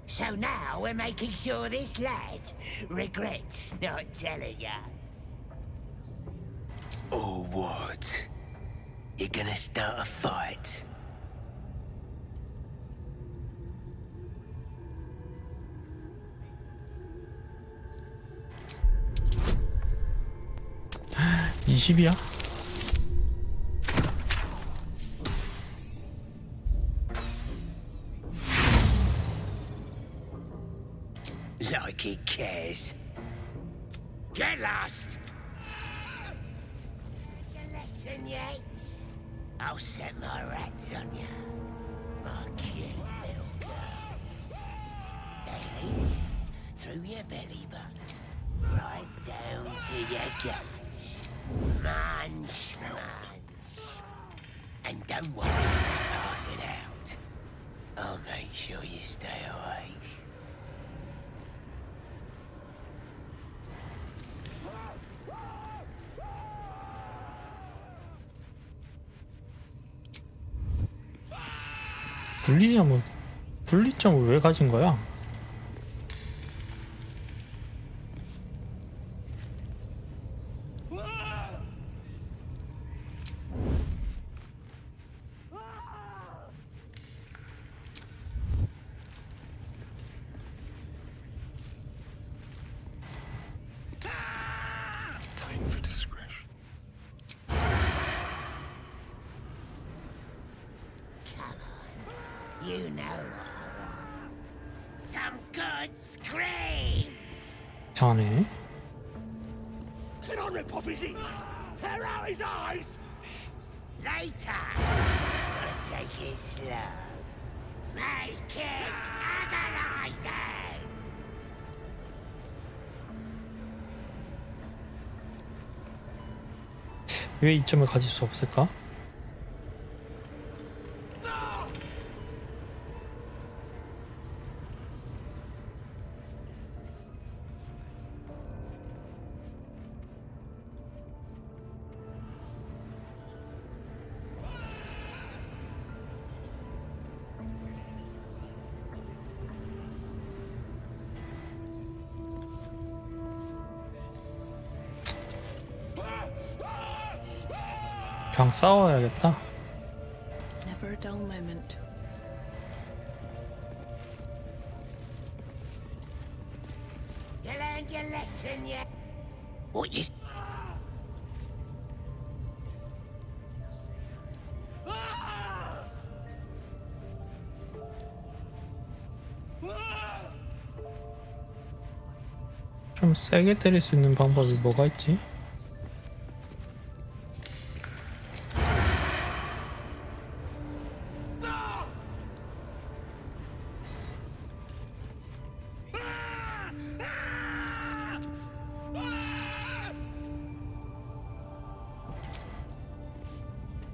So now we're making sure this lad regrets not telling us. Or what? You're gonna start a fight? (20이야) Like he cares. Get lost! Your lesson yet? I'll set my rats on you. My cute little girls. They lead through your belly button, right down to your guts. Munch, munch. And don't worry about passing out. I'll make sure you stay awake. 분리점을 왜 가진 거야? You know some good screams. 이상하네. Can I rip off his ears? Tear out his eyes? Later. Gotta take it slow. Make it agonizing. 왜 이점을 가질 수 없을까? 그냥 싸워야겠다. Never a dull moment. You learned your lesson yet? What you... 좀 세게 때릴 수 있는 방법이 뭐가 있지?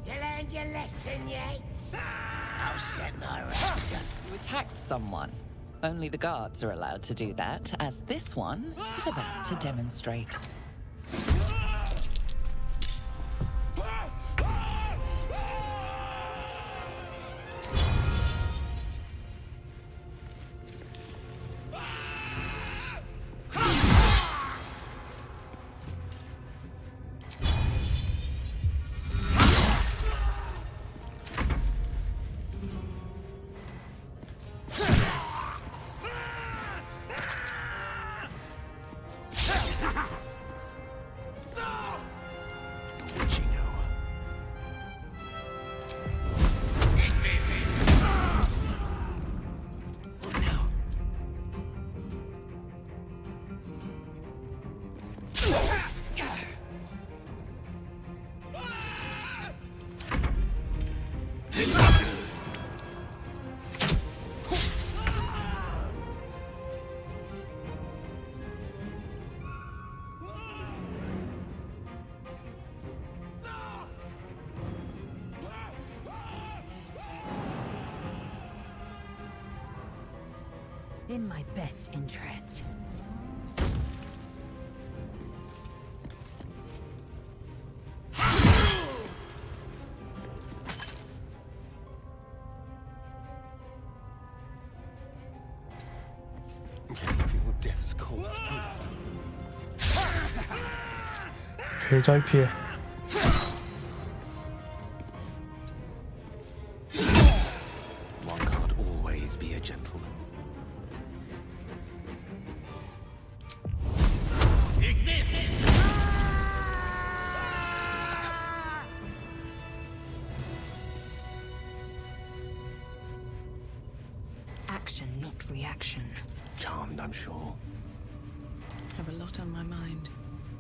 You learned your lesson yet? I'll set my reps up. You attacked someone. Only the guards are allowed to do that, as this one is about to demonstrate. In my best interest. Feel death's cold 개 잘 피해. One can't always be a gentleman. Action, not reaction. Charmed, I'm sure. Have a lot on my mind.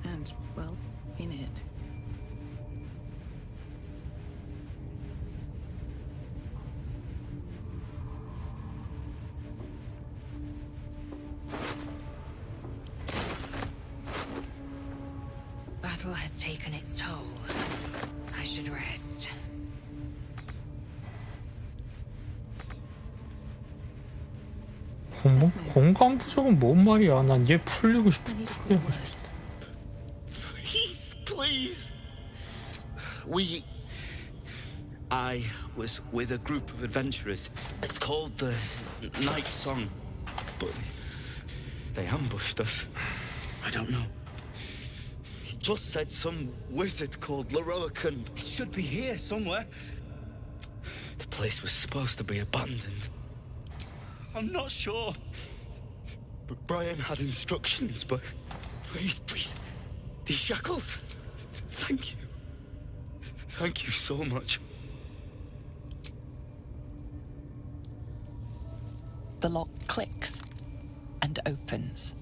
And, well, in it. Battle has taken its toll. I should rest. 공간 부족은 뭔 말이야? 난 얘 풀리고 싶어. 풀리고 싶어. Please, please. I was with a group of adventurers. It's called the Night Song. But they ambushed us. I don't know. He just said some wizard called Leroican. It should be here somewhere. The place was supposed to be abandoned. I'm not sure. But Brian had instructions, but please, these shackles. Thank you. Thank you so much. The lock clicks and opens.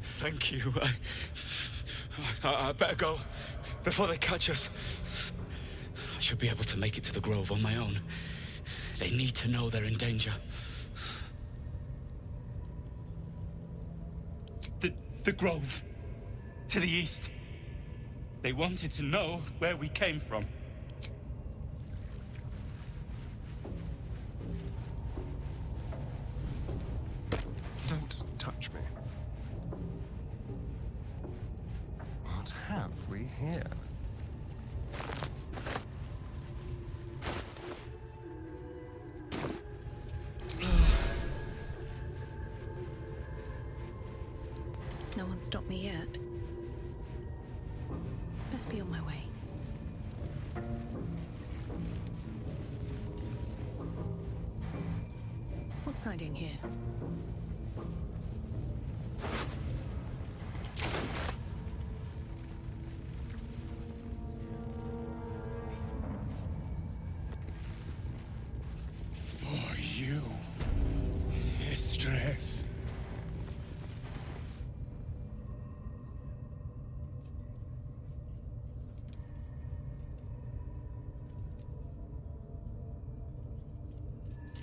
Thank you. I better go before they catch us. I should be able to make it to the Grove on my own. They need to know they're in danger. The Grove. To the east. They wanted to know where we came from. Don't touch me. What have we here? No one stopped me yet. Best be on my way. What's hiding here? For you, mistress.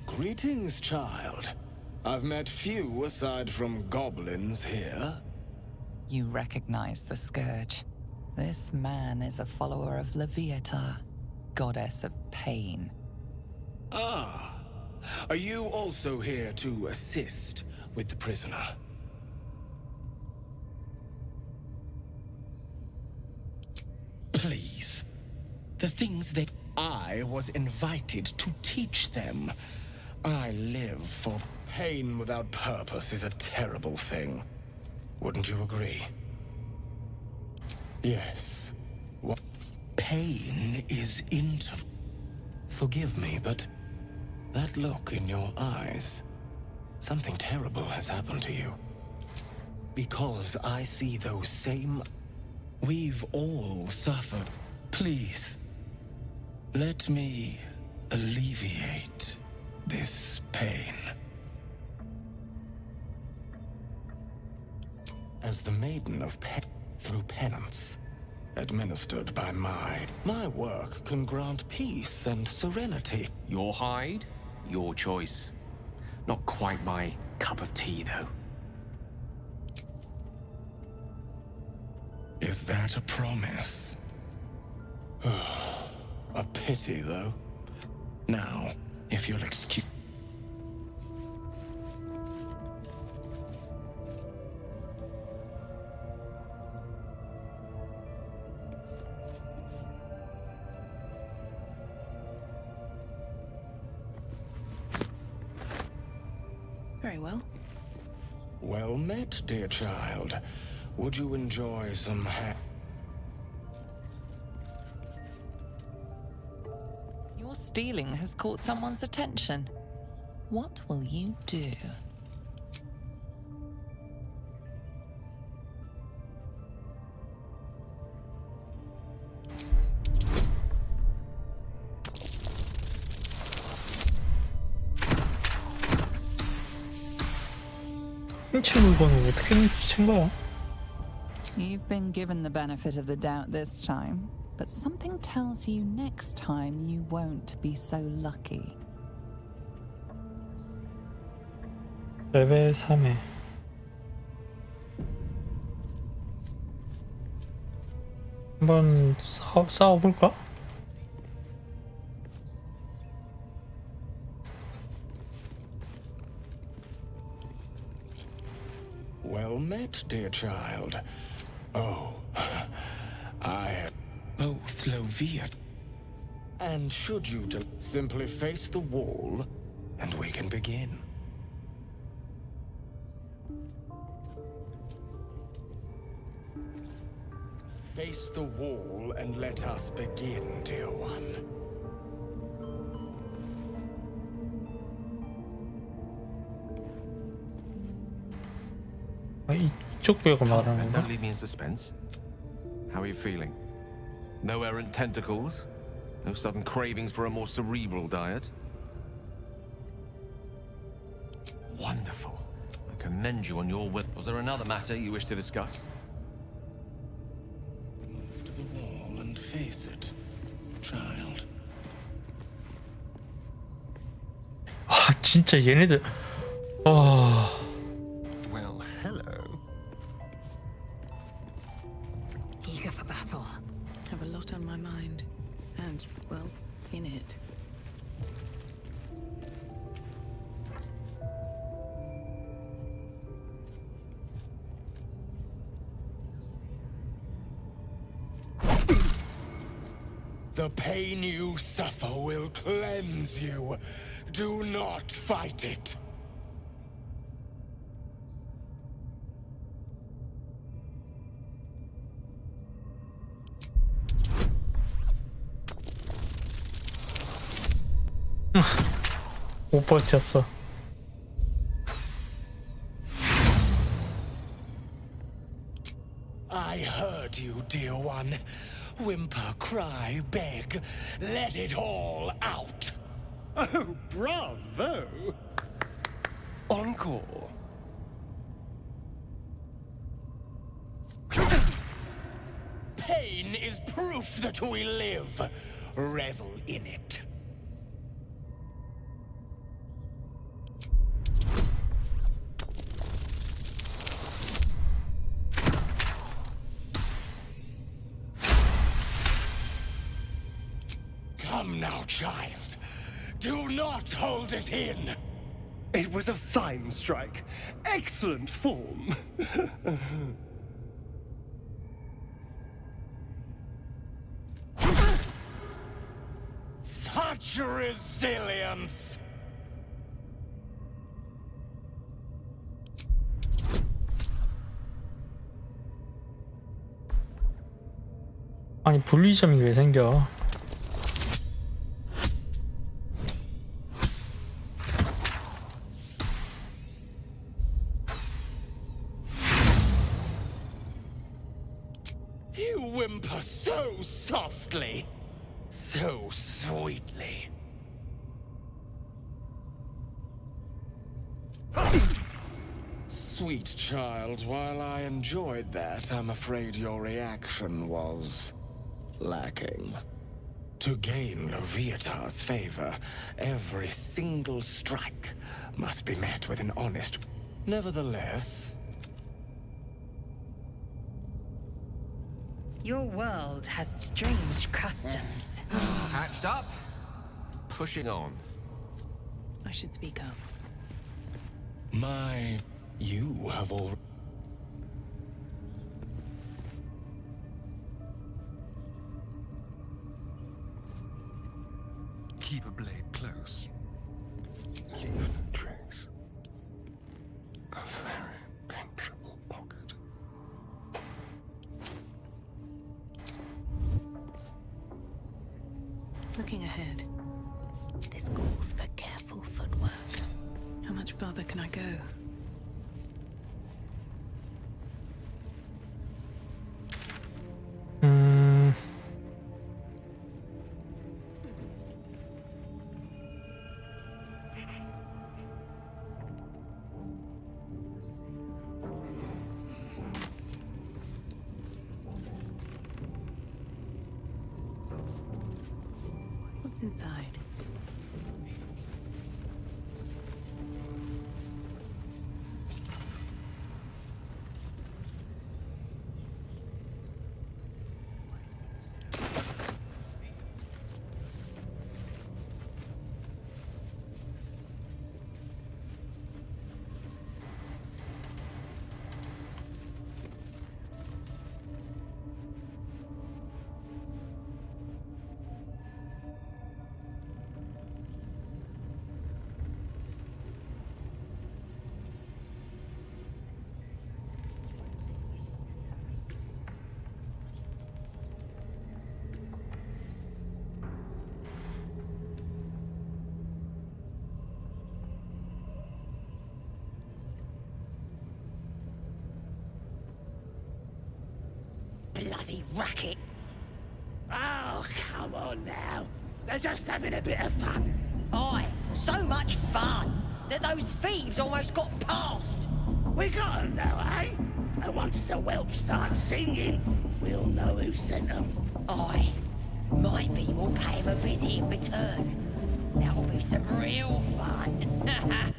Greetings, child. I've met few aside from goblins here. You recognize the Scourge. This man is a follower of Leviata, goddess of pain. Ah, are you also here to assist with the prisoner? Please. The things that I was invited to teach them. I live for pain without purpose is a terrible thing. Wouldn't you agree? Yes. What? Pain is into... Forgive me, but that look in your eyes, something terrible has happened to you. Because I see those same... We've all suffered. Please, let me alleviate this pain. As the Maiden of through penance, administered by my work can grant peace and serenity. Your hide, your choice. Not quite my cup of tea, though. Is that a promise? A pity, though. Now, if you'll excuse... Very well. Well met, dear child. Would you enjoy some Your stealing has caught someone's attention. What will you do? 훔친 물건을 어떻게 훔친 거야? You've been given the benefit of the doubt this time, but something tells you next time you won't be so lucky. 레벨 3에 한번 싸워볼까? Well met, dear child. Oh, I both Lovia. And should you simply face the wall, and we can begin. Face the wall and let us begin, dear one. 이쪽 벽을 말하는 건가? Don't leave me in suspense. How are you feeling? No errant tentacles? No sudden cravings for a more cerebral diet? Wonderful. I commend you on your will. Was there another matter you wish to discuss? Move to the wall and face it, child. 아 진짜 얘네들. Well, hello. Eager for battle. Have a lot on my mind. And, well, in it. The pain you suffer will cleanse you. Do not fight it. 못 버텼어. I heard you, dear one. Whimper, cry, beg. Let it all out. Oh, bravo! Encore. Pain is proof that we live. Revel in it. Come now, child. Do not hold it in. It was a fine strike. Excellent form. Such resilience. 아니 분리점이 왜 생겨? You whimper so softly, so sweetly. Sweet child, while I enjoyed that, I'm afraid your reaction was lacking. To gain Leviathar's favor, every single strike must be met with an honest... Nevertheless... Your world has strange customs. Hatched up, pushing on. I should speak up. You have all... Keep a blade close. Leave no trace. A very penetrable pocket. Looking ahead. This calls for careful footwork. How much further can I go? What's inside? bloody racket. Oh, come on now. They're just having a bit of fun. Aye, so much fun that those thieves almost got past. We got 'em now, eh? And once the whelp starts singing, we'll know who sent 'em. Aye, maybe we'll pay 'em a visit in return. That'll be some real fun.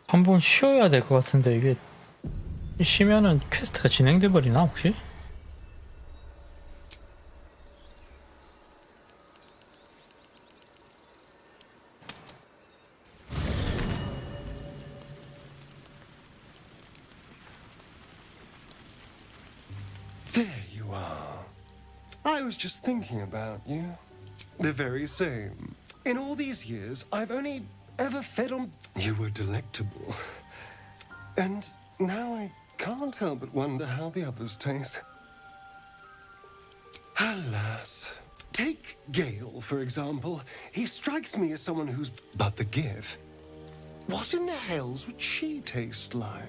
한번 쉬어야 될 것 같은데 이게 쉬면은 퀘스트가 진행돼 버리나 혹시? There you are. I was just thinking about you. The very same. In all these years, I've only ever fed on... You were delectable. And now I can't help but wonder how the others taste. Alas. Take Gale, for example. He strikes me as someone who's... But the GIF. What in the hells would she taste like?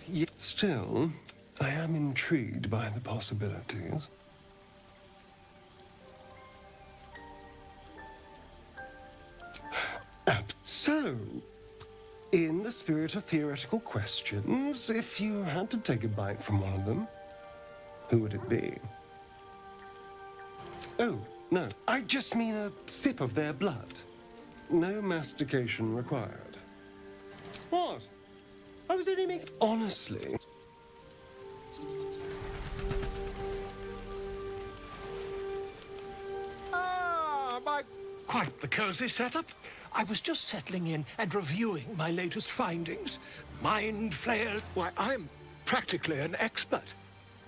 Yet still, I am intrigued by the possibilities. So, in the spirit of theoretical questions, if you had to take a bite from one of them, who would it be? Oh, no, I just mean a sip of their blood. No mastication required. What? I was only making... Honestly... Ah, my... Quite the cozy setup. I was just settling in and reviewing my latest findings. Mind flayer... Why, I'm practically an expert.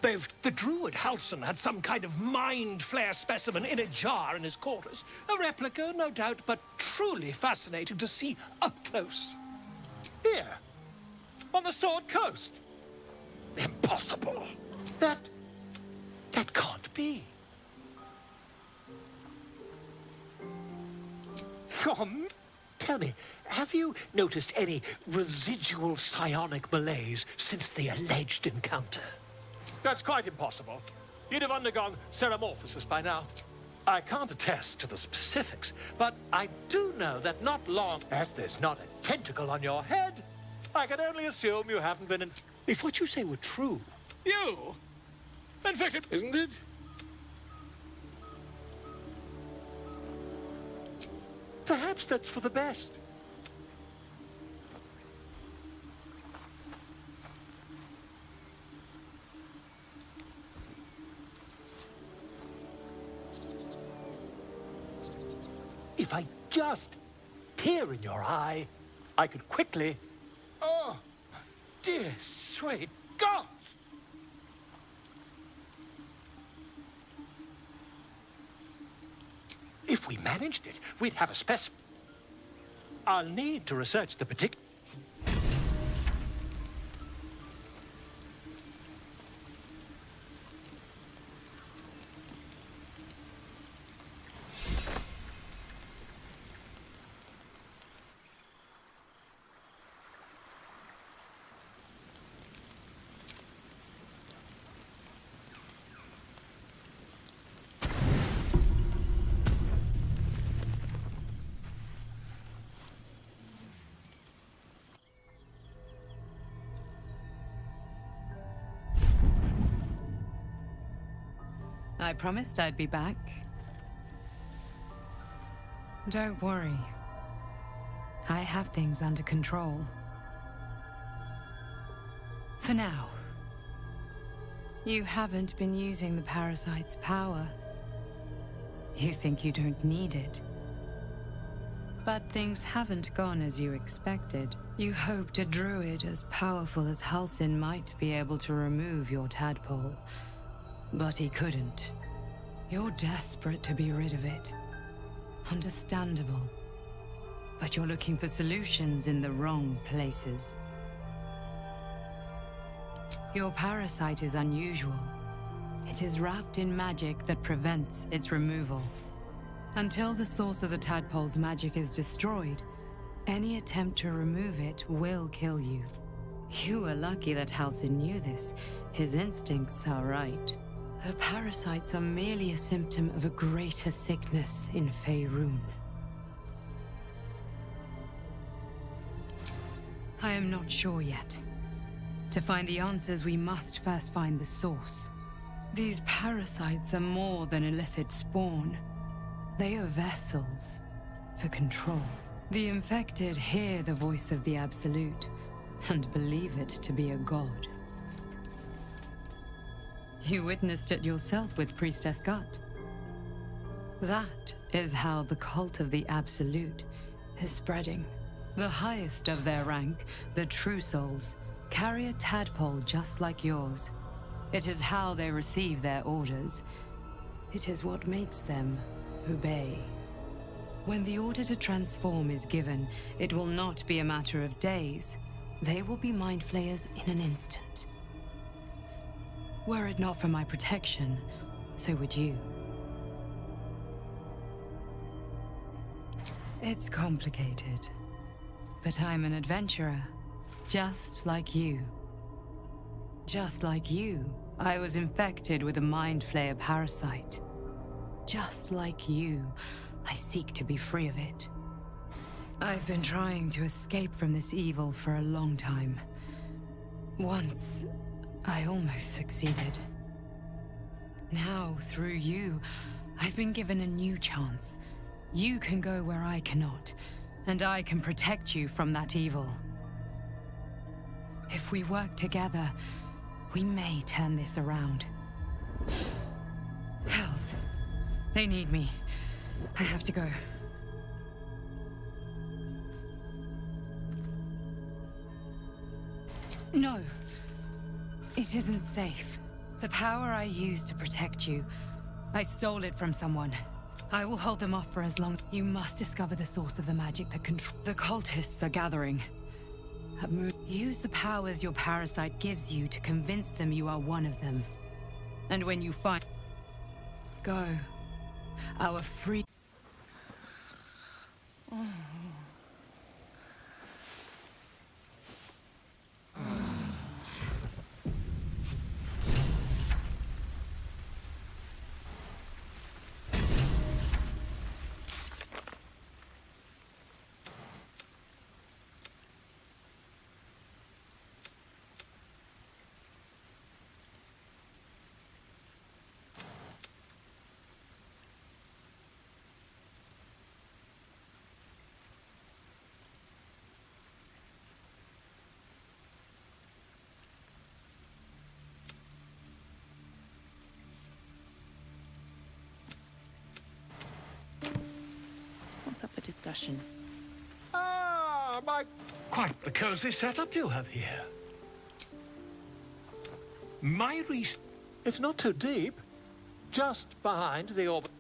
The druid Halson had some kind of mind flare specimen in a jar in his quarters. A replica, no doubt, but truly fascinating to see up close. Here, on the Sword Coast. Impossible. That can't be. Tell me, have you noticed any residual psionic malaise since the alleged encounter? That's quite impossible. You'd have undergone ceramorphosis by now. I can't attest to the specifics, but I do know that not long as there's not a tentacle on your head, I can only assume you haven't been If what you say were true, you infected, isn't it? Perhaps that's for the best. If I just peer in your eye, I could quickly... Oh, dear sweet gods! If we managed it, we'd have a specimen. I'll need to research the particular... I promised I'd be back. Don't worry. I have things under control. For now. You haven't been using the parasite's power. You think you don't need it. But things haven't gone as you expected. You hoped a druid as powerful as Halsin might be able to remove your tadpole, but he couldn't. You're desperate to be rid of it. Understandable. But you're looking for solutions in the wrong places. Your parasite is unusual. It is wrapped in magic that prevents its removal. Until the source of the tadpole's magic is destroyed, any attempt to remove it will kill you. You were lucky that Halsin knew this. His instincts are right. The parasites are merely a symptom of a greater sickness in Faerun. I am not sure yet. To find the answers, we must first find the source. These parasites are more than illithid spawn. They are vessels for control. The infected hear the voice of the Absolute and believe it to be a god. You witnessed it yourself with Priestess Gut. That is how the cult of the Absolute is spreading. The highest of their rank, the True Souls, carry a tadpole just like yours. It is how they receive their orders. It is what makes them obey. When the order to transform is given, it will not be a matter of days. They will be mind flayers in an instant. Were it not for my protection, so would you. It's complicated, but I'm an adventurer, just like you. Just like you, I was infected with a mind flayer parasite. Just like you, I seek to be free of it. I've been trying to escape from this evil for a long time. Once, I almost succeeded. Now, through you, I've been given a new chance. You can go where I cannot, and I can protect you from that evil. If we work together, we may turn this around. Hells, they need me. I have to go. No. It isn't safe. The power I used to protect you, I stole it from someone. I will hold them off for as long. You must discover the source of the magic that controls. The cultists are gathering. Use the powers your parasite gives you to convince them you are one of them. And when you find... Go. Our free... What's up for discussion? Ah, quite the cozy setup you have here. It's not too deep. Just behind the orbit.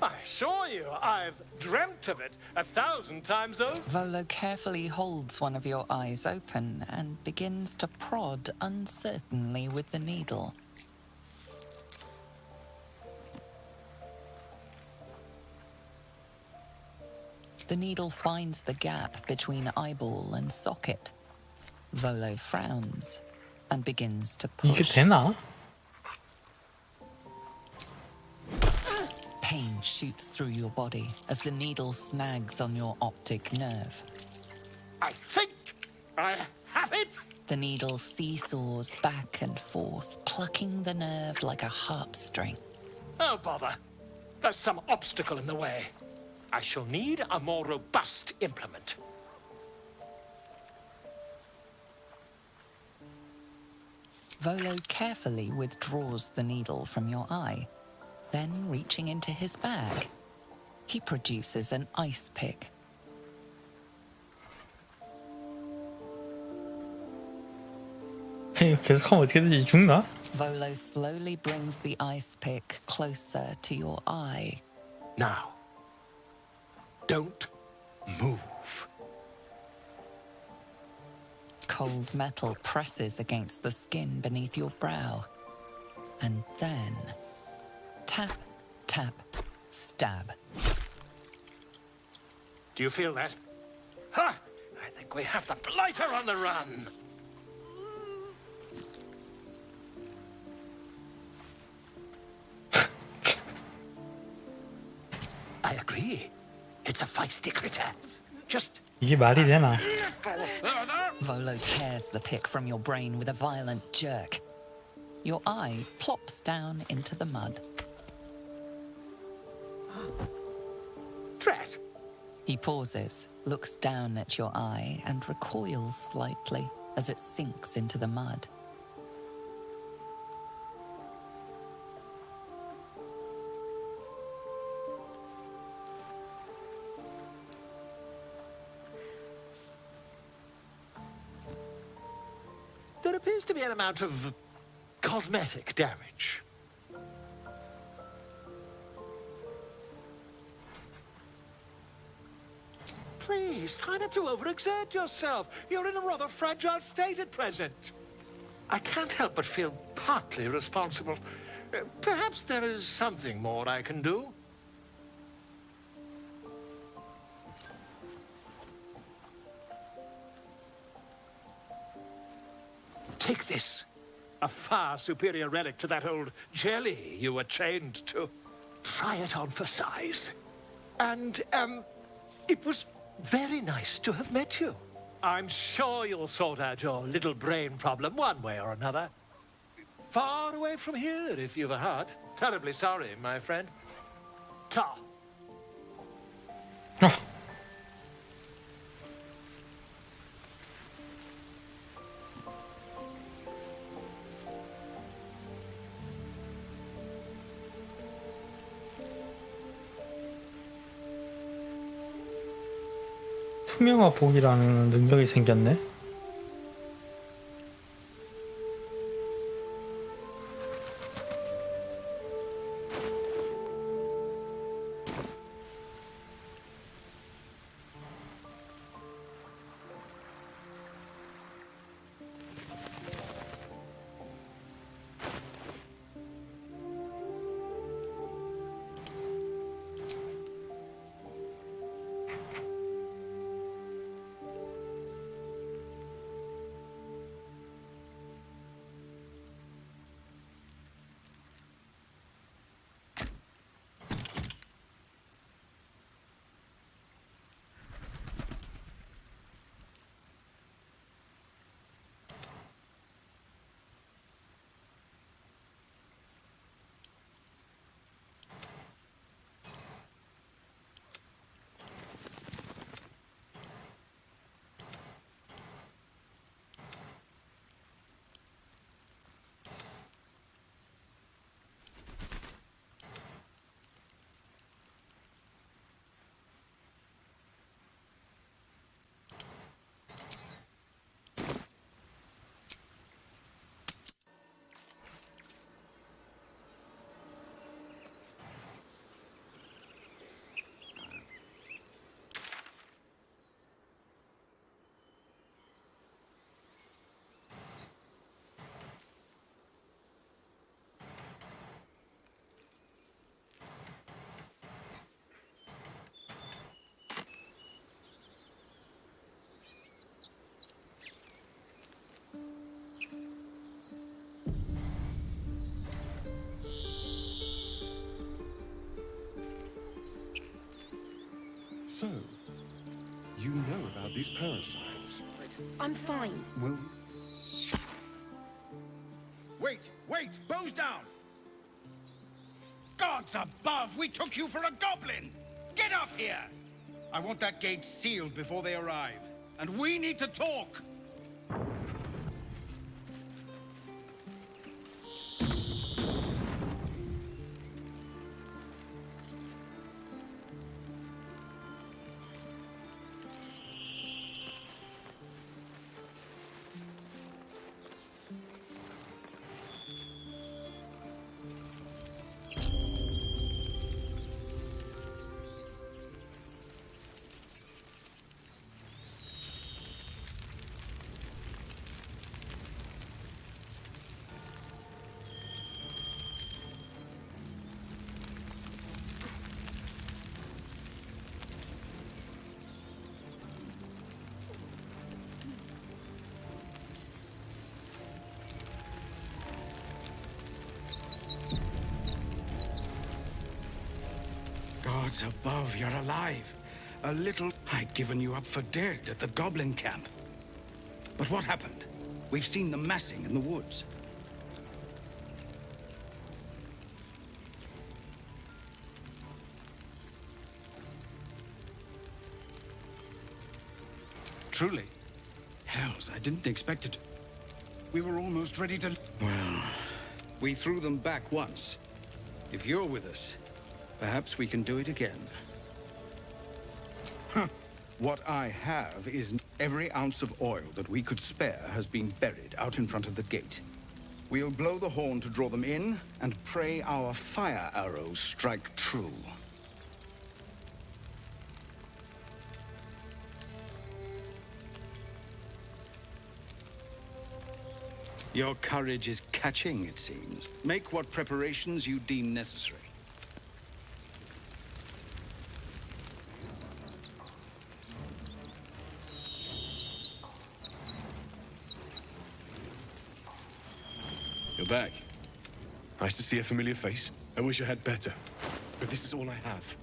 I assure you, I've dreamt of it 1,000 times over. Volo carefully holds one of your eyes open and begins to prod uncertainly with the needle. The needle finds the gap between eyeball and socket. Volo frowns and begins to 이게 push. 되나? Pain shoots through your body as the needle snags on your optic nerve. I think I have it. The needle seesaws back and forth, plucking the nerve like a harp string. Oh, bother. There's some obstacle in the way. I shall need a more robust implement. Volo carefully withdraws the needle from your eye, then reaching into his bag, He produces an ice pick. 이거 계속하면 어떻게 되지? 죽나? Volo slowly brings the ice pick closer to your eye. Now, don't move. Cold metal presses against the skin beneath your brow. And then, tap, tap, stab. Do you feel that? Ha! I think we have the blighter on the run. I agree. It's a feisty critter. Just 이게 말이 되나? Volo tears the pick from your brain with a violent jerk. Your eye plops down into the mud. Drat! He pauses, looks down at your eye, and recoils slightly as it sinks into the mud. There appears to be an amount of cosmetic damage. Please, try not to overexert yourself. You're in a rather fragile state at present. I can't help but feel partly responsible. Perhaps there is something more I can do. Take this. A far superior relic to that old jelly you were trained to. Try it on for size. And, it was very nice to have met you. I'm sure you'll sort out your little brain problem one way or another. Far away from here, if you've a heart. Terribly sorry, my friend. Ta. 투명화 복이라는 능력이 생겼네. So, you know about these parasites? I'm fine. Well, Wait, bows down! Gods above, we took you for a goblin! Get up here! I want that gate sealed before they arrive. And we need to talk! Gods above, you're alive. A little... I'd given you up for dead at the goblin camp. But what happened? We've seen them massing in the woods. Truly? Hells, I didn't expect it. We were almost ready to... Well, we threw them back once. If you're with us, perhaps we can do it again. Huh. What I have is every ounce of oil that we could spare has been buried out in front of the gate. We'll blow the horn to draw them in and pray our fire arrows strike true. Your courage is catching, it seems. Make what preparations you deem necessary. You're back. Nice to see a familiar face. I wish I had better, but this is all I have.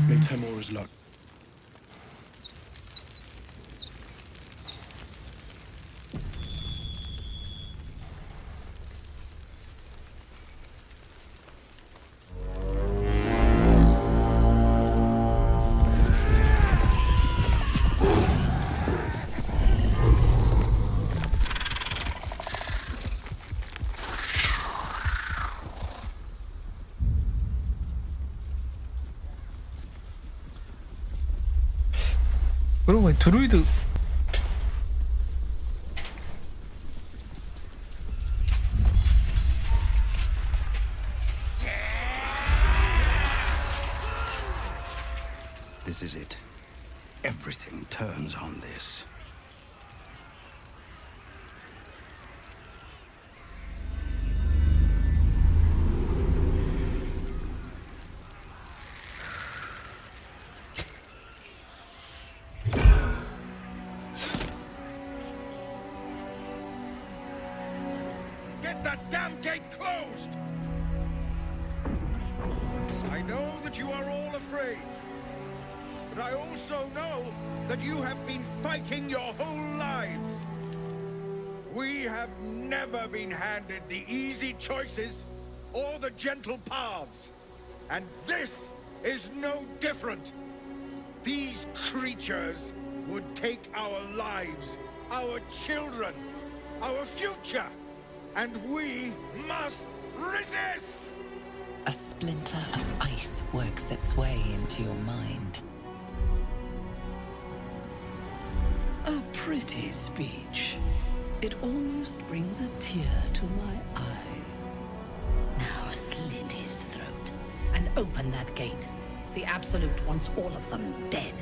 May Temora's luck. 그러고 보니 드루이드 This is it. Everything turns on this. Get that damn gate closed! I know that you are all afraid. But I also know that you have been fighting your whole lives. We have never been handed the easy choices or the gentle paths. And this is no different. These creatures would take our lives, our children, our future, and we must resist! A splinter of ice works its way into your mind. A pretty speech. It almost brings a tear to my eye. Now slit his throat and open that gate. The Absolute wants all of them dead.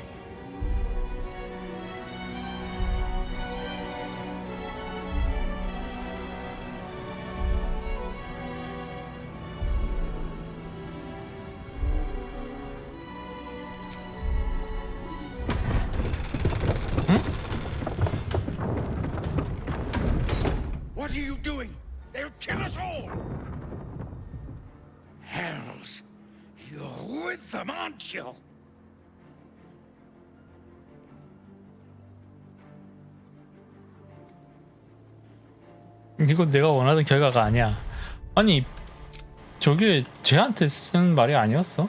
What are you doing? They'll kill us all! Hells, you're with them, aren't you? 이거 내가 원하던 결과가 아니야. 아니 저게 쟤한테 쓴 말이 아니었어?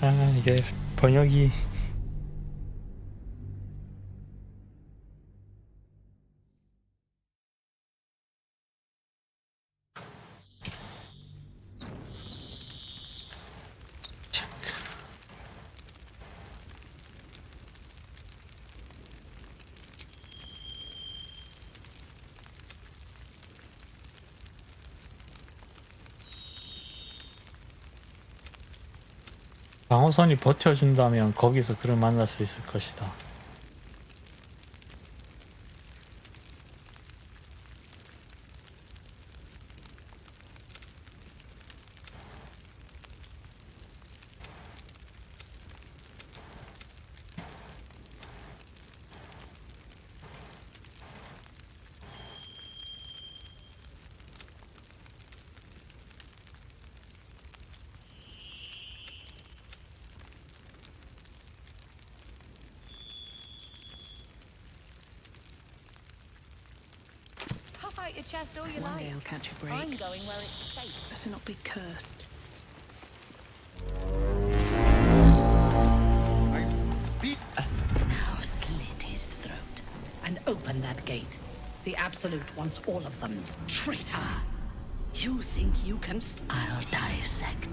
아 이게 번역이 방어선이 버텨준다면 거기서 그를 만날 수 있을 것이다. Puff out your chest all you One like. day I'll catch a break. I'm going where it's safe. Better not be cursed. Now slit his throat and open that gate. The Absolute wants all of them. Traitor! You think you can... I'll dissect.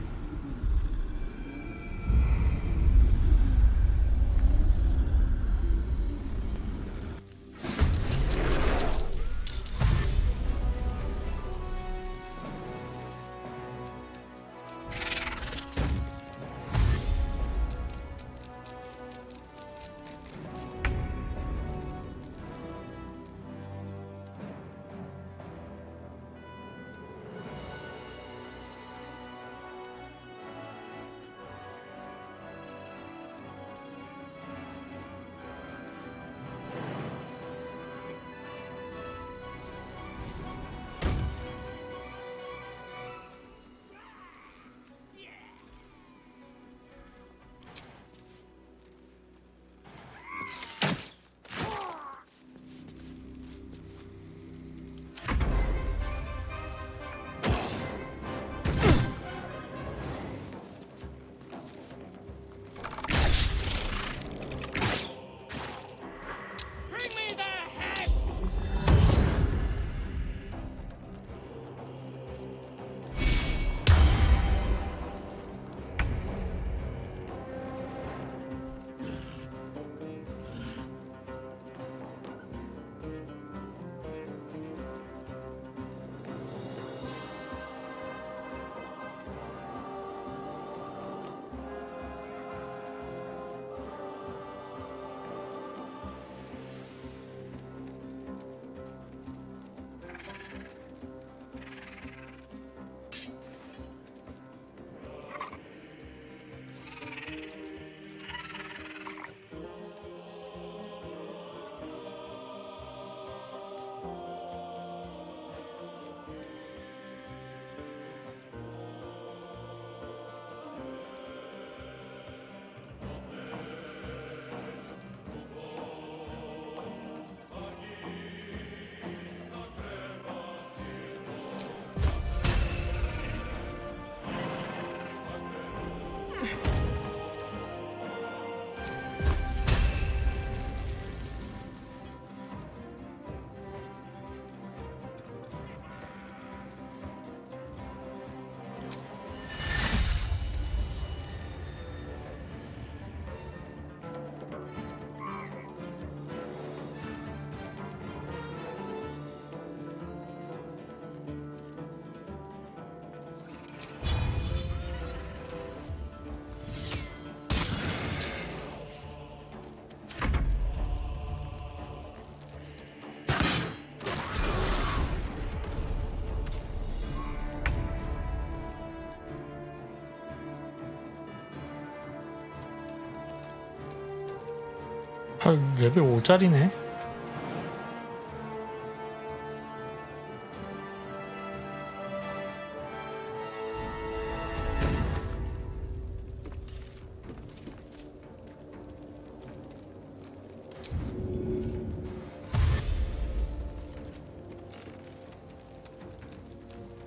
아, 레벨 5짜리네.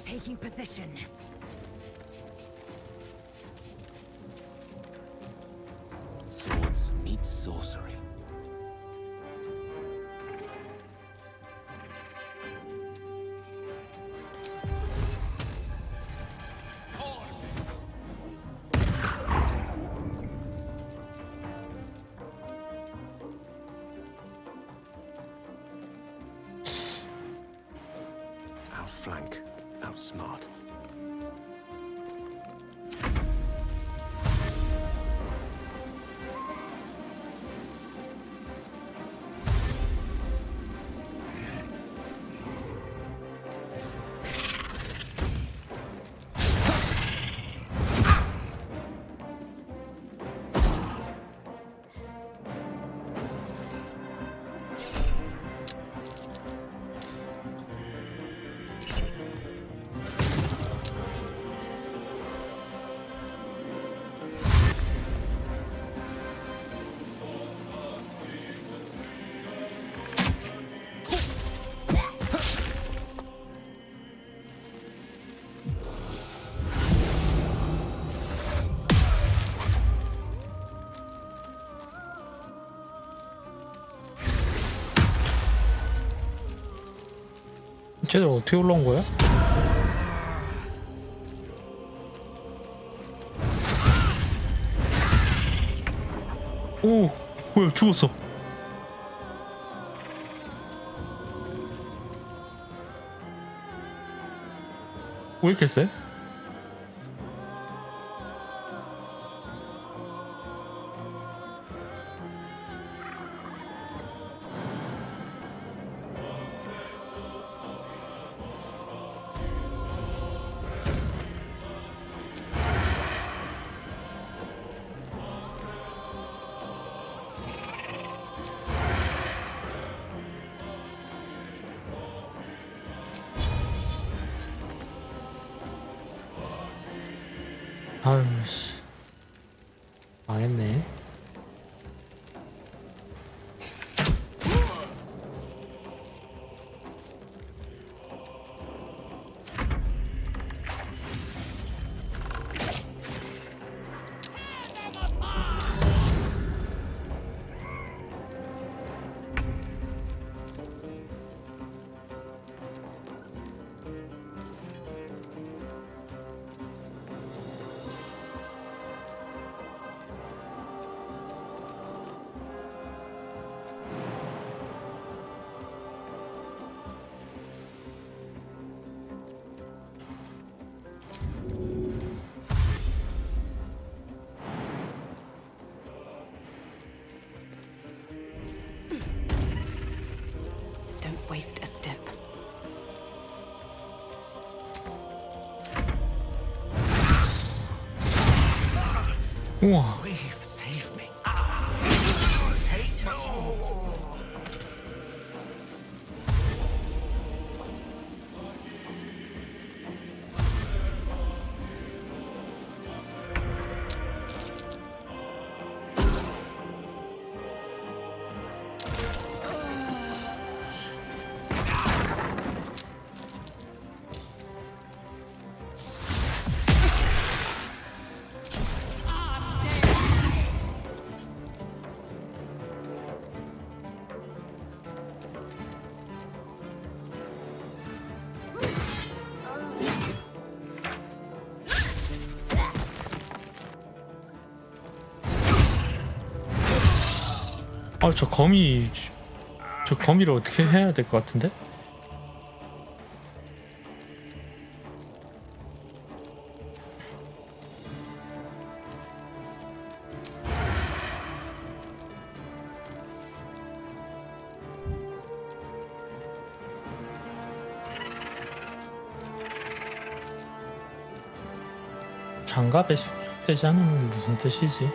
Taking position. Swords meet sorcery. Outflank, outsmart. 쟤들 어떻게 올라온 거야? 오, 뭐야, 죽었어. 왜 이렇게 세? 아유씨, 망했네. Don't waste a step. 우와. Save me. 아, 저 거미를 어떻게 해야 될 것 같은데? 장갑에 수정되지 않으면 무슨 뜻이지?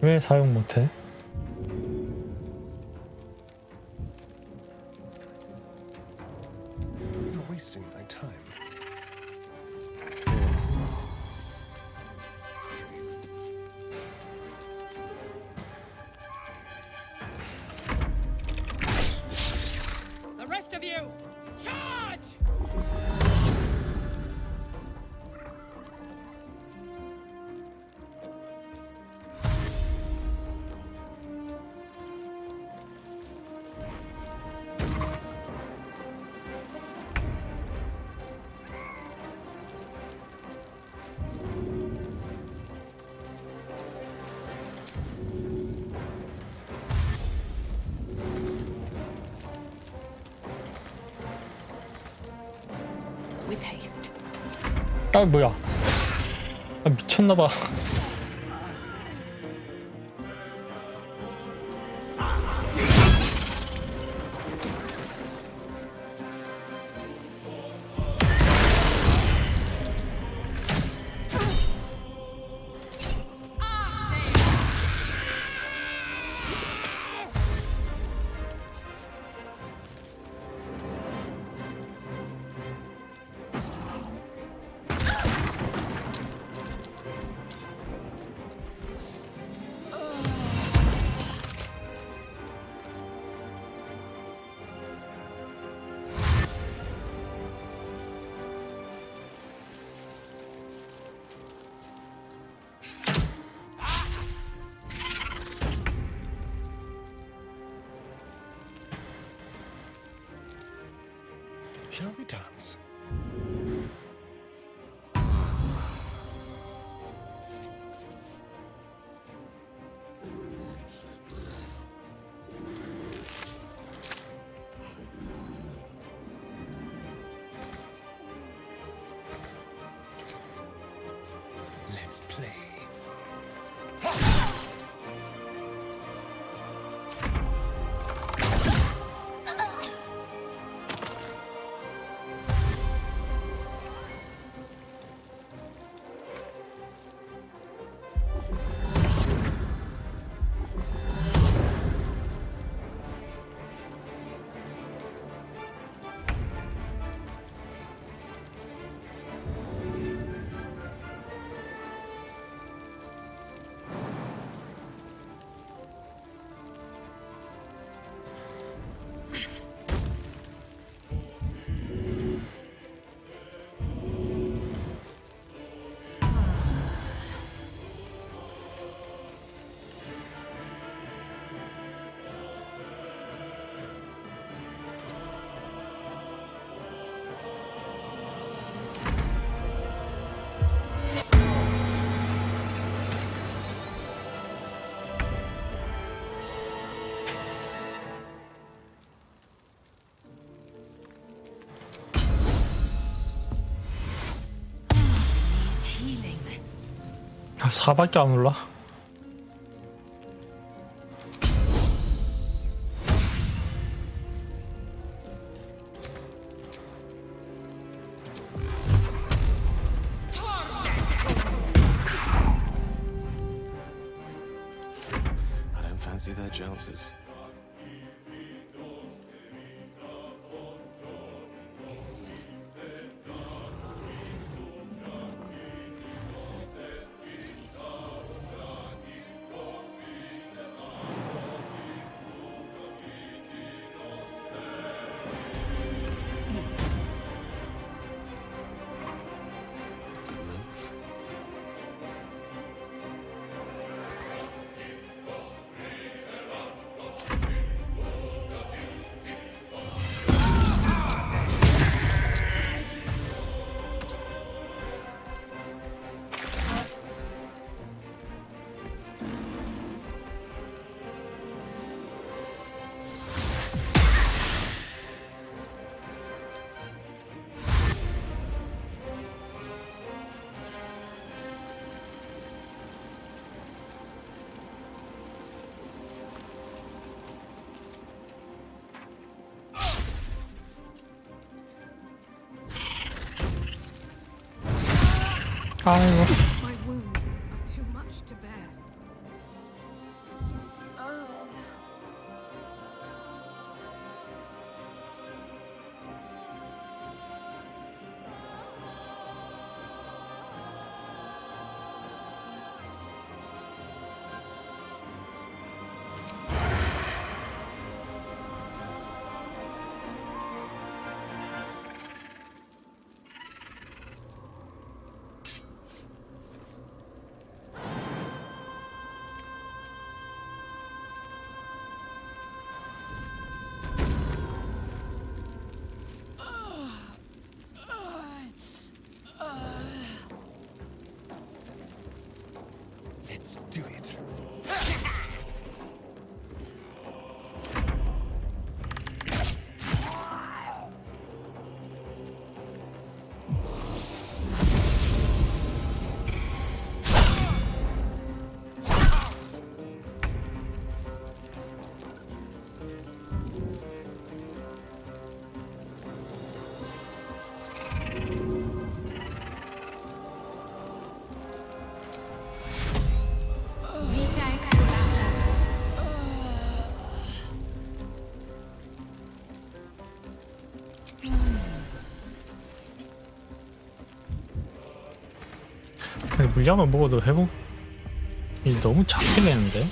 왜 사용 못해? You're wasting my time. The rest of you, charge! With haste. 아 뭐야? 아 미쳤나봐. Shall we dance? Let's play. 아 4밖에 안 올라? I don't fancy their chances. 아이고. My wounds are too much to bear. Let's do it. 물약을 먹어도 회복이 너무 작게 되는데?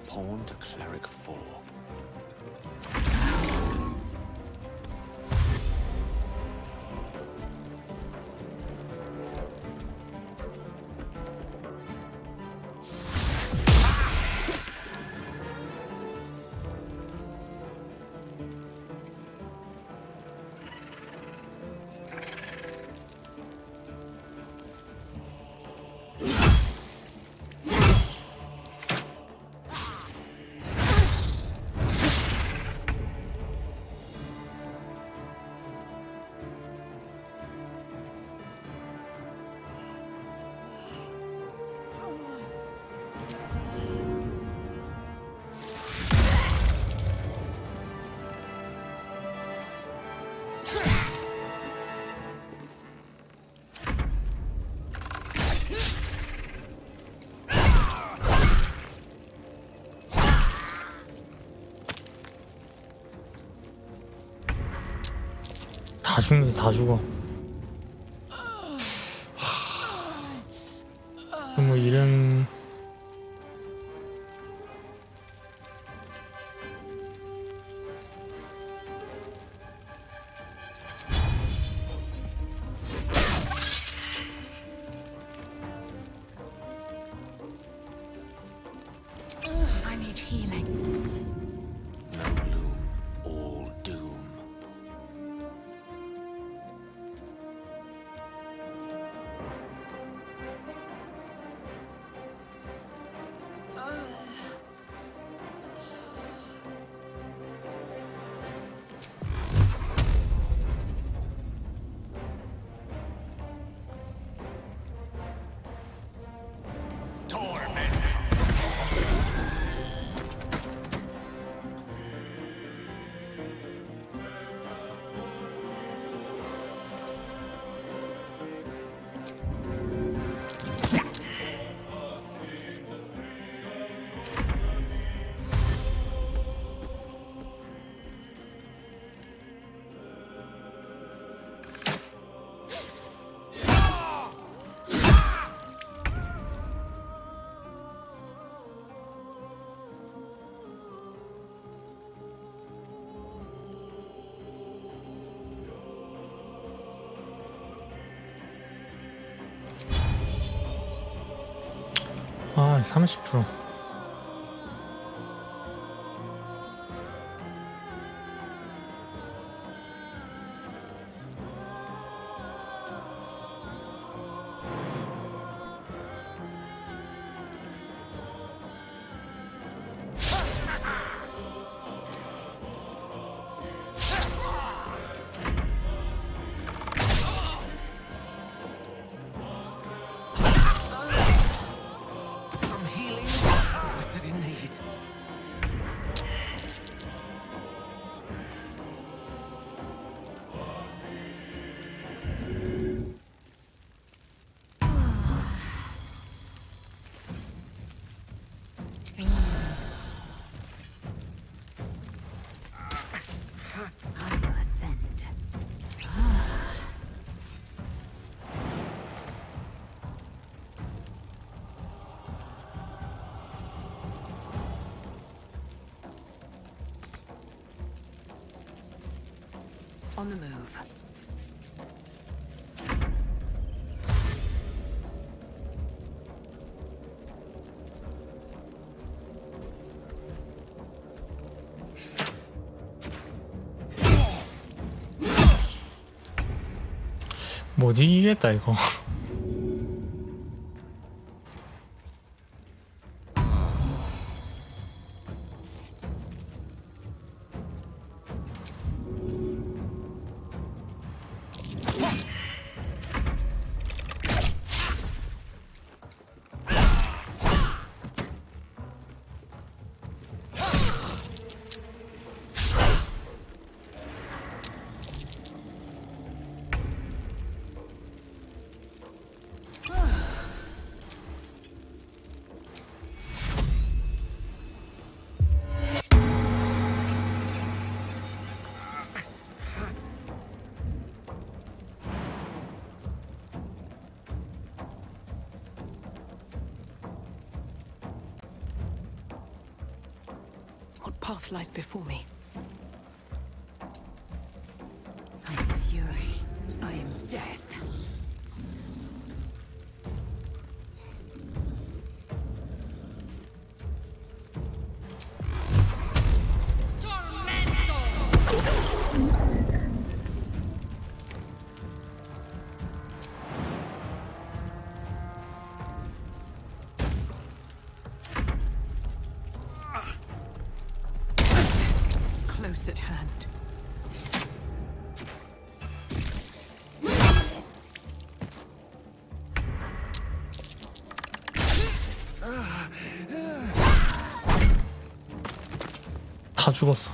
Pawn to Cleric 4. 다 죽는데 다 죽어. 뭐 이런 I need healing. No gloom, all doom. 아 30%. I will ascend. On the move. 못 이기겠다 이거. What path lies before me? I am fury. I am death. Close at hand. 다 죽었어.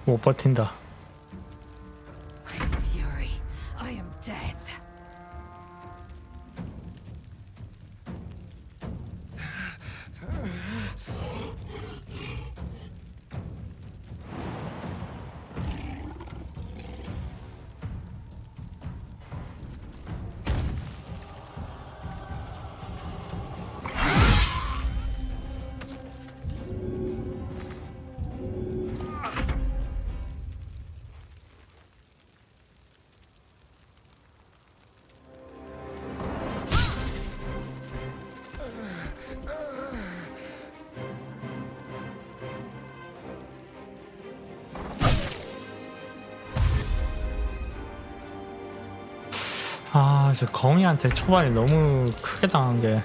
못 버틴다. I am fury. I am death. 아, 저 거미한테 초반에 너무 크게 당한 게.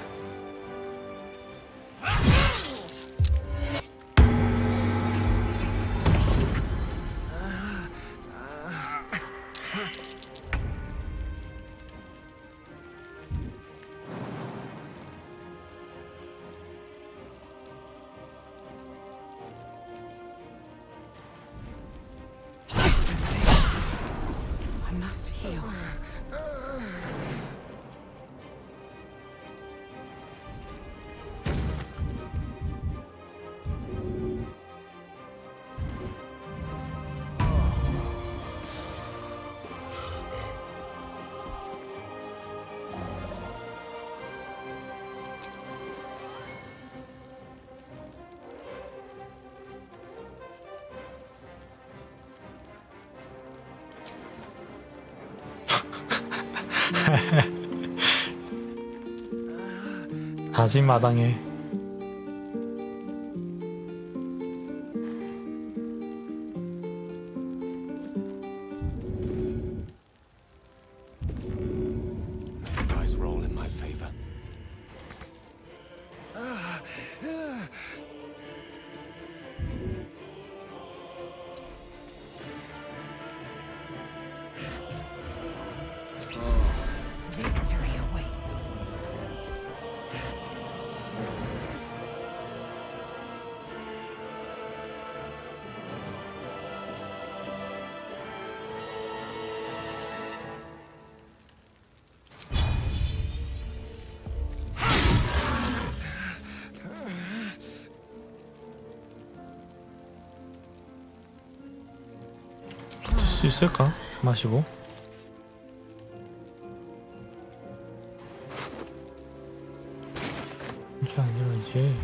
I must heal. 다진 마당에. Dice roll in my favor. Victory awaits. 수 있을까? 마시고. 이게 아니라 이제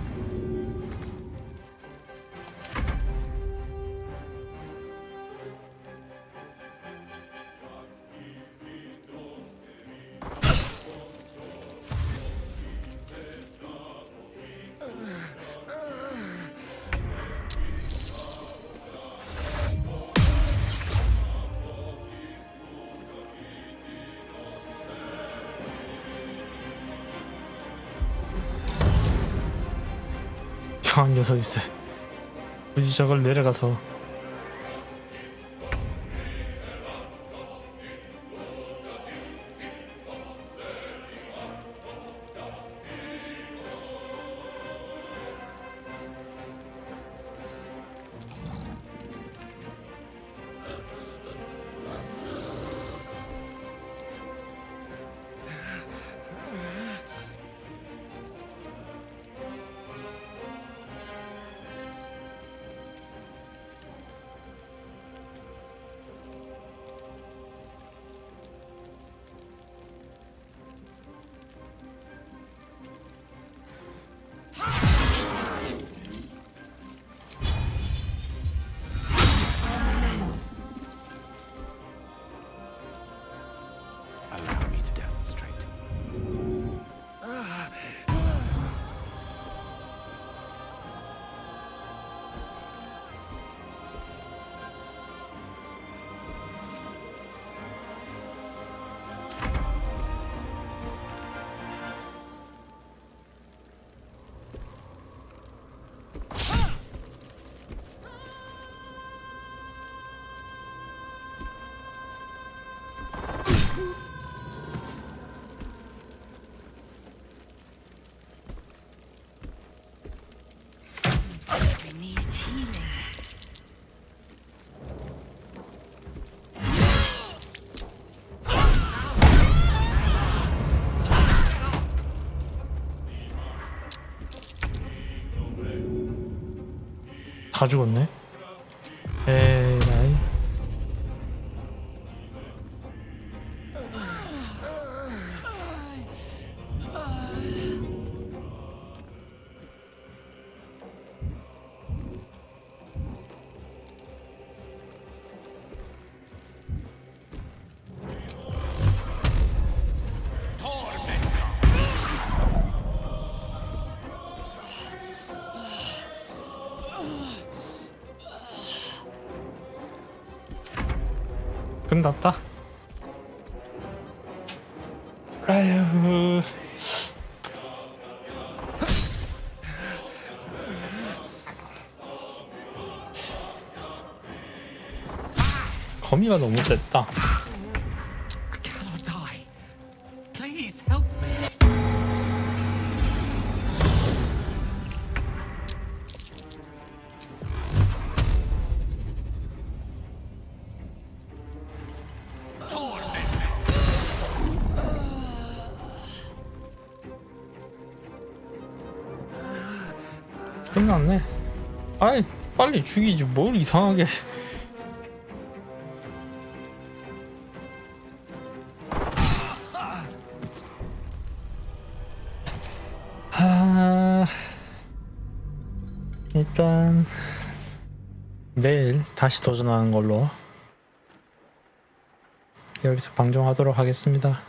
이상한 녀석 있어요. 굳이 저걸 내려가서 Allow me to demonstrate. I need healing. 다 죽었네. 에라이. 끝났다. 아휴. 거미가 너무 셌다. Cannot die. Please help me. 끝났네. 아이 빨리 죽이지 뭘 이상하게. 일단 내일 다시 도전하는 걸로 여기서 방종하도록 하겠습니다.